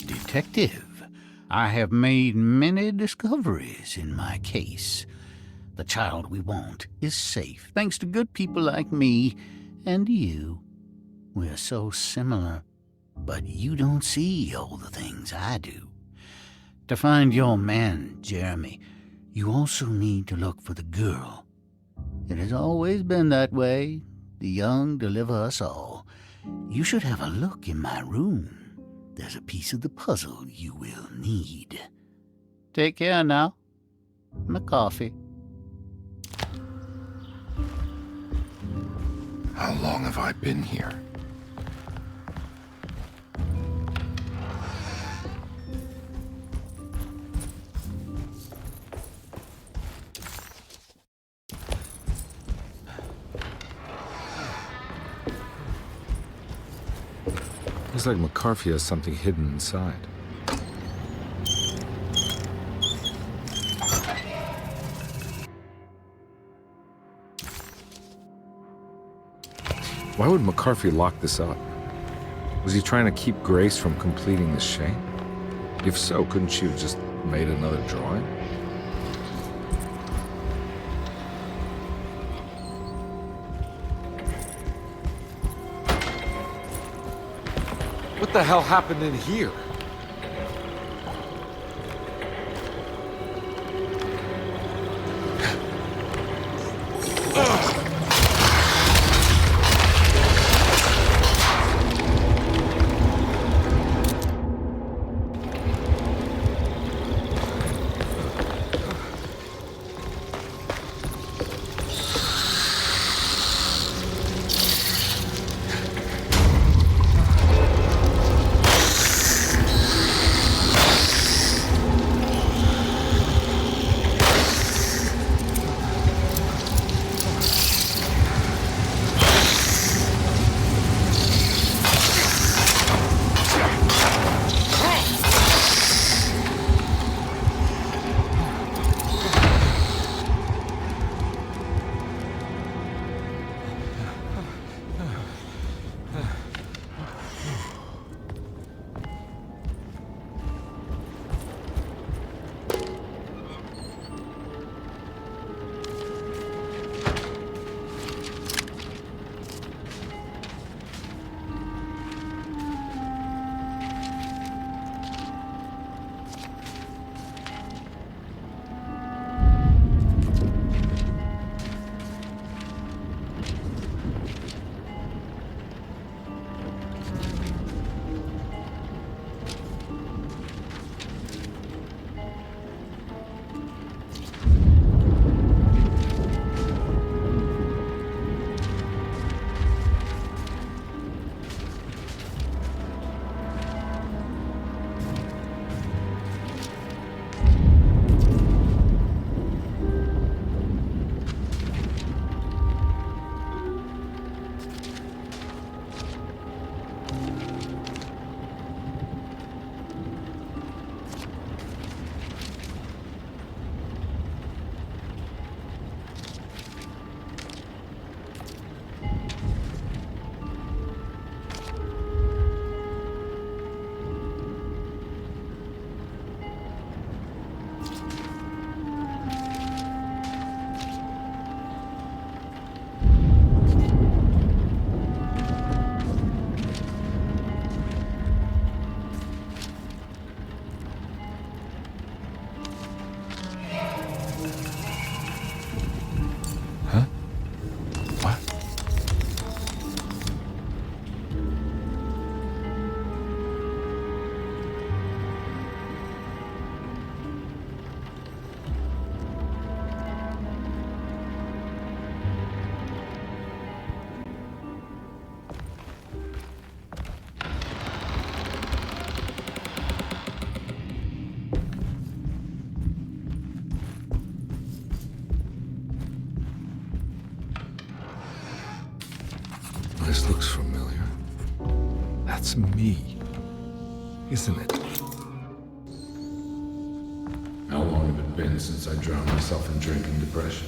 Detective, I have made many discoveries in my case. The child we want is safe, thanks to good people like me and you. We're so similar, but you don't see all the things I do. To find your man, Jeremy, you also need to look for the girl. It has always been that way. The young deliver us all. You should have a look in my room. There's a piece of the puzzle you will need. Take care now. My coffee. How long have I been here? Looks like McCarthy has something hidden inside. Why would McCarthy lock this up? Was he trying to keep Grace from completing the shape? If so, couldn't she have just made another drawing? What the hell happened in here? This looks familiar. That's me, isn't it? How long had it been since I drowned myself in drink and depression?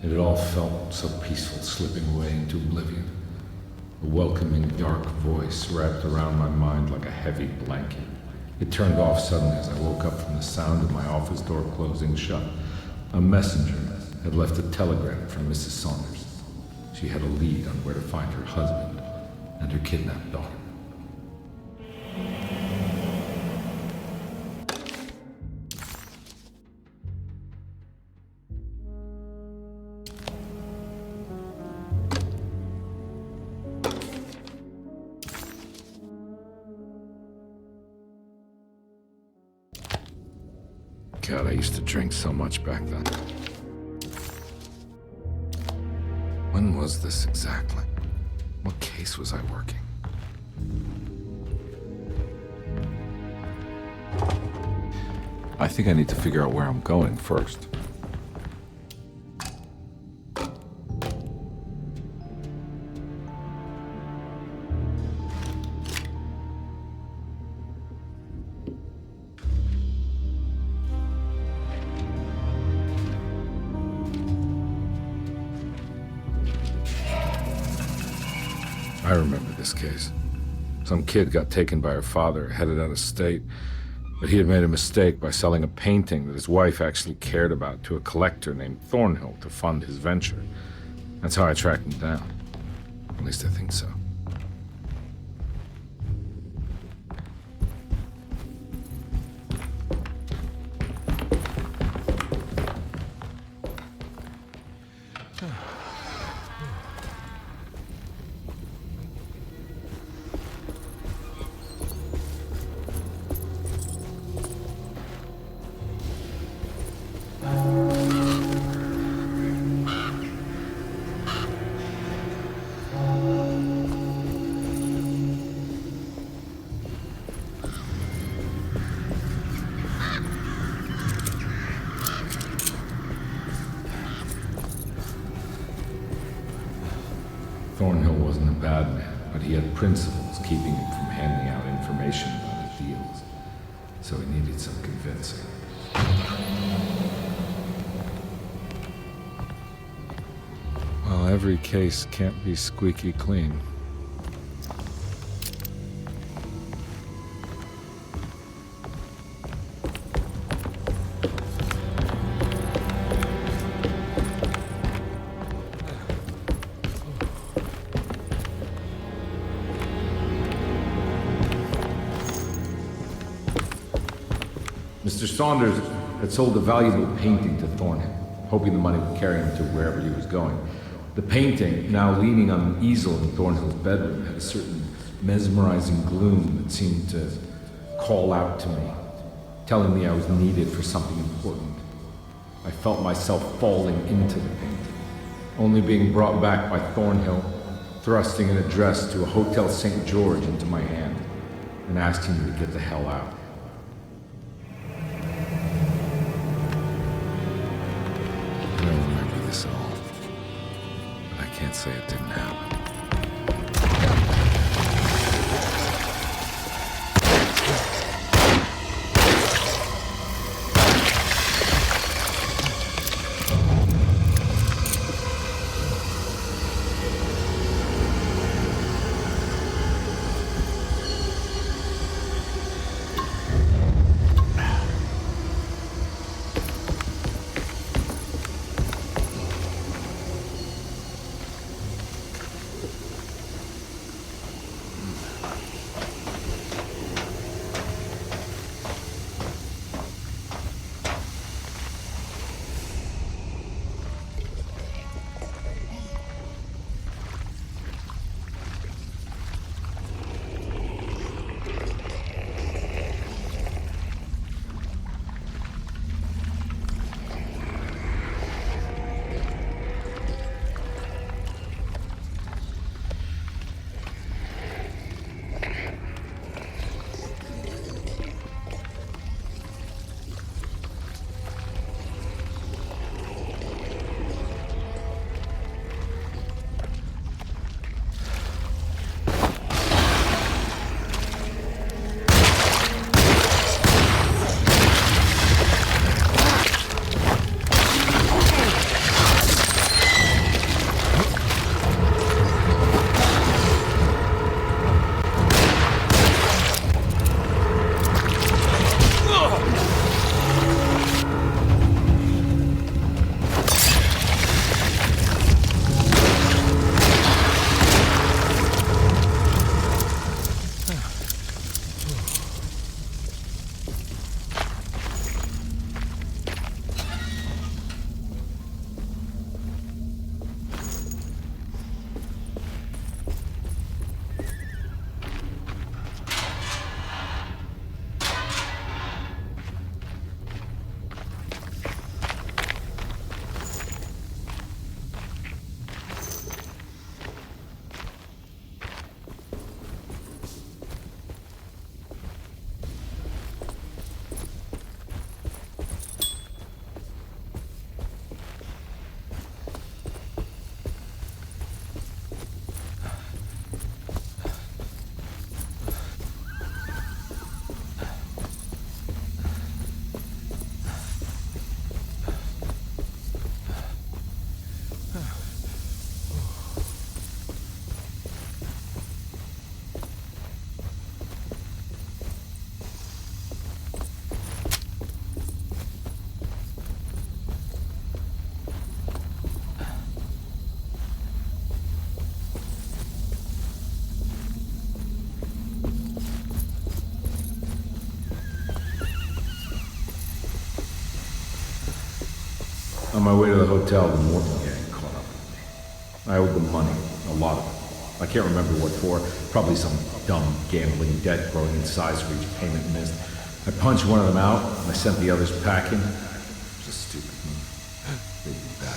It had all felt so peaceful, slipping away into oblivion. A welcoming, dark voice wrapped around my mind like a heavy blanket. It turned off suddenly as I woke up from the sound of my office door closing shut. A messenger had left a telegram from Mrs. Saunders. She had a lead on where to find her husband and her kidnapped daughter. God, I used to drink so much back then. When was this exactly? case was I working? I think I need to figure out where I'm going first. I remember this case. Some kid got taken by her father, headed out of state, but he had made a mistake by selling a painting that his wife actually cared about to a collector named Thornhill to fund his venture. That's how I tracked him down. At least I think so. Thornhill wasn't a bad man, but he had principles keeping him from handing out information about his deals. So he needed some convincing. Well, every case can't be squeaky clean. Mr. Saunders had sold a valuable painting to Thornhill, hoping the money would carry him to wherever he was going. The painting, now leaning on an easel in Thornhill's bedroom, had a certain mesmerizing gloom that seemed to call out to me, telling me I was needed for something important. I felt myself falling into the painting, only being brought back by Thornhill, thrusting an address to a Hotel St. George into my hand, and asking me to get the hell out. I don't remember this at all, but I can't say it didn't happen. On my way to the hotel, the Morton gang caught up with me. I owed them money, a lot of it. I can't remember what for. Probably some dumb gambling debt growing in size for each payment missed. I punched one of them out, and I sent the others packing. It was a stupid move. They'd be back.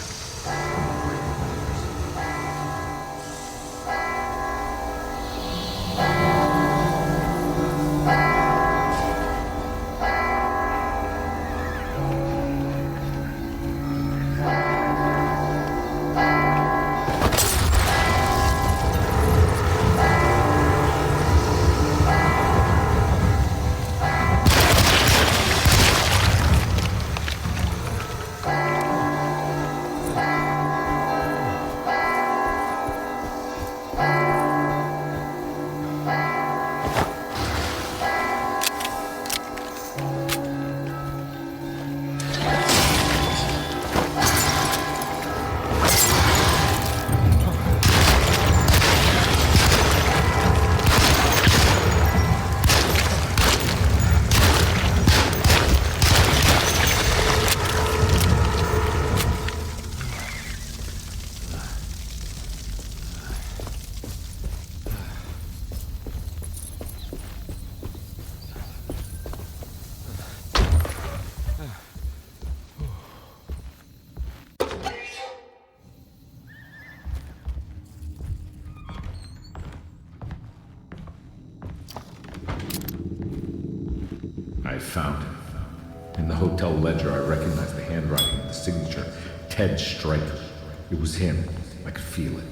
I found him. In the hotel ledger, I recognized the handwriting of the signature. Ted Stryker. It was him. I could feel it.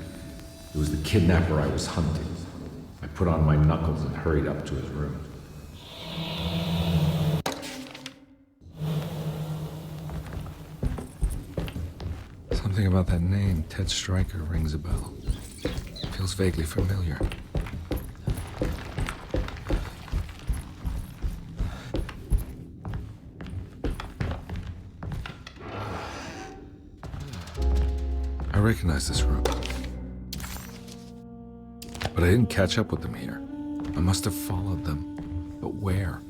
It was the kidnapper I was hunting. I put on my knuckles and hurried up to his room. Something about that name, Ted Stryker, rings a bell. Feels vaguely familiar. I recognize this room. But I didn't catch up with them here. I must have followed them. But where?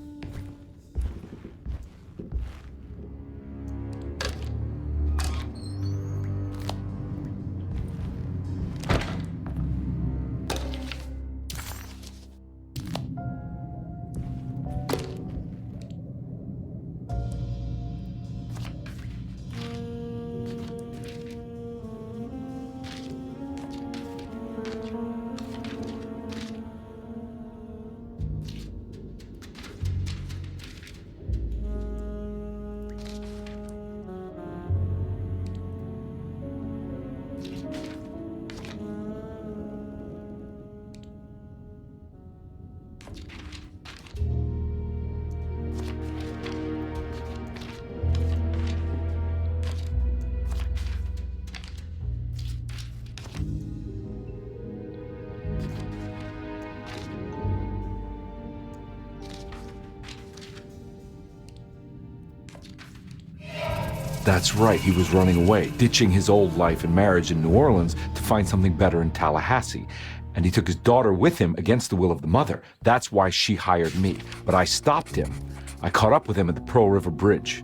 That's right, he was running away, ditching his old life and marriage in New Orleans to find something better in Tallahassee. And he took his daughter with him against the will of the mother. That's why she hired me. But I stopped him. I caught up with him at the Pearl River Bridge.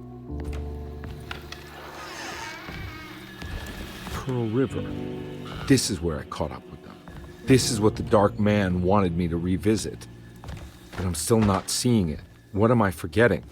Pearl River. This is where I caught up with them. This is what the Dark Man wanted me to revisit. But I'm still not seeing it. What am I forgetting?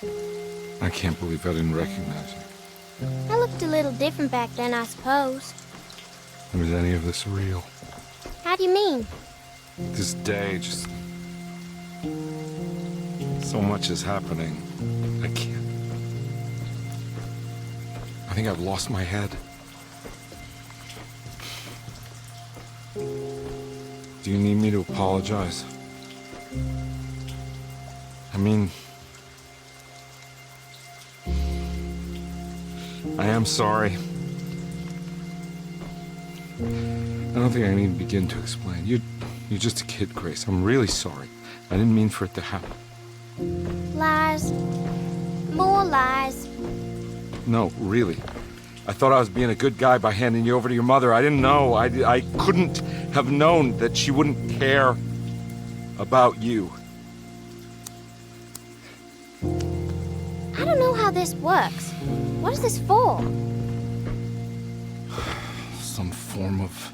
I can't believe I didn't recognize you. I looked a little different back then, I suppose. Was any of this real? How do you mean? This day, just... so much is happening. I can't... I think I've lost my head. Do you need me to apologize? I mean... I am sorry. I don't think I need to begin to explain. You're just a kid, Grace. I'm really sorry. I didn't mean for it to happen. Lies. More lies. No, really. I thought I was being a good guy by handing you over to your mother. I didn't know. I couldn't have known that she wouldn't care about you. I don't know how this works. What is this for? Some form of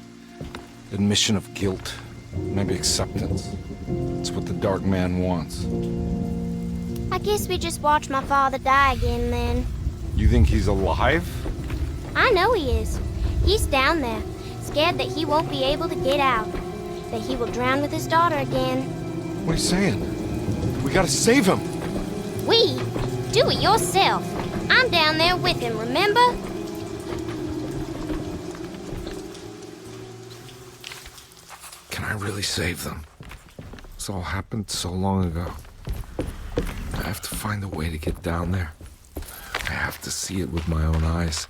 admission of guilt. Maybe acceptance. It's what the Dark Man wants. I guess we just watched my father die again then. You think he's alive? I know he is. He's down there, scared that he won't be able to get out. That he will drown with his daughter again. What are you saying? We gotta save him! We? Do it yourself. I'm down there with him, remember? Can I really save them? This all happened so long ago. I have to find a way to get down there. I have to see it with my own eyes.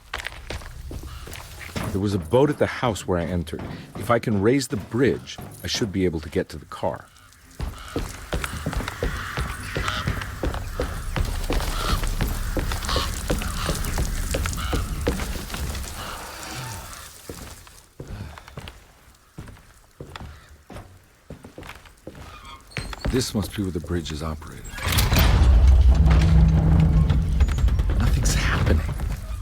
There was a boat at the house where I entered. If I can raise the bridge, I should be able to get to the car. This must be where the bridge is operated. Nothing's happening.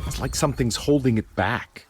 It's like something's holding it back.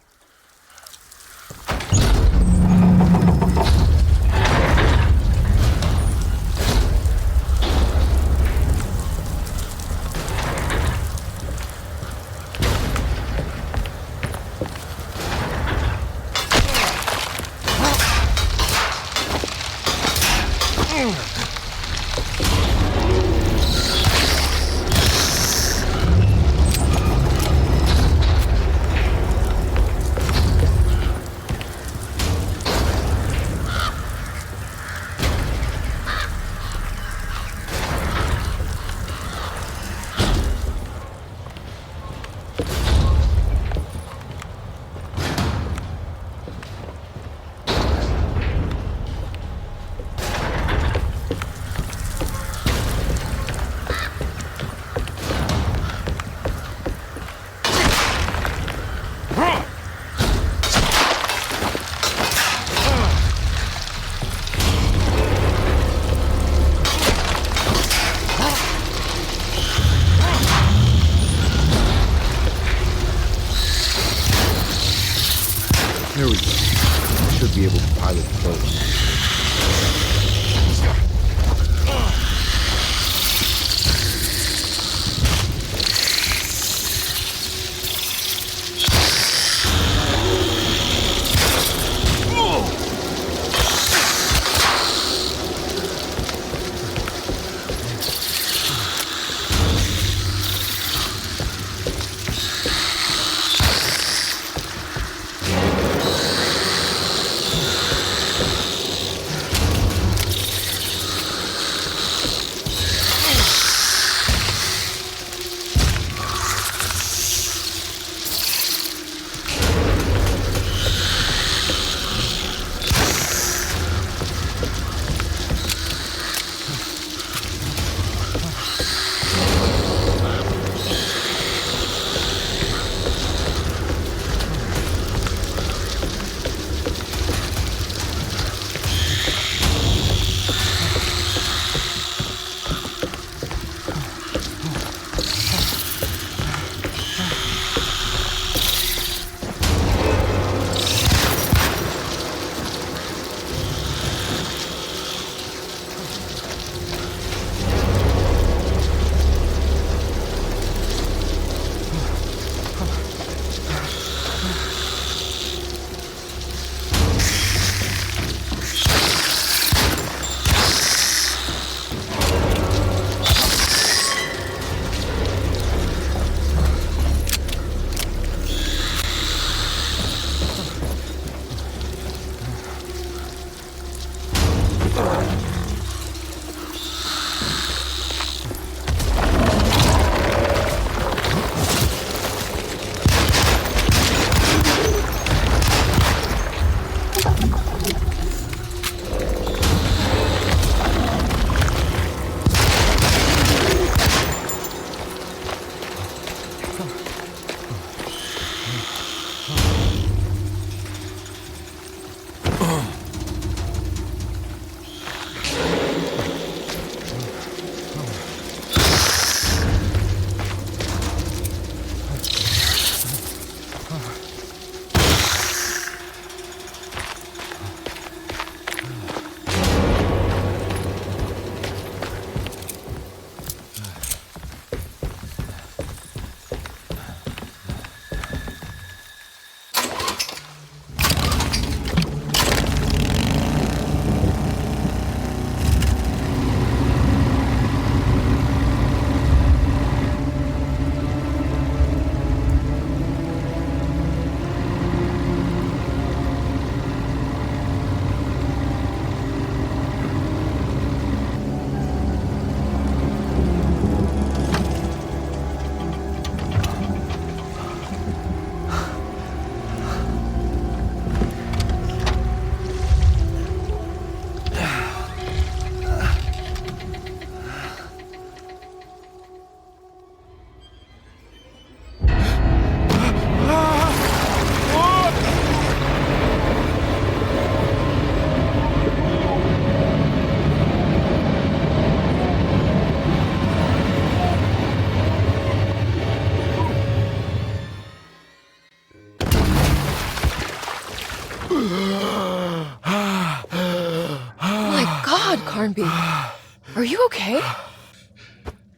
Carnby, are you okay?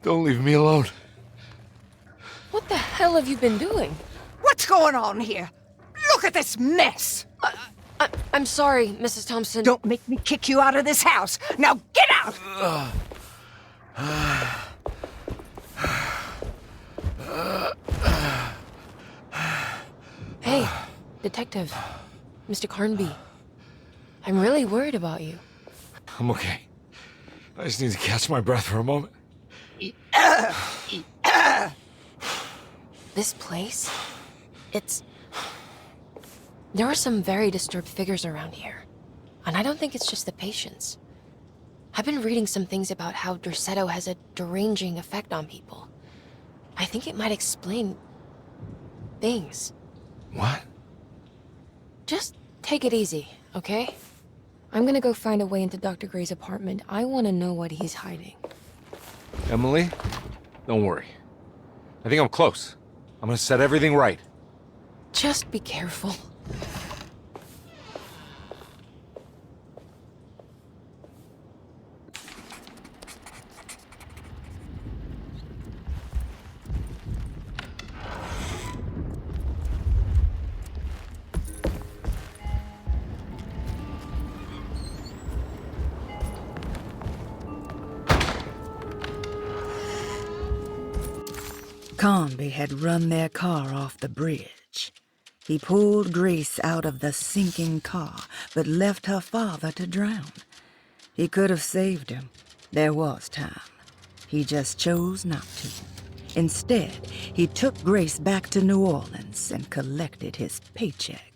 Don't leave me alone. What the hell have you been doing? What's going on here? Look at this mess! I'm sorry, Mrs. Thompson. Don't make me kick you out of this house. Now get out! Hey, Detective. Mr. Carnby. I'm really worried about you. I'm okay. I just need to catch my breath for a moment. This place? There are some very disturbed figures around here. And I don't think it's just the patients. I've been reading some things about how Zerando has a deranging effect on people. I think it might explain things. What? Just take it easy, okay? I'm gonna go find a way into Dr. Gray's apartment. I want to know what he's hiding. Emily, don't worry. I think I'm close. I'm gonna set everything right. Just be careful. Carnby had run their car off the bridge. He pulled Grace out of the sinking car, but left her father to drown. He could have saved him. There was time. He just chose not to. Instead, he took Grace back to New Orleans and collected his paycheck.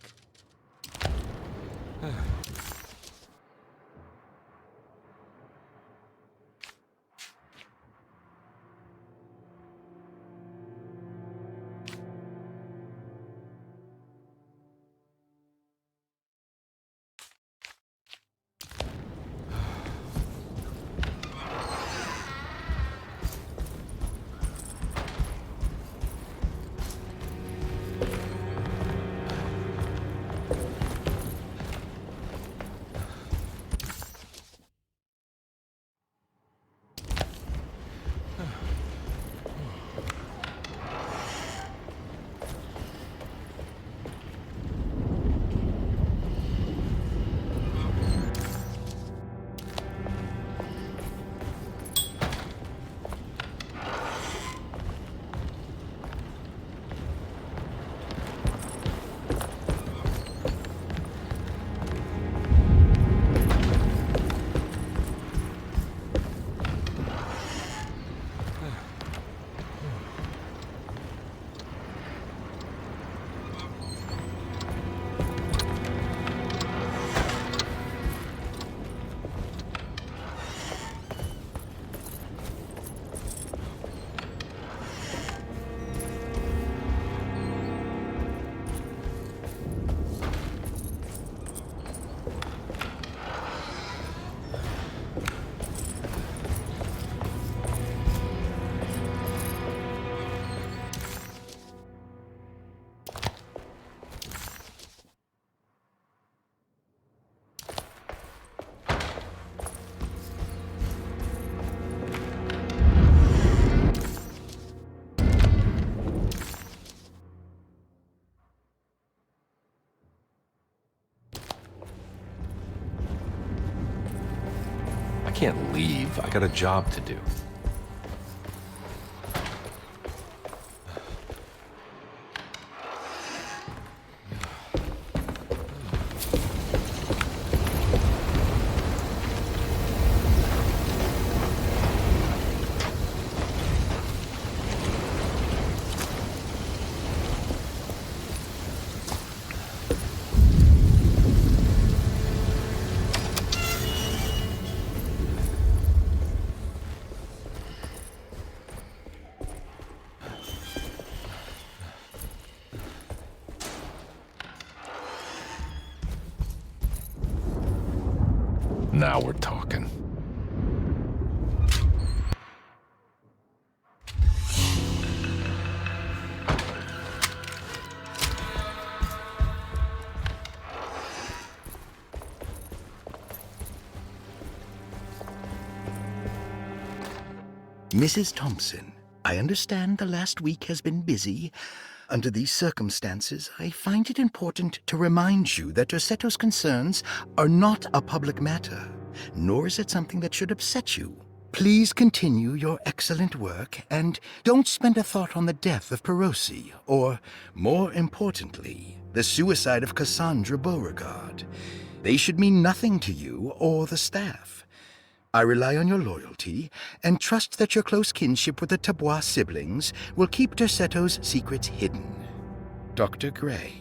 I can't leave. I got a job to do. Now we're talking. Mrs. Thompson, I understand the last week has been busy. Under these circumstances, I find it important to remind you that Dorsetto's concerns are not a public matter, nor is it something that should upset you. Please continue your excellent work, and don't spend a thought on the death of Perosi, or, more importantly, the suicide of Cassandra Beauregard. They should mean nothing to you or the staff. I rely on your loyalty, and trust that your close kinship with the Tabois siblings will keep Dorsetto's secrets hidden. Dr. Gray.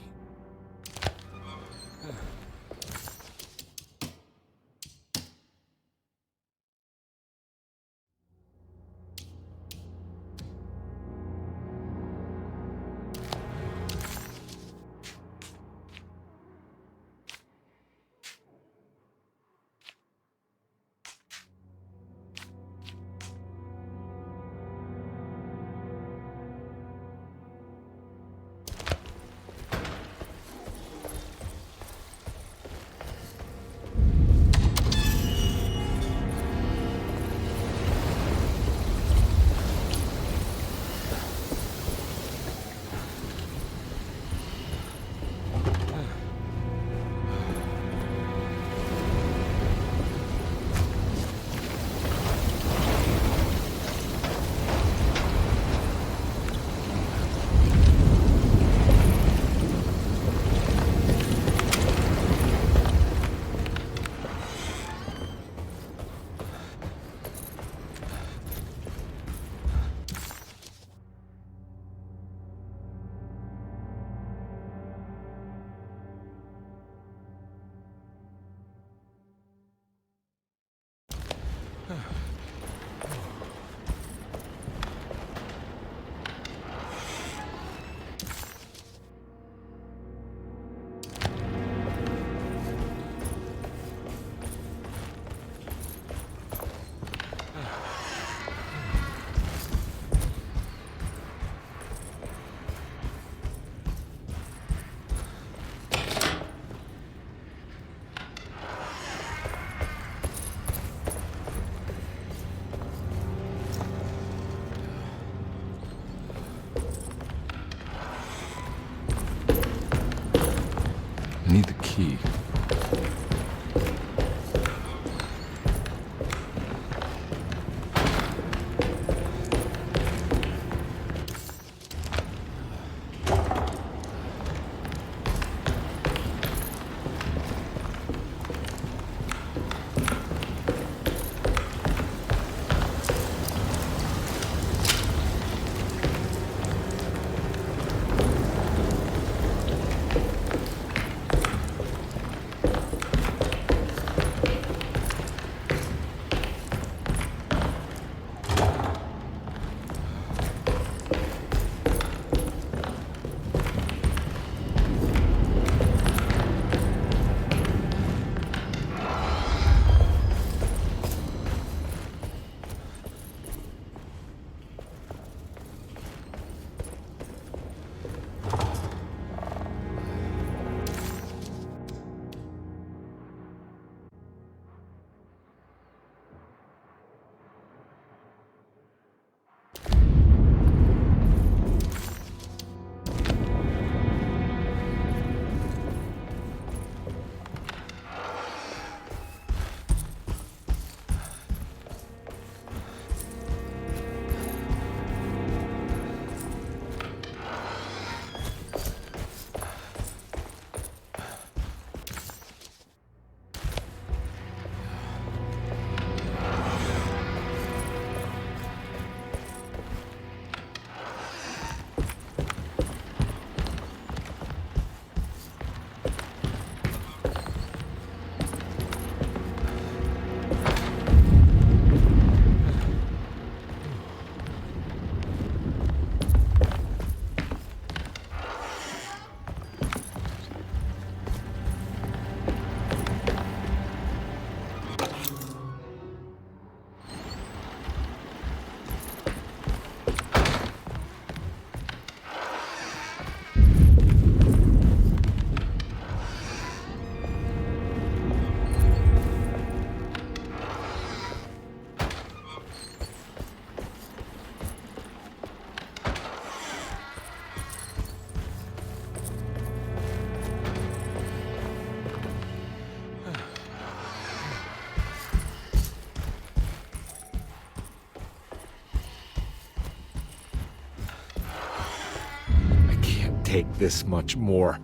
take this much more.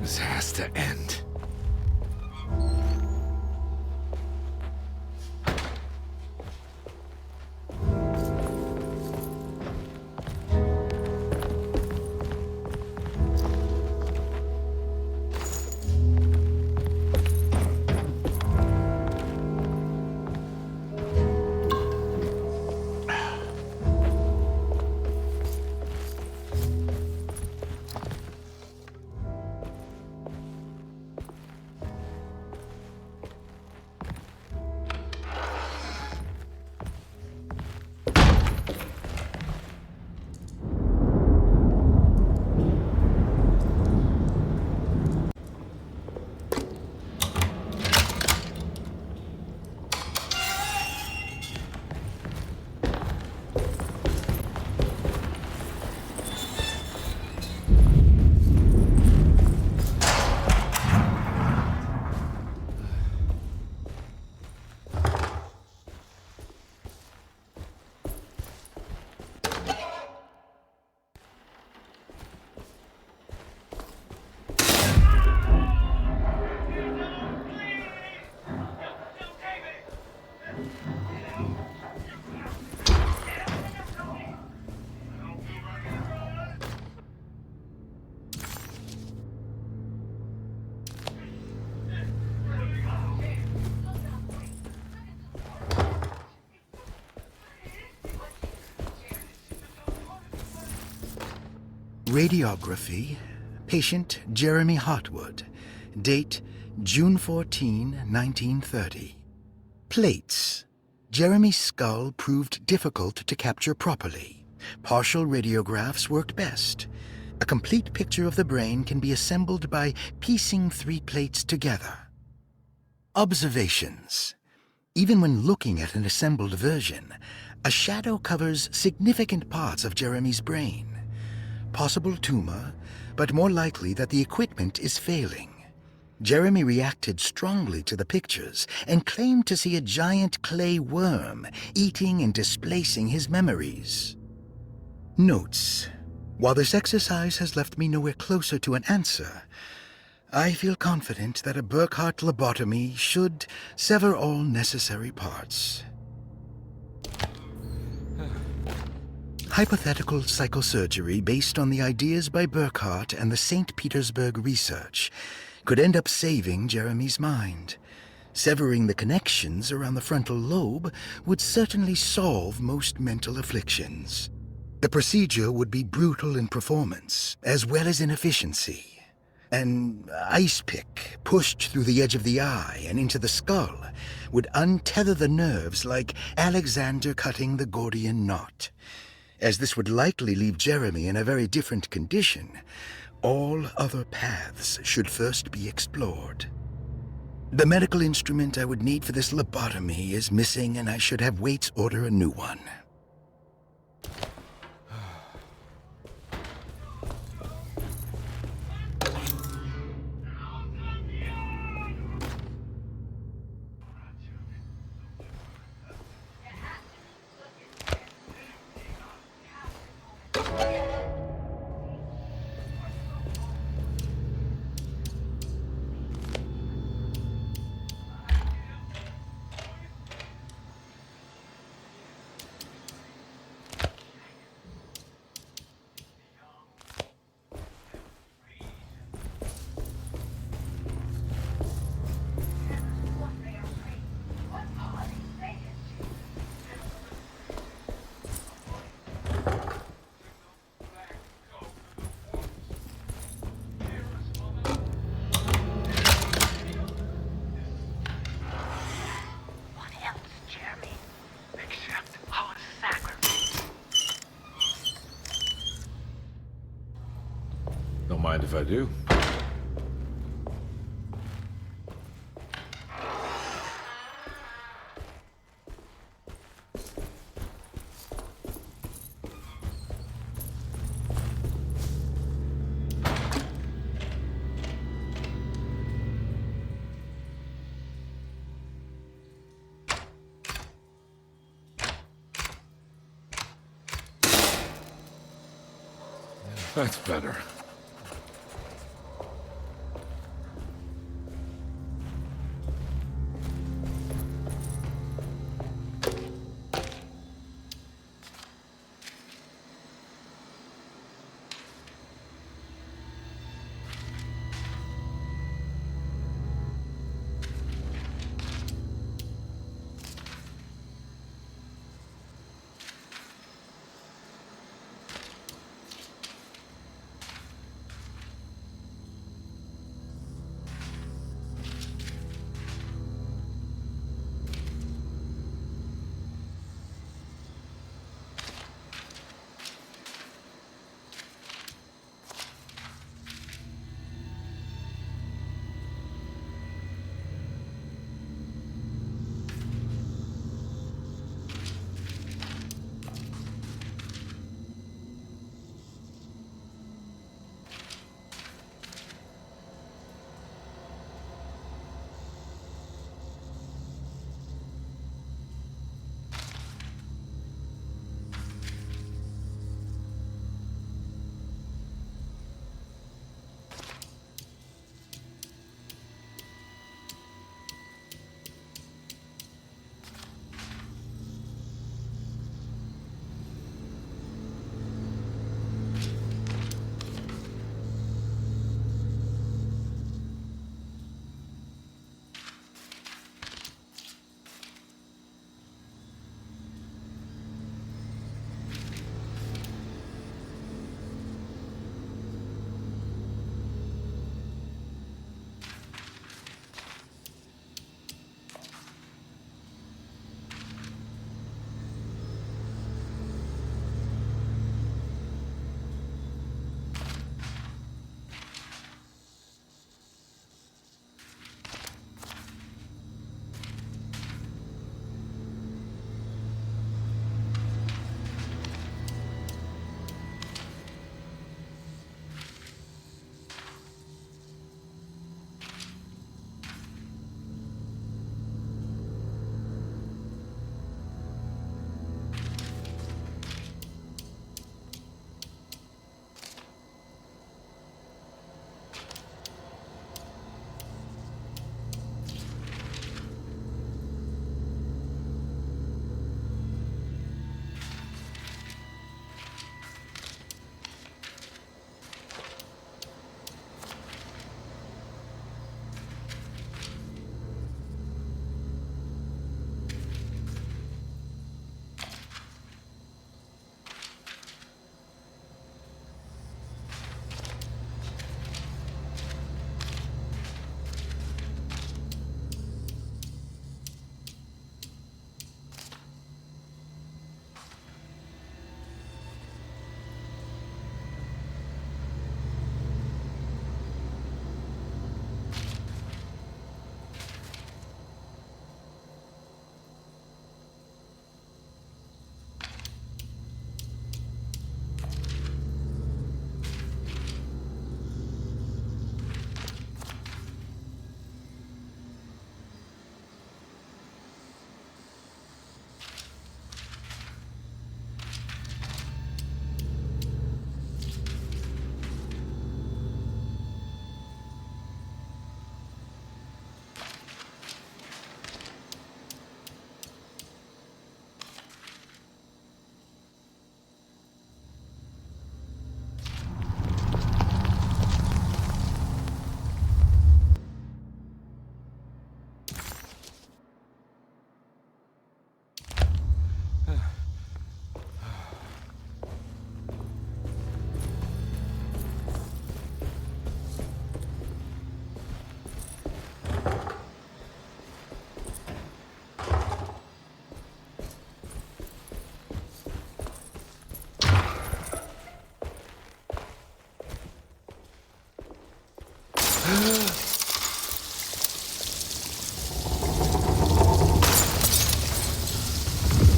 This has to end. Radiography, patient Jeremy Hartwood, date June 14, 1930. Plates. Jeremy's skull proved difficult to capture properly. Partial radiographs worked best. A complete picture of the brain can be assembled by piecing 3 plates together. Observations. Even when looking at an assembled version, a shadow covers significant parts of Jeremy's brain. Possible tumor, but more likely that the equipment is failing. Jeremy reacted strongly to the pictures and claimed to see a giant clay worm eating and displacing his memories. Notes. While this exercise has left me nowhere closer to an answer, I feel confident that a Burkhart lobotomy should sever all necessary parts. Hypothetical psychosurgery based on the ideas by Burkhart and the St. Petersburg research could end up saving Jeremy's mind. Severing the connections around the frontal lobe would certainly solve most mental afflictions. The procedure would be brutal in performance, as well as in efficiency. An ice pick pushed through the edge of the eye and into the skull would untether the nerves like Alexander cutting the Gordian knot. As this would likely leave Jeremy in a very different condition, all other paths should first be explored. The medical instrument I would need for this lobotomy is missing, and I should have Waits order a new one. Don't mind if I do. That's better.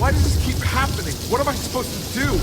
Why does this keep happening? What am I supposed to do?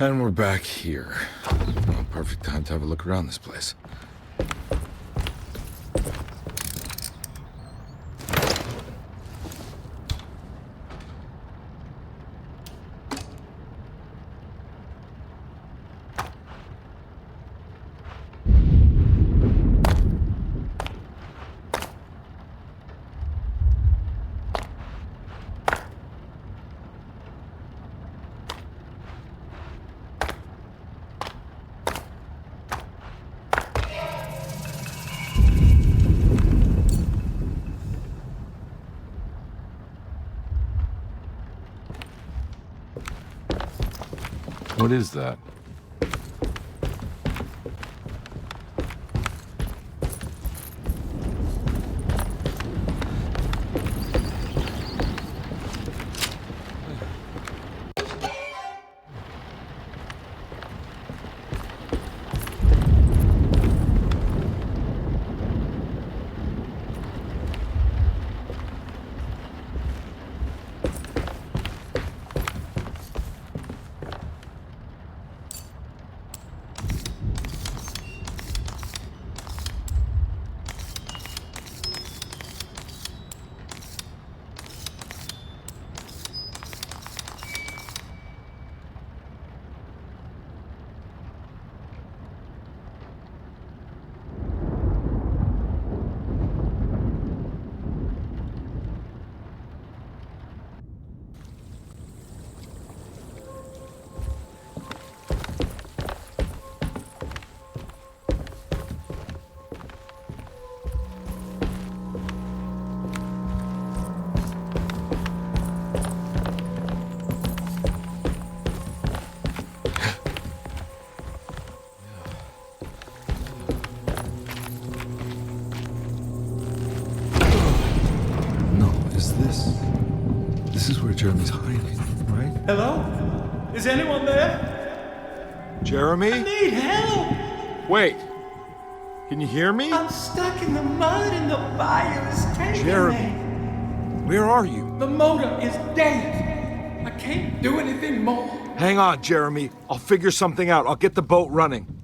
And we're back here. Well, perfect time to have a look around this place. What is that? This is where Jeremy's hiding, right? Hello? Is anyone there? Jeremy? I need help! Wait. Can you hear me? I'm stuck in the mud and the fire is taking Jeremy, me. where are you? The motor is dead. I can't do anything more. Hang on, Jeremy. I'll figure something out. I'll get the boat running.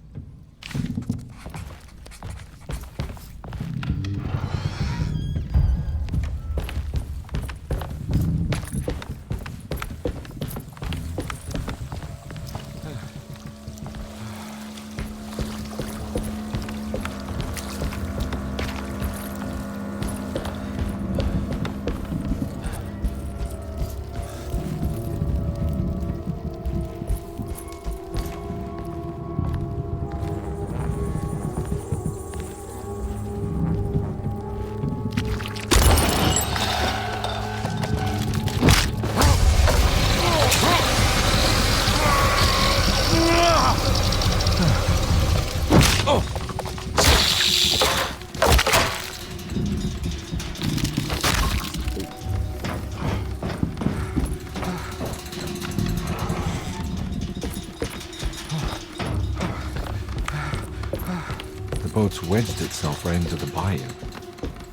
The boat's wedged itself right into the bayou.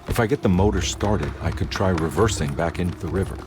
If I get the motor started, I could try reversing back into the river.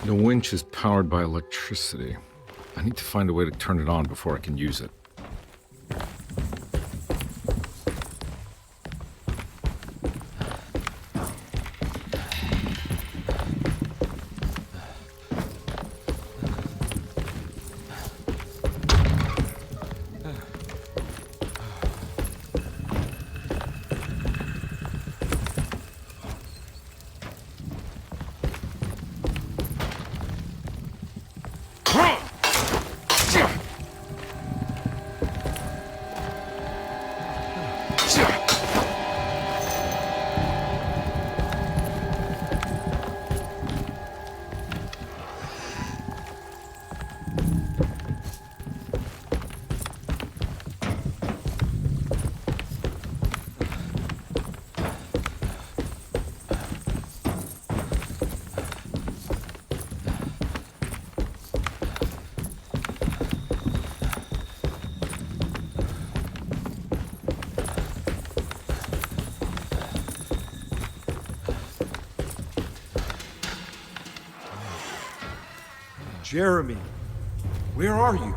The winch is powered by electricity. I need to find a way to turn it on before I can use it. Jeremy, where are you?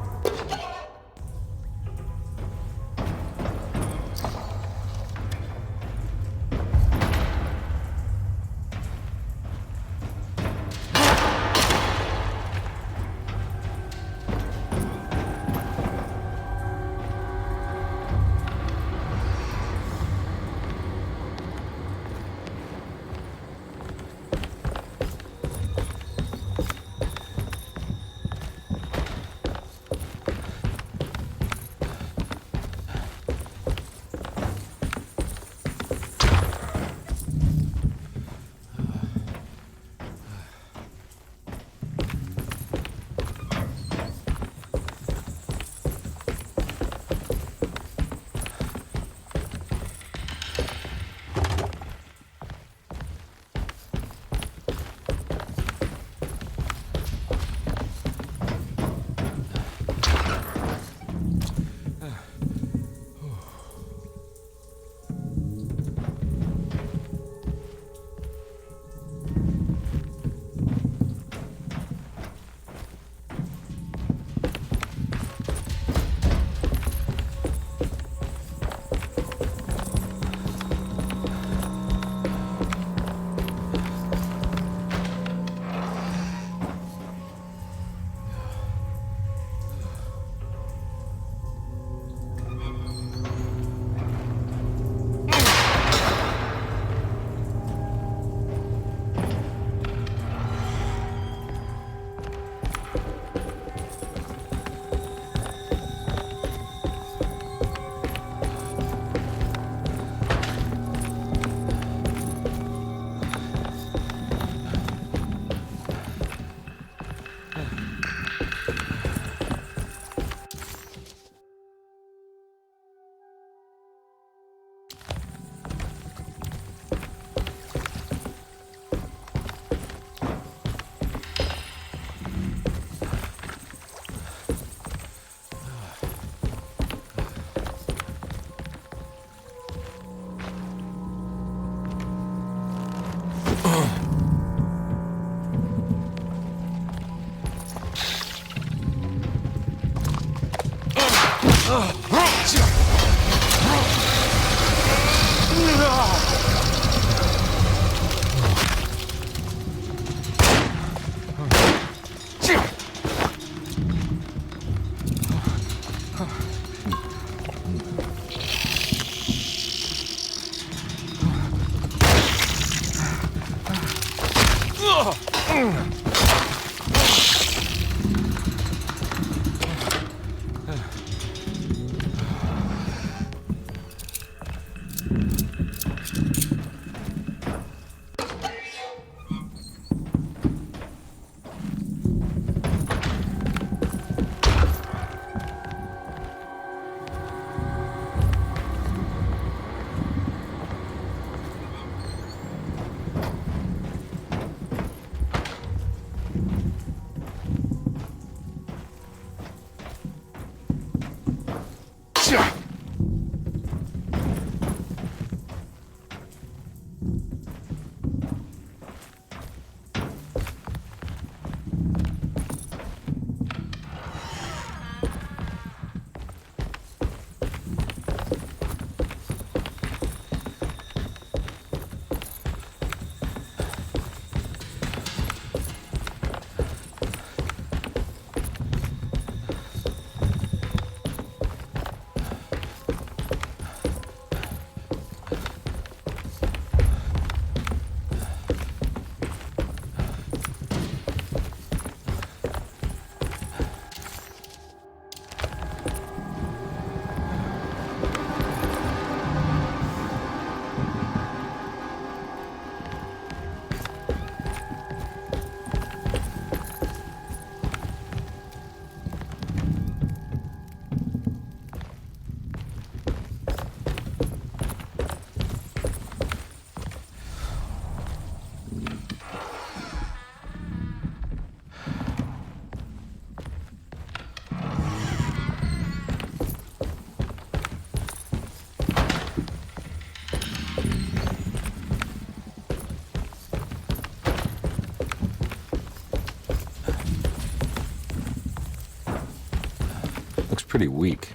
pretty weak.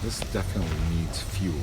This definitely needs fuel.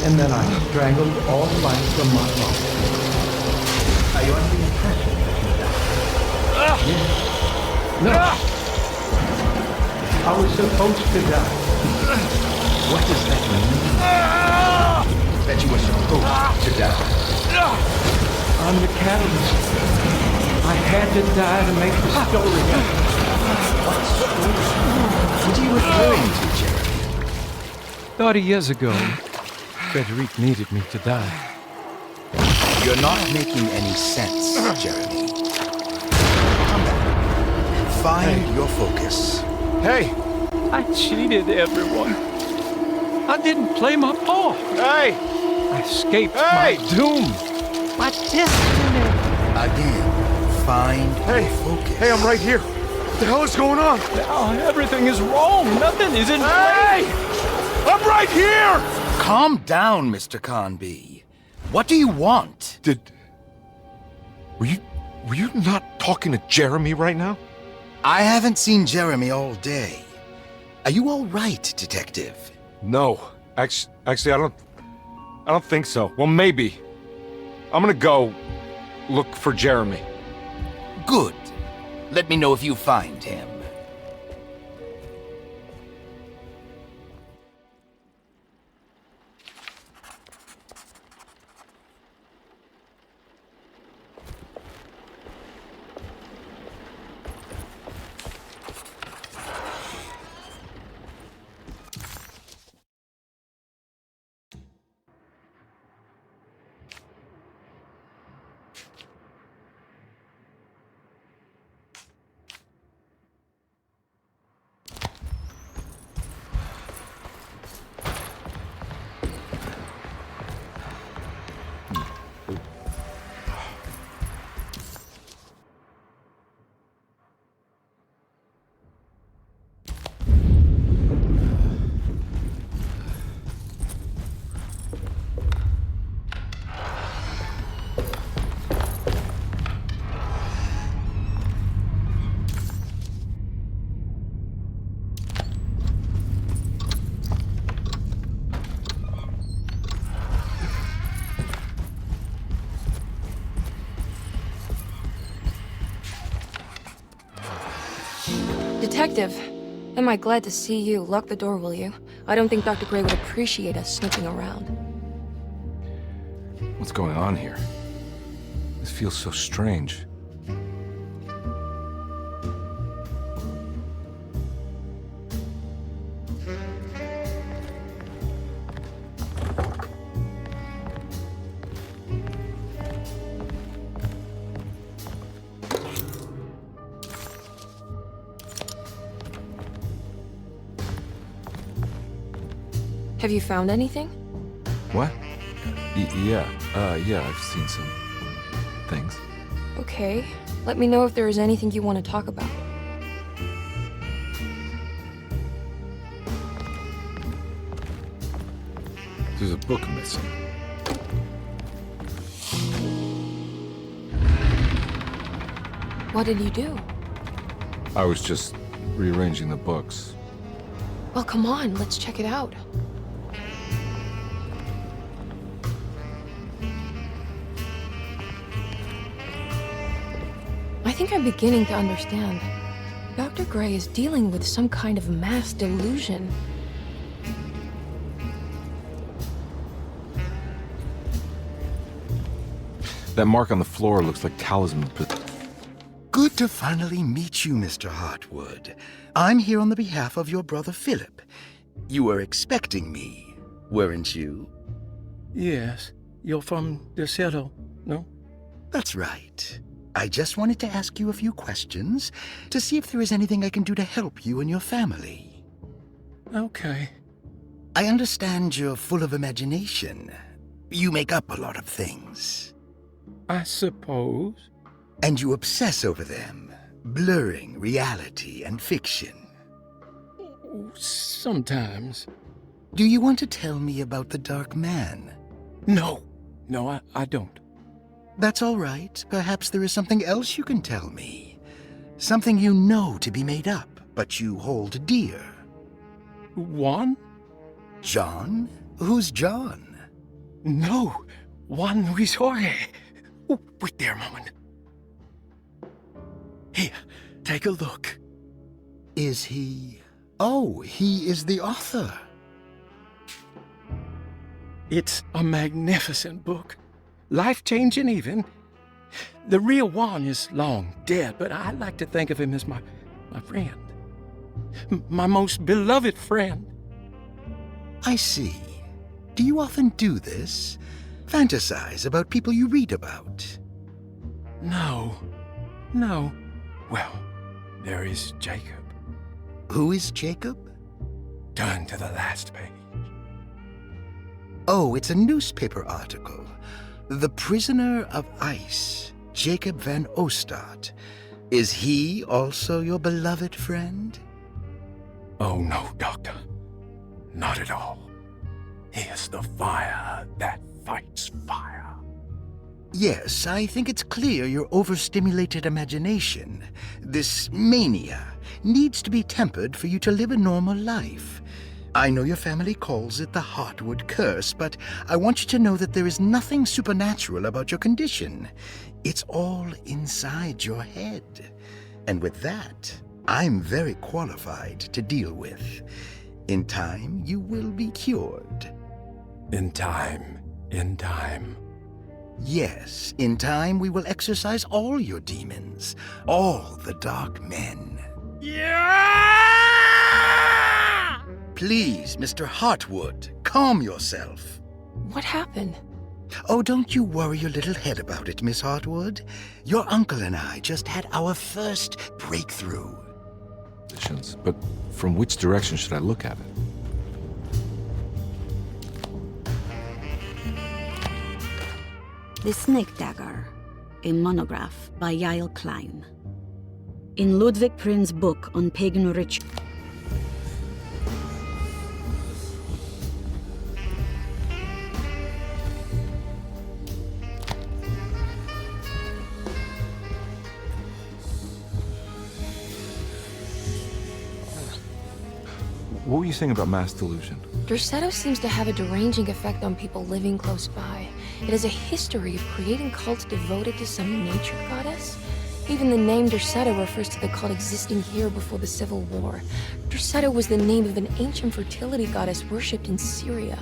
and then I strangled all life from my lungs. Are you under the impression that you died? Yes. No. I was supposed to die. What does that mean? That you were supposed to die? I'm the catalyst. I had to die to make the story happen. What story? What are you referring to, Jeremy? 30 years ago, Frederic needed me to die. You're not making any sense, Jeremy. Come back. Find your focus. Hey! I cheated everyone. I didn't play my part. Hey! I escaped my doom. My destiny. Again, find your focus. Hey, I'm right here. What the hell is going on? Now everything is wrong. Nothing is in Hey! I'm right here! Calm down, Mr. Conby. What do you want? Were you not talking to Jeremy right now? I haven't seen Jeremy all day. Are you all right, Detective? No. Actually, I don't think so. Well, maybe. I'm gonna go look for Jeremy. Good. Let me know if you find him. Detective, am I glad to see you. Lock the door, will you? I don't think Dr. Gray would appreciate us snooping around. What's going on here? This feels so strange. Have you found anything? What? Yeah, I've seen some things. Okay. Let me know if there is anything you want to talk about. There's a book missing. What did you do? I was just rearranging the books. Well, come on, let's check it out. I think I'm beginning to understand. Dr. Gray is dealing with some kind of mass delusion. That mark on the floor looks like talisman, but... Good to finally meet you, Mr. Hartwood. I'm here on the behalf of your brother Philip. You were expecting me, weren't you? Yes. You're from Zerando, no? That's right. I just wanted to ask you a few questions to see if there is anything I can do to help you and your family. Okay. I understand you're full of imagination. You make up a lot of things. I suppose. And you obsess over them, blurring reality and fiction. Sometimes. Do you want to tell me about the Dark Man? No. No, I don't. That's all right. Perhaps there is something else you can tell me. Something you know to be made up, but you hold dear. Juan? John? Who's John? No, Juan Luis Jorge. Oh, wait there a moment. Here, take a look. Is he... Oh, he is the author. It's a magnificent book. Life-changing even. The real Juan is long dead, but I like to think of him as my friend. My most beloved friend. I see. Do you often do this? Fantasize about people you read about? No. Well, there is Jacob. Who is Jacob? Turn to the last page. Oh, it's a newspaper article. The Prisoner of Ice, Jacob van Ostad. Is he also your beloved friend? Oh, no, Doctor. Not at all. He is the fire that fights fire. Yes, I think it's clear your overstimulated imagination, this mania, needs to be tempered for you to live a normal life. I know your family calls it the Heartwood Curse, but I want you to know that there is nothing supernatural about your condition. It's all inside your head. And with that, I'm very qualified to deal with. In time, you will be cured. In time. Yes, in time we will exorcise all your demons, all the dark men. Yeah! Please, Mr. Heartwood, calm yourself. What happened? Oh, don't you worry your little head about it, Miss Heartwood. Your uncle and I just had our first breakthrough. But from which direction should I look at it? The Snake Dagger, a monograph by Yael Klein. In Ludwig Prin's book on pagan ritual. What were you saying about mass delusion? Zerando seems to have a deranging effect on people living close by. It has a history of creating cults devoted to some nature goddess. Even the name Zerando refers to the cult existing here before the Civil War. Zerando was the name of an ancient fertility goddess worshipped in Syria.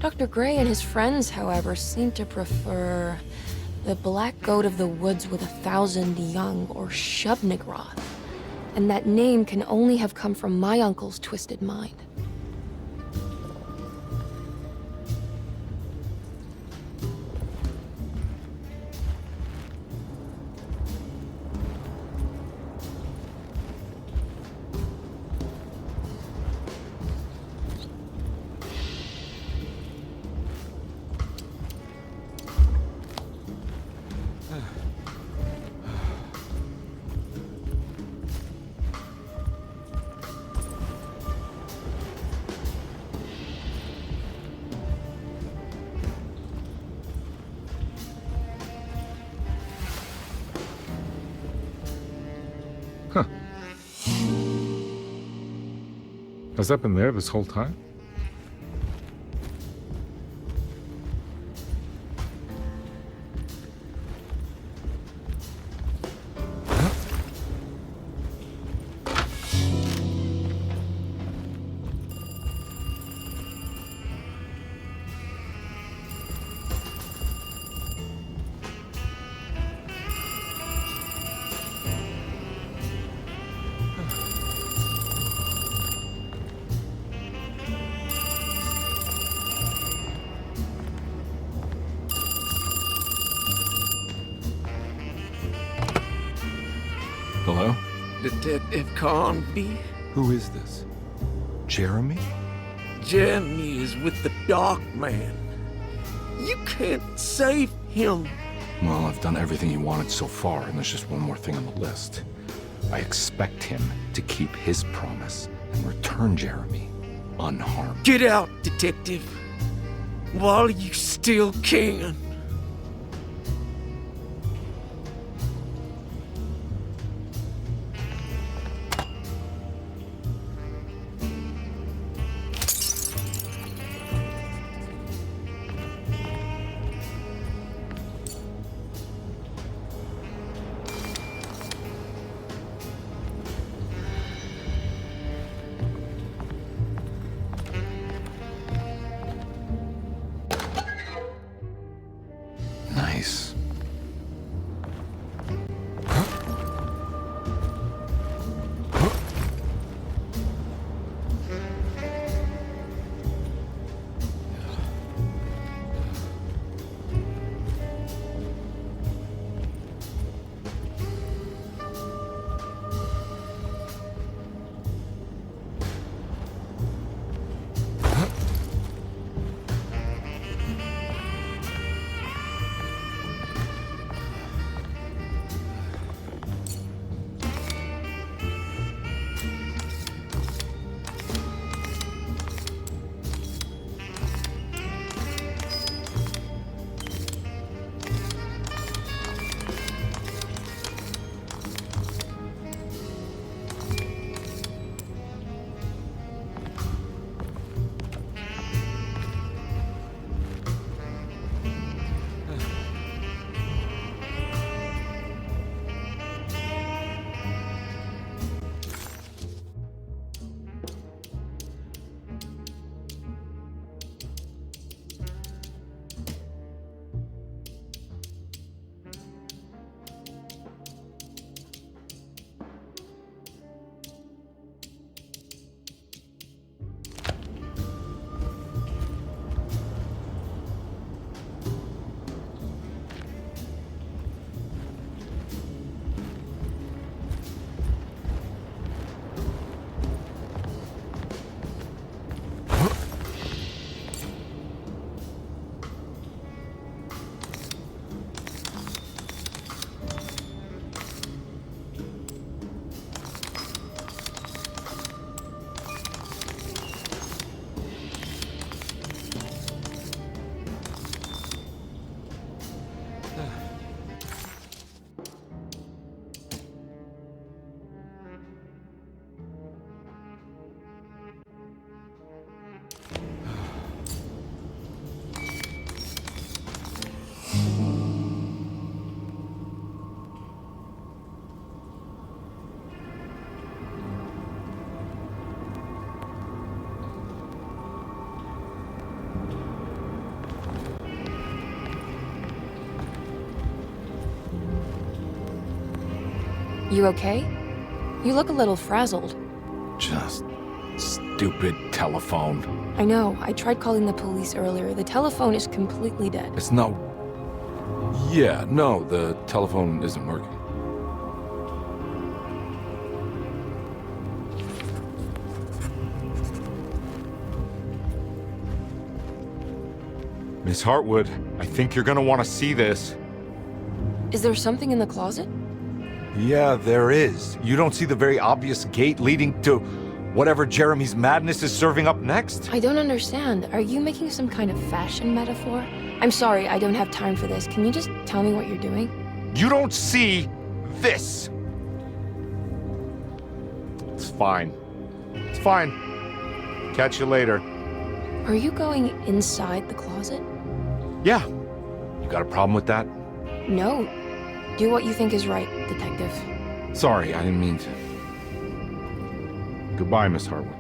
Dr. Gray and his friends, however, seem to prefer the black goat of the woods with 1,000 young, or Shub-Nigroth. And that name can only have come from my uncle's twisted mind. Has that been there this whole time? Hello? Detective Carnby? Who is this? Jeremy? Jeremy is with the Dark Man. You can't save him. Well, I've done everything he wanted so far, and there's just one more thing on the list. I expect him to keep his promise and return Jeremy unharmed. Get out, Detective, while you still can. place. You okay? You look a little frazzled. Just stupid telephone. I know. I tried calling the police earlier. The telephone is completely dead. It's not... Yeah, no, the telephone isn't working. Miss Hartwood, I think you're gonna want to see this. Is there something in the closet? Yeah, there is. You don't see the very obvious gate leading to whatever Jeremy's madness is serving up next? I don't understand. Are you making some kind of fashion metaphor? I'm sorry, I don't have time for this. Can you just tell me what you're doing? You don't see this! It's fine. It's fine. Catch you later. Are you going inside the closet? Yeah. You got a problem with that? No. Do what you think is right, Detective. Sorry, I didn't mean to. Goodbye, Miss Hartwood.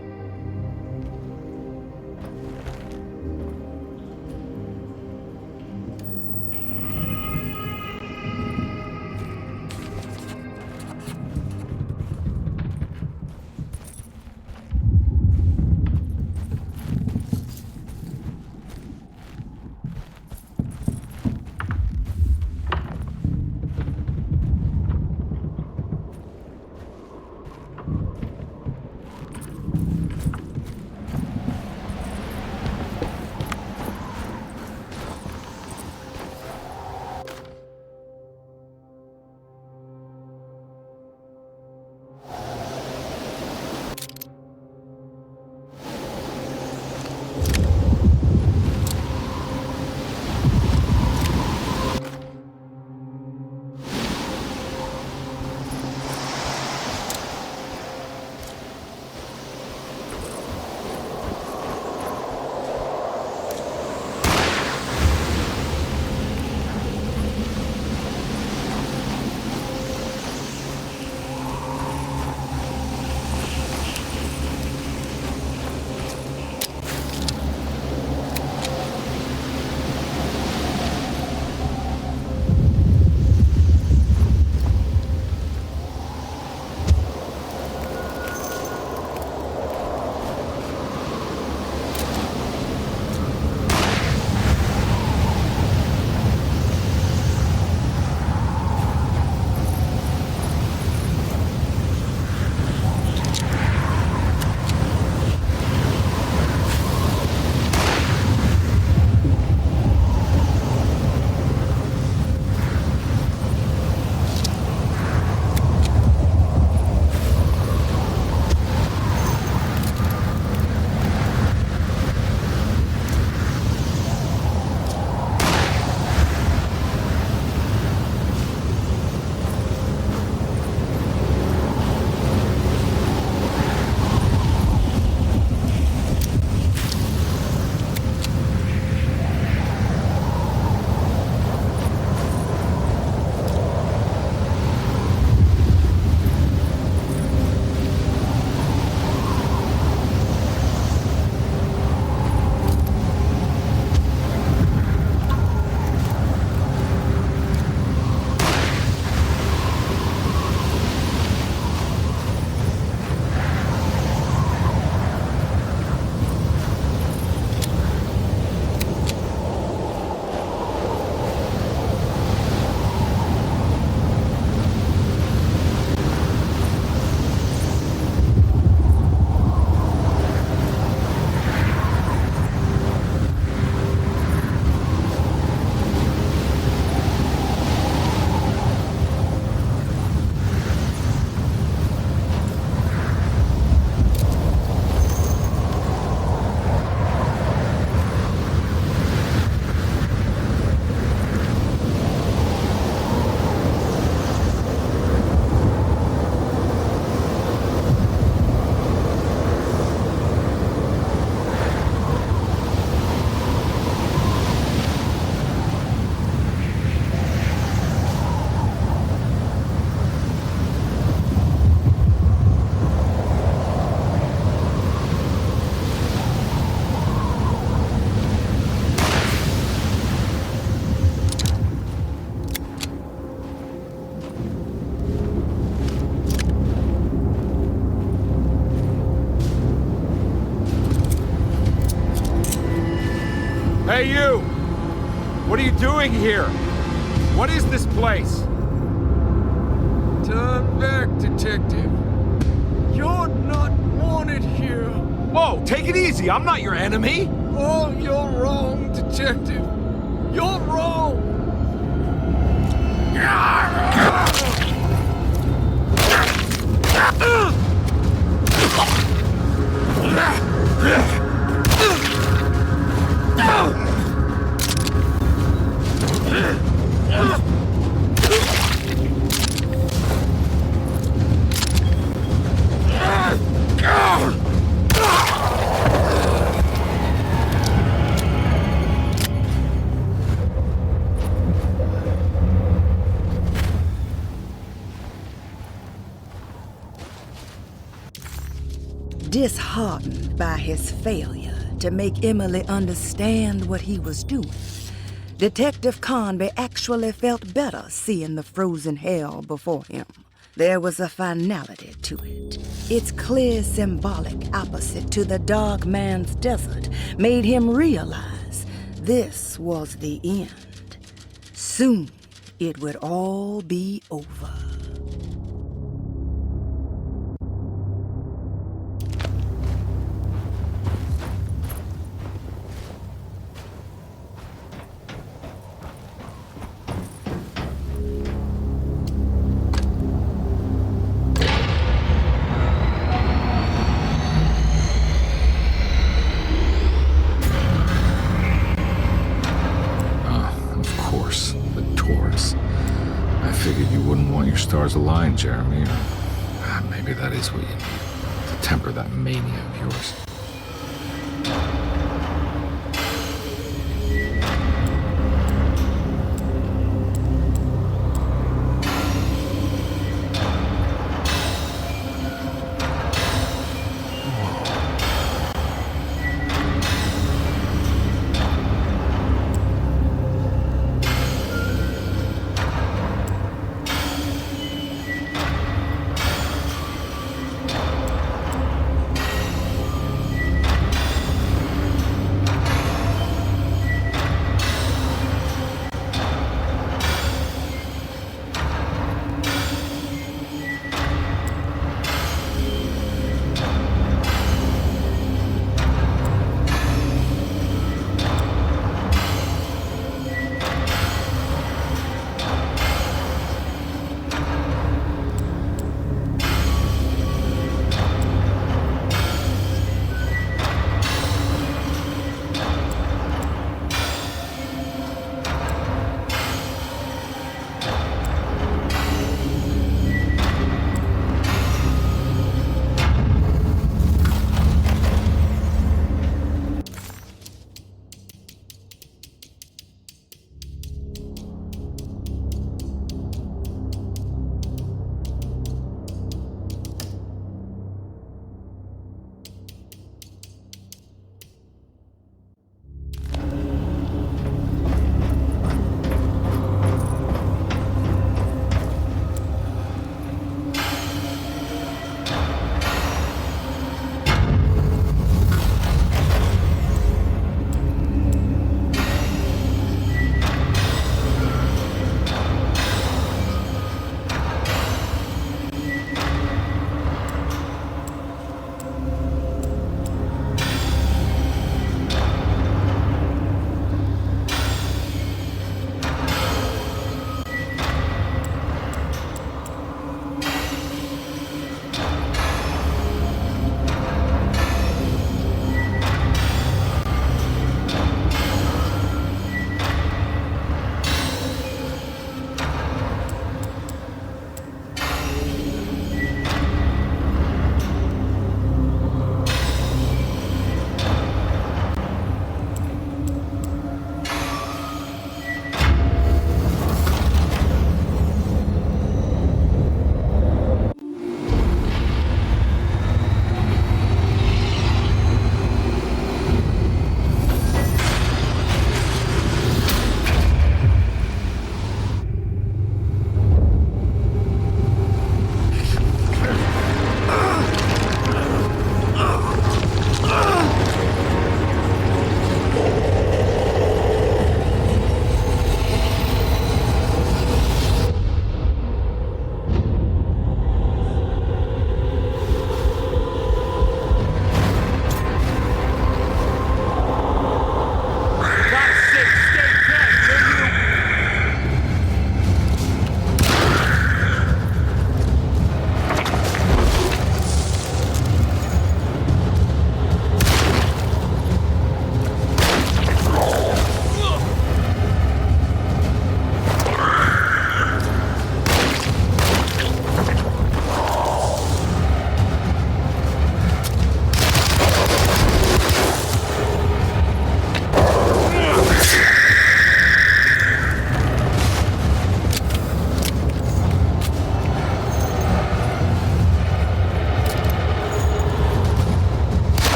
Hey, you! What are you doing here? What is this place? Turn back, detective. You're not wanted here. Whoa, take it easy. I'm not your enemy. Oh, you're wrong, detective. You're wrong. Disheartened by his failure to make Emily understand what he was doing, Detective Conby actually felt better seeing the frozen hell before him. There was a finality to it. Its clear symbolic opposite to the dark man's desert made him realize this was the end. Soon it would all be over. I figured you wouldn't want your stars aligned, Jeremy. Or maybe that is what you need to temper that mania of yours.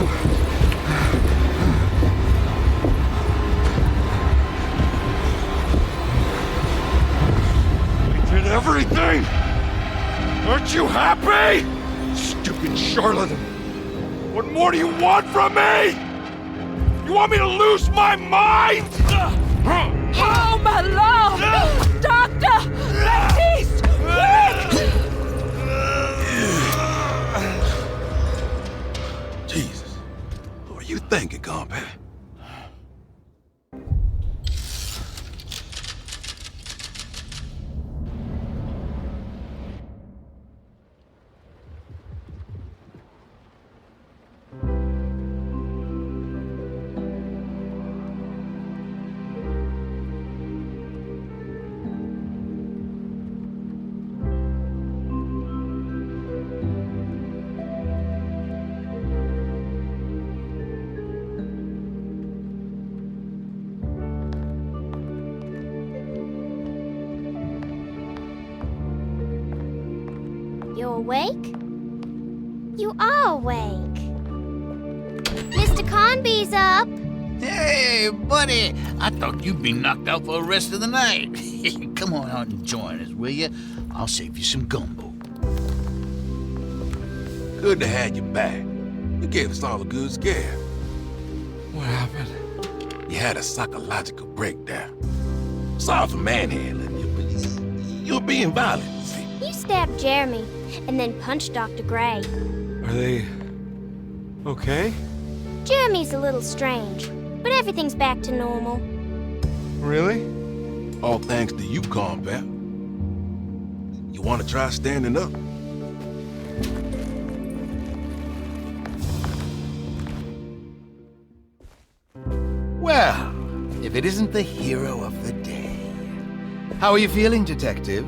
I did everything! Aren't you happy? Stupid charlatan! What more do you want from me? You want me to lose my mind? Oh, my lord! Doctor! Baptiste! Quick! Jesus. What are you thinking, compadre? You awake? You are awake. Mr. Conby's up. Hey, buddy! I thought you'd be knocked out for the rest of the night. Come on out and join us, will you? I'll save you some gumbo. Good to have you back. You gave us all a good scare. What happened? You had a psychological breakdown. Sorry for manhandling you, but you're being violent. You stabbed Jeremy and then punched Dr. Gray. Are they okay? Jeremy's a little strange, but everything's back to normal. Really? All thanks to you, combat. You want to try standing up? Well, if it isn't the hero of the day. How are you feeling, Detective?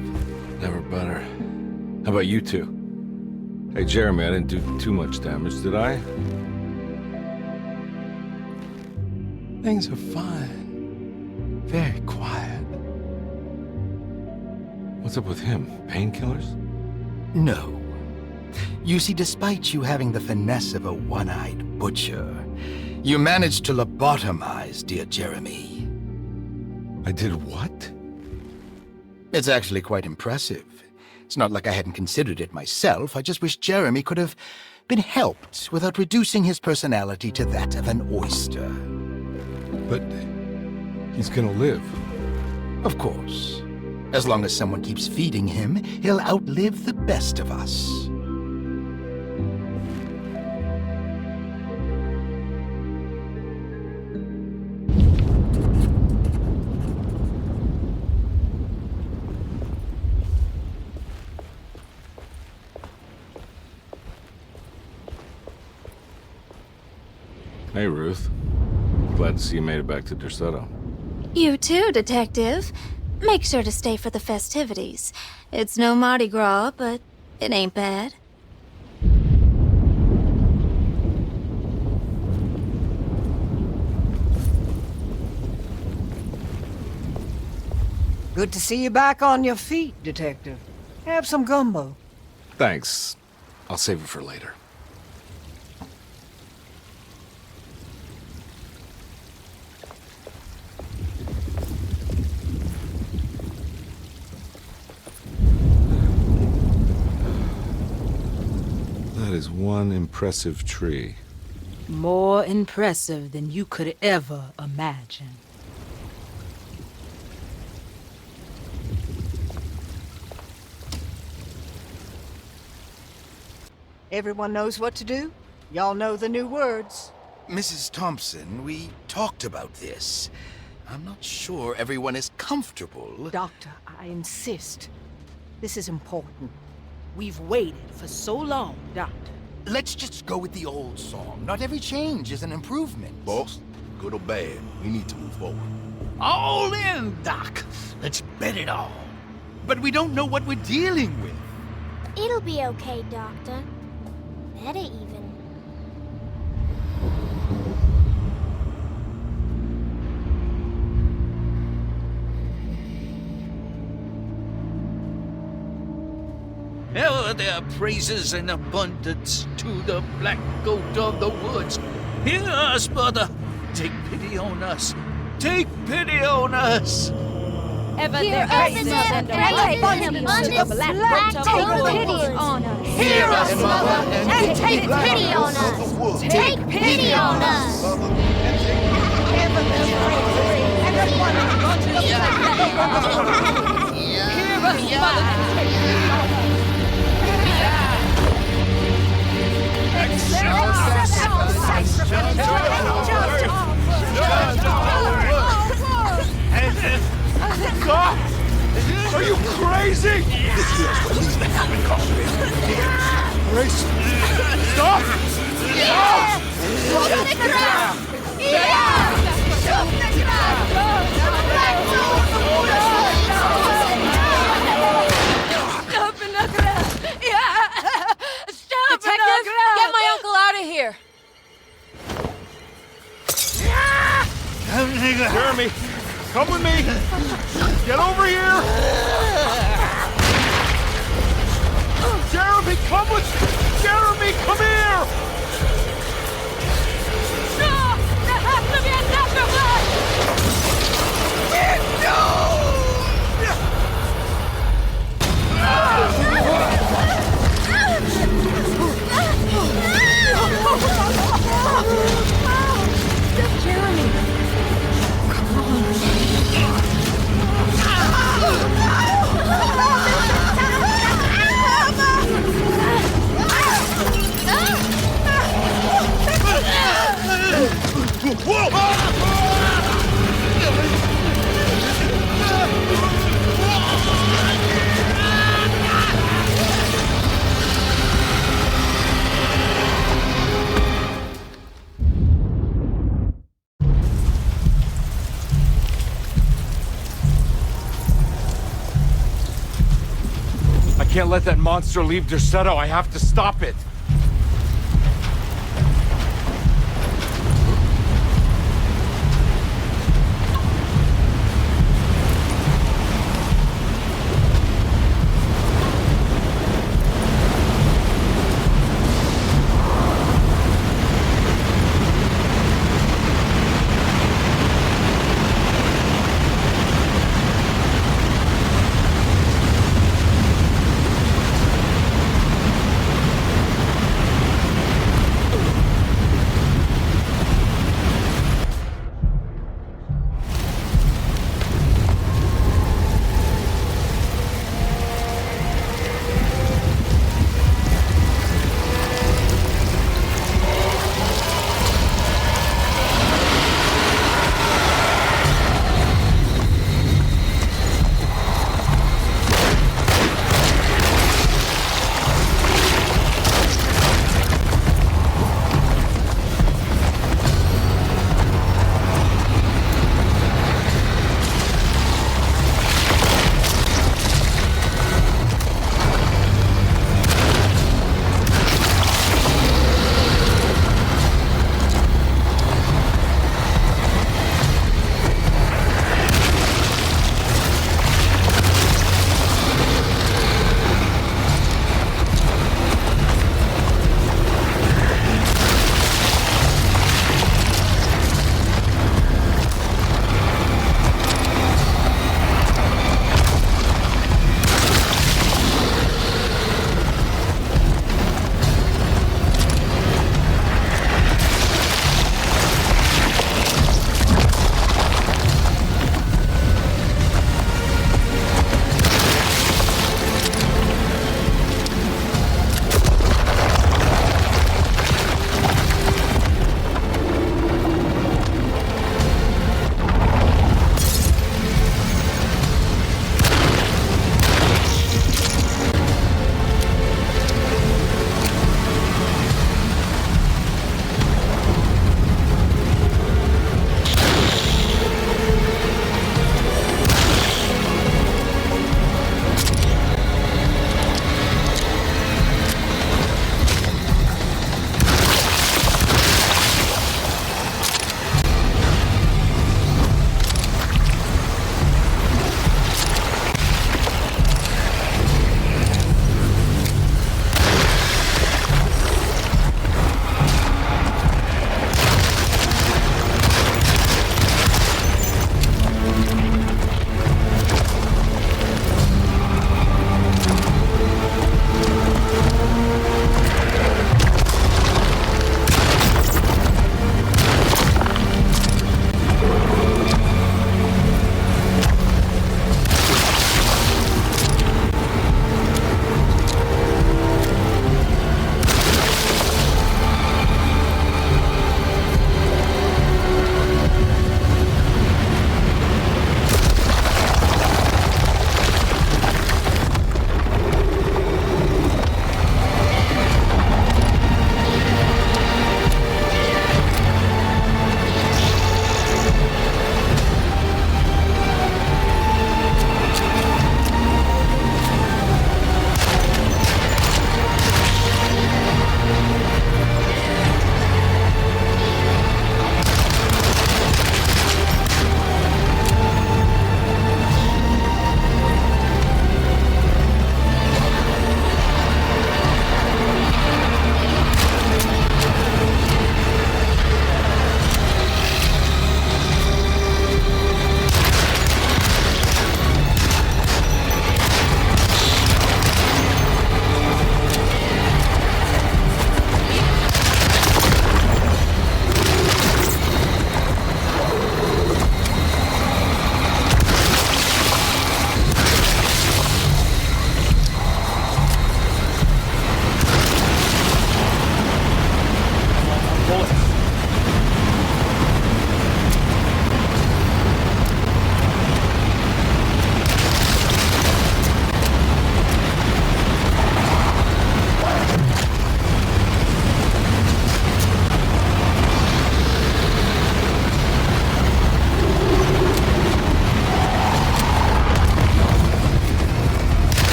Never better. How about you two? Hey, Jeremy, I didn't do too much damage, did I? Things are fine. Very quiet. What's up with him? Painkillers? No. You see, despite you having the finesse of a one-eyed butcher, you managed to lobotomize dear Jeremy. I did what? It's actually quite impressive. It's not like I hadn't considered it myself. I just wish Jeremy could have been helped without reducing his personality to that of an oyster. But he's gonna live. Of course. As long as someone keeps feeding him, he'll outlive the best of us. Hey, Ruth. Glad to see you made it back to Zerando. You too, Detective. Make sure to stay for the festivities. It's no Mardi Gras, but it ain't bad. Good to see you back on your feet, Detective. Have some gumbo. Thanks. I'll save it for later. That is one impressive tree. More impressive than you could ever imagine. Everyone knows what to do? Y'all know the new words. Mrs. Thompson, we talked about this. I'm not sure everyone is comfortable. Doctor, I insist. This is important. We've waited for so long, Doctor. Let's just go with the old song. Not every change is an improvement. Boss, good or bad, we need to move forward. All in, Doc. Let's bet it all. But we don't know what we're dealing with. It'll be okay, Doctor. Better even. their praises and abundance to the black goat of the woods. Hear us, mother. Take pity on us. Take pity on us. Hear us, mother. Take pity on us. Hear us, mother, and take pity on us. Take pity on us. Hear us, mother. Stop! Are you crazy? This here's what needs to happen, Completa. Grace! Stop! Stop! Shoot the ground! Yeah! Shoot the ground! Stop in the ground! Yeah! Stop in the ground! Get my uncle out of here! Jeremy, come with me! Get over here! Jeremy, come with... Jeremy, come here! No! There has to be another one! Jeremy! I can't let that monster leave Zerando. I have to stop it.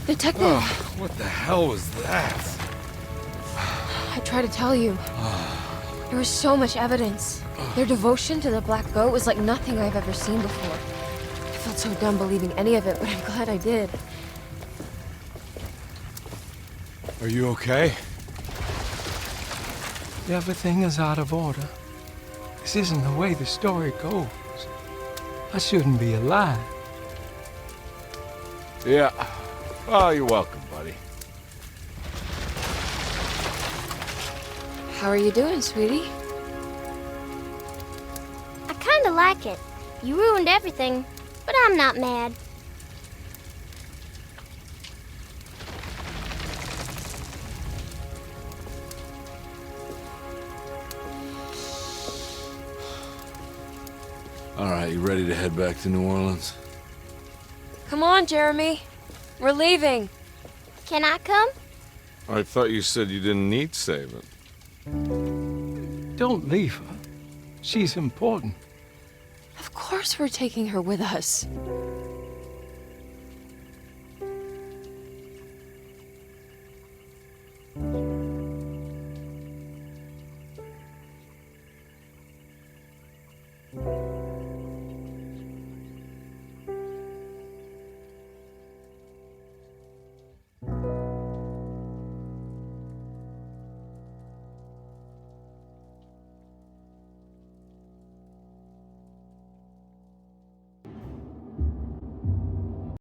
Detective! Oh, what the hell was that? I tried to tell you. There was so much evidence. Their devotion to the Black Goat was like nothing I've ever seen before. I felt so dumb believing any of it, but I'm glad I did. Are you okay? Everything is out of order. This isn't the way the story goes. I shouldn't be alive. Yeah. Oh, you're welcome, buddy. How are you doing, sweetie? I kinda like it. You ruined everything, but I'm not mad. All right, you ready to head back to New Orleans? Come on, Jeremy. We're leaving. Can I come? I thought you said you didn't need saving. Don't leave her. She's important. Of course we're taking her with us.